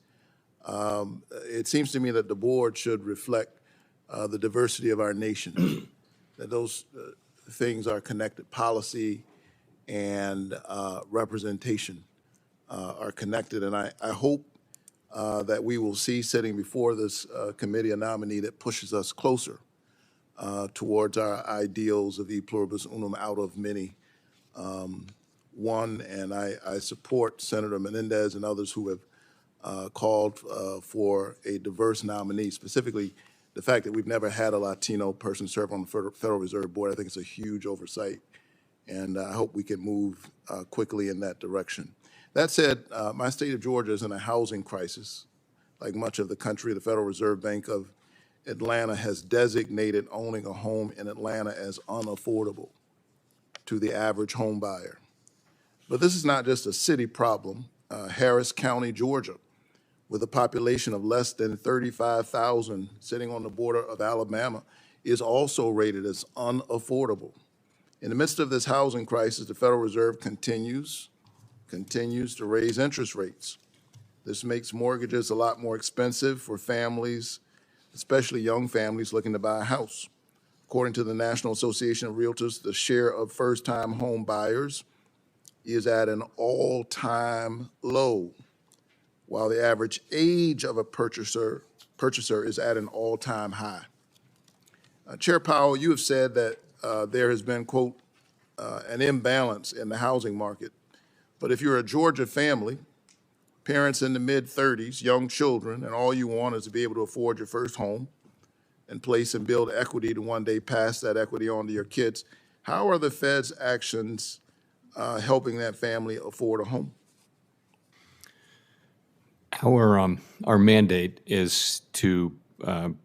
it seems to me that the board should reflect the diversity of our nation, that those things are connected. Policy and representation are connected. And I hope that we will see sitting before this committee a nominee that pushes us closer towards our ideals of e pluribus unum, out of many. One, and I support Senator Menendez and others who have called for a diverse nominee, specifically the fact that we've never had a Latino person serve on the Federal Reserve Board. I think it's a huge oversight, and I hope we can move quickly in that direction. That said, my state of Georgia is in a housing crisis. Like much of the country, the Federal Reserve Bank of Atlanta has designated owning a home in Atlanta as unaffordable to the average home buyer. But this is not just a city problem. Harris County, Georgia, with a population of less than 35,000 sitting on the border of Alabama, is also rated as unaffordable. In the midst of this housing crisis, the Federal Reserve continues to raise interest rates. This makes mortgages a lot more expensive for families, especially young families looking to buy a house. According to the National Association of Realtors, the share of first-time home buyers is at an all-time low, while the average age of a purchaser is at an all-time high. Chair Powell, you have said that there has been, quote, an imbalance in the housing market. But if you're a Georgia family parents in the mid-30s, young children, and all you want is to be able to afford your first home and place and build equity to one day pass that equity on to your kids. How are the Fed's actions helping that family afford a home? Our mandate is to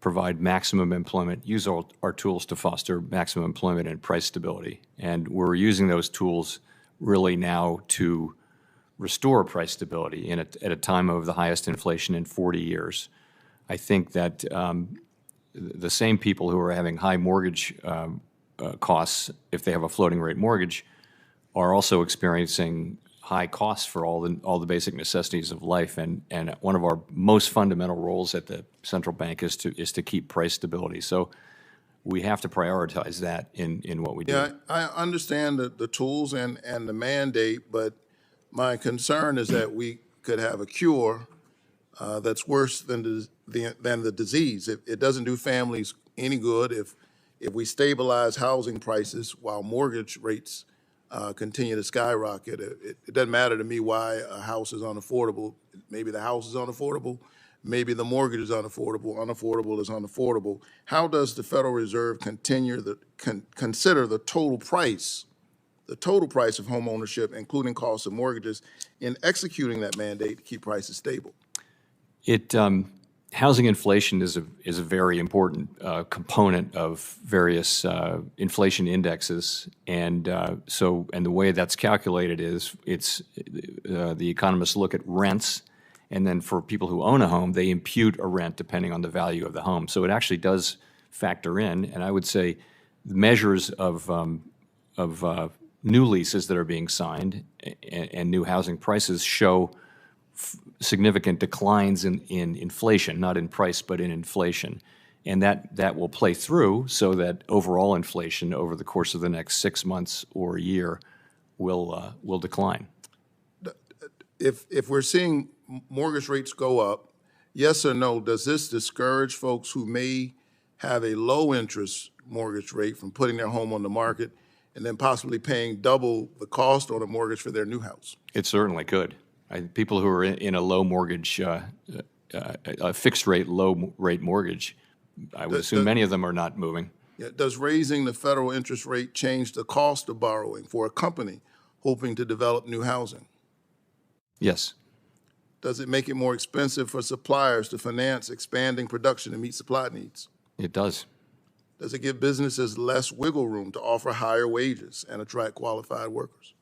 provide maximum employment, use our tools to foster maximum employment and price stability. And we're using those tools really now to restore price stability at a time of the highest inflation in 40 years. I think that the same people who are having high mortgage costs, if they have a floating rate mortgage, are also experiencing high costs for all the basic necessities of life. And one of our most fundamental roles at the central bank is to keep price stability. So we have to prioritize that in what we do. Yeah, I understand the tools and the mandate, but my concern is that we could have a cure that's worse than the disease. It doesn't do families any good if we stabilize housing prices while mortgage rates continue to skyrocket. It doesn't matter to me why a house is unaffordable. Maybe the house is unaffordable. Maybe the mortgage is unaffordable. Unaffordable is unaffordable. How does the Federal Reserve consider the total price of home ownership, including costs of mortgages, in executing that mandate to keep prices stable? Housing inflation is a very important component of various inflation indexes, and the way that's calculated is the economists look at rents, and then for people who own a home, they impute a rent depending on the value of the home. So it actually does factor in, and I would say the measures of new leases that are being signed and new housing prices show significant declines in inflation, not in price, but in inflation. And that will play through so that overall inflation over the course of the next 6 months or a year will decline. If we're seeing mortgage rates go up, yes or no, does this discourage folks who may have a low interest mortgage rate from putting their home on the market and then possibly paying double the cost on a mortgage for their new house? It certainly could. People who are in a low mortgage, a fixed rate, low rate mortgage, I would assume many of them are not moving. Yeah, does raising the federal interest rate change the cost of borrowing for a company hoping to develop new housing? Yes. Does it make it more expensive for suppliers to finance expanding production to meet supply needs? It does. Does it give businesses less wiggle room to offer higher wages and attract qualified workers?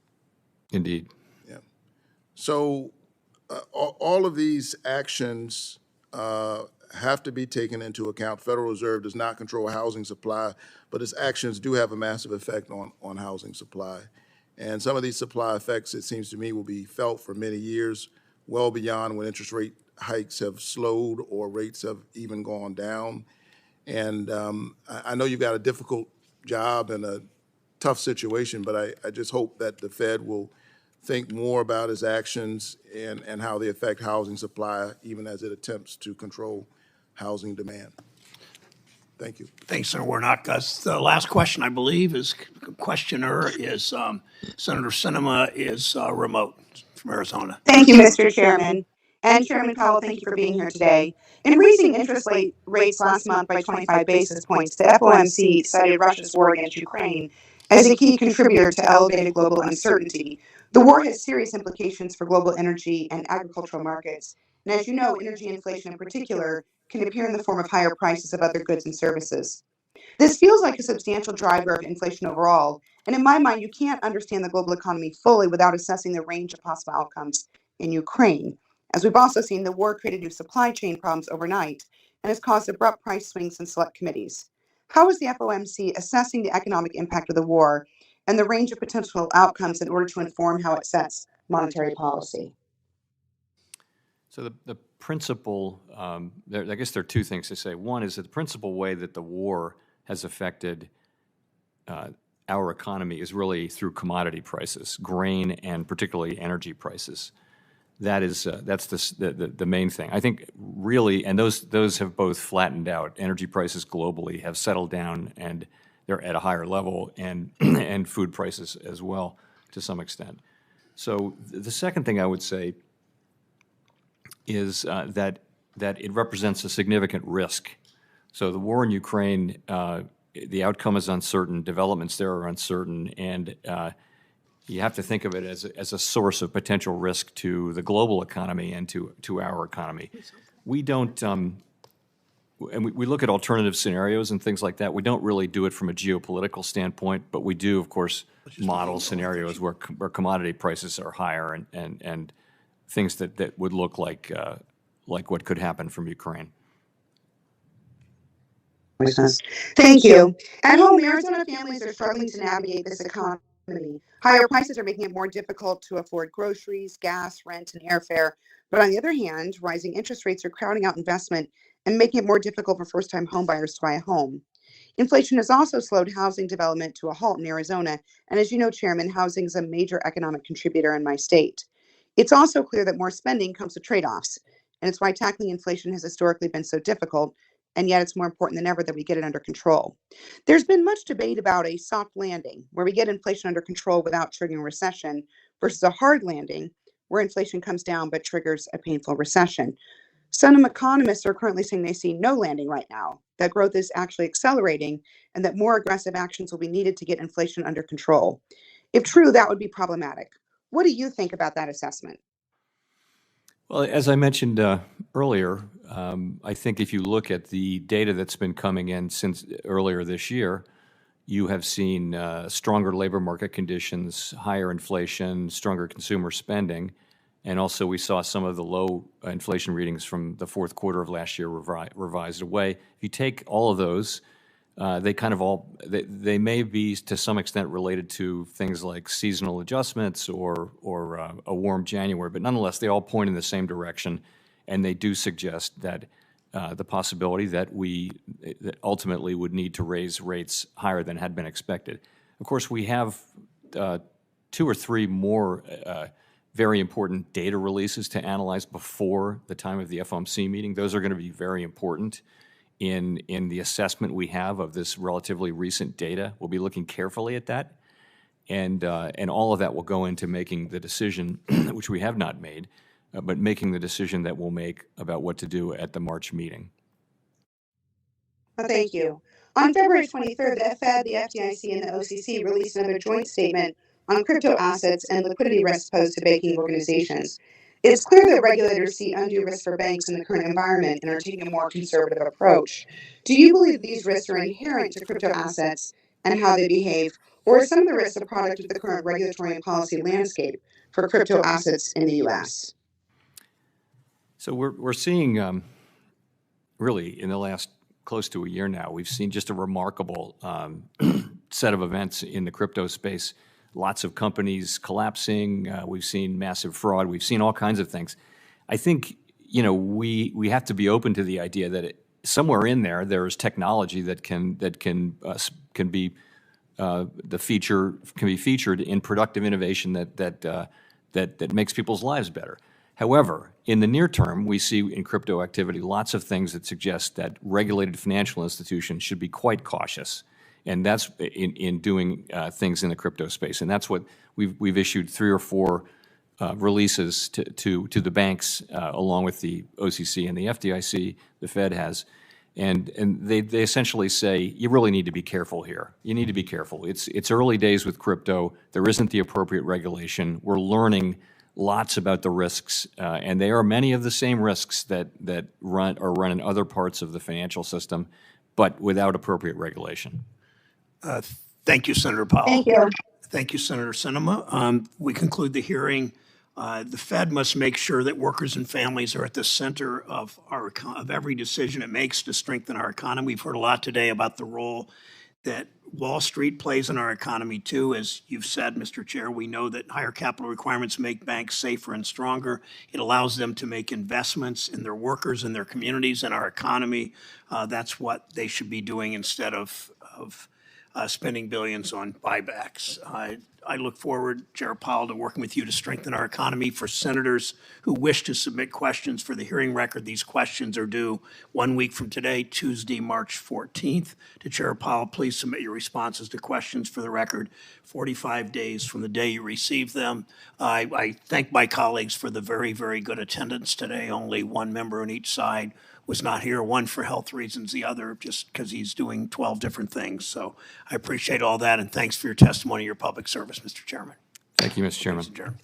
Indeed. Yeah. So all of these actions have to be taken into account. Federal Reserve does not control housing supply, but its actions do have a massive effect on housing supply. And some of these supply effects, it seems to me, will be felt for many years, well beyond when interest rate hikes have slowed or rates have even gone down. And I know you've got a difficult job and a tough situation, but I just hope that the Fed will think more about its actions and how they affect housing supply, even as it attempts to control housing demand. Thank you. Thanks, Senator Warnock. The last question, I believe, questioner is Senator Sinema is remote from Arizona. Thank you, Mr. Chairman. And Chairman Powell, thank you for being here today. In raising interest rates last month by 25 basis points, the FOMC cited Russia's war against Ukraine as a key contributor to elevated global uncertainty. The war has serious implications for global energy and agricultural markets. And as you know, energy inflation in particular can appear in the form of higher prices of other goods and services. This feels like a substantial driver of inflation overall. And in my mind, you can't understand the global economy fully without assessing the range of possible outcomes in Ukraine. As we've also seen, the war created new supply chain problems overnight and has caused abrupt price swings in select committees. How is the FOMC assessing the economic impact of the war and the range of potential outcomes in order to inform how it sets monetary policy? So the principal, I guess there are two things to say. One is that the principal way that the war has affected our economy is really through commodity prices, grain and particularly energy prices. That's the main thing. I think really, and those have both flattened out. Energy prices globally have settled down and they're at a higher level, and and food prices as well to some extent. So the second thing I would say is that it represents a significant risk. So the war in Ukraine, the outcome is uncertain, developments there are uncertain, and you have to think of it as a source of potential risk to the global economy and to our economy. We don't, and we look at alternative scenarios and things like that. We don't really do it from a geopolitical standpoint, but we do, of course, model scenarios where commodity prices are higher and things that would look like what could happen from Ukraine. Thank you. At home, Arizona families are struggling to navigate this economy. Higher prices are making it more difficult to afford groceries, gas, rent, and airfare. But on the other hand, rising interest rates are crowding out investment and making it more difficult for first-time homebuyers to buy a home. Inflation has also slowed housing development to a halt in Arizona. And as you know, Chairman, housing is a major economic contributor in my state. It's also clear that more spending comes with trade-offs. And it's why tackling inflation has historically been so difficult. And yet it's more important than ever that we get it under control. There's been much debate about a soft landing, where we get inflation under control without triggering recession, versus a hard landing, where inflation comes down but triggers a painful recession. Some economists are currently saying they see no landing right now, that growth is actually accelerating, and that more aggressive actions will be needed to get inflation under control. If true, that would be problematic. What do you think about that assessment? Well, as I mentioned earlier, I think if you look at the data that's been coming in since earlier this year, you have seen stronger labor market conditions, higher inflation, stronger consumer spending, and also we saw some of the low inflation readings from the fourth quarter of last year revised away. If you take all of those, they kind of they may be to some extent related to things like seasonal adjustments or a warm January, but nonetheless, they all point in the same direction, and they do suggest that the possibility that that ultimately would need to raise rates higher than had been expected. Of course, we have 2 or 3 more very important data releases to analyze before the time of the FOMC meeting. Those are going to be very important in the assessment we have of this relatively recent data. We'll be looking carefully at that, and all of that will go into making the decision, which we have not made, but making the decision that we'll make about what to do at the March meeting. Well, thank you. On February 23rd, the Fed, the FDIC, and the OCC released another joint statement on crypto assets and liquidity risks posed to banking organizations. It's clear that regulators see undue risk for banks in the current environment and are taking a more conservative approach. Do you believe these risks are inherent to crypto assets and how they behave, or are some of the risks a product of the current regulatory and policy landscape for crypto assets in the U.S.? So we're seeing, really, in the last close to a year now, we've seen just a remarkable set of events in the crypto space. Lots of companies collapsing. We've seen massive fraud. We've seen all kinds of things. I think, we have to be open to the idea that somewhere in there is technology that can be featured in productive innovation that makes people's lives better. However, in the near term, we see in crypto activity lots of things that suggest that regulated financial institutions should be quite cautious. And that's in doing things in the crypto space, and that's what we've issued 3 or 4 releases to the banks, along with the OCC and the FDIC. The Fed has, and they essentially say you really need to be careful here. You need to be careful. It's early days with crypto. There isn't the appropriate regulation. We're learning lots about the risks, and they are many of the same risks that run in other parts of the financial system, but without appropriate regulation. Thank you, Senator Powell. Thank you. Thank you, Senator Sinema. We conclude the hearing. The Fed must make sure that workers and families are at the center of every decision it makes to strengthen our economy. We've heard a lot today about the role that Wall Street plays in our economy too. As you've said, Mr. Chair, we know that higher capital requirements make banks safer and stronger. It allows them to make investments in their workers and their communities and our economy. That's what they should be doing instead of spending billions on buybacks. I look forward, Chair Powell, to working with you to strengthen our economy. For senators who wish to submit questions for the hearing record, these questions are due 1 week from today, Tuesday, March 14th. To Chair Powell, please submit your responses to questions for the record 45 days from the day you receive them. I thank my colleagues for the very, very good attendance today. Only one member on each side was not here, one for health reasons, the other just because he's doing 12 different things. So I appreciate all that, and thanks for your testimony, your public service, Mr. Chairman. Thank you, Mr. Chairman. Mr. Chairman.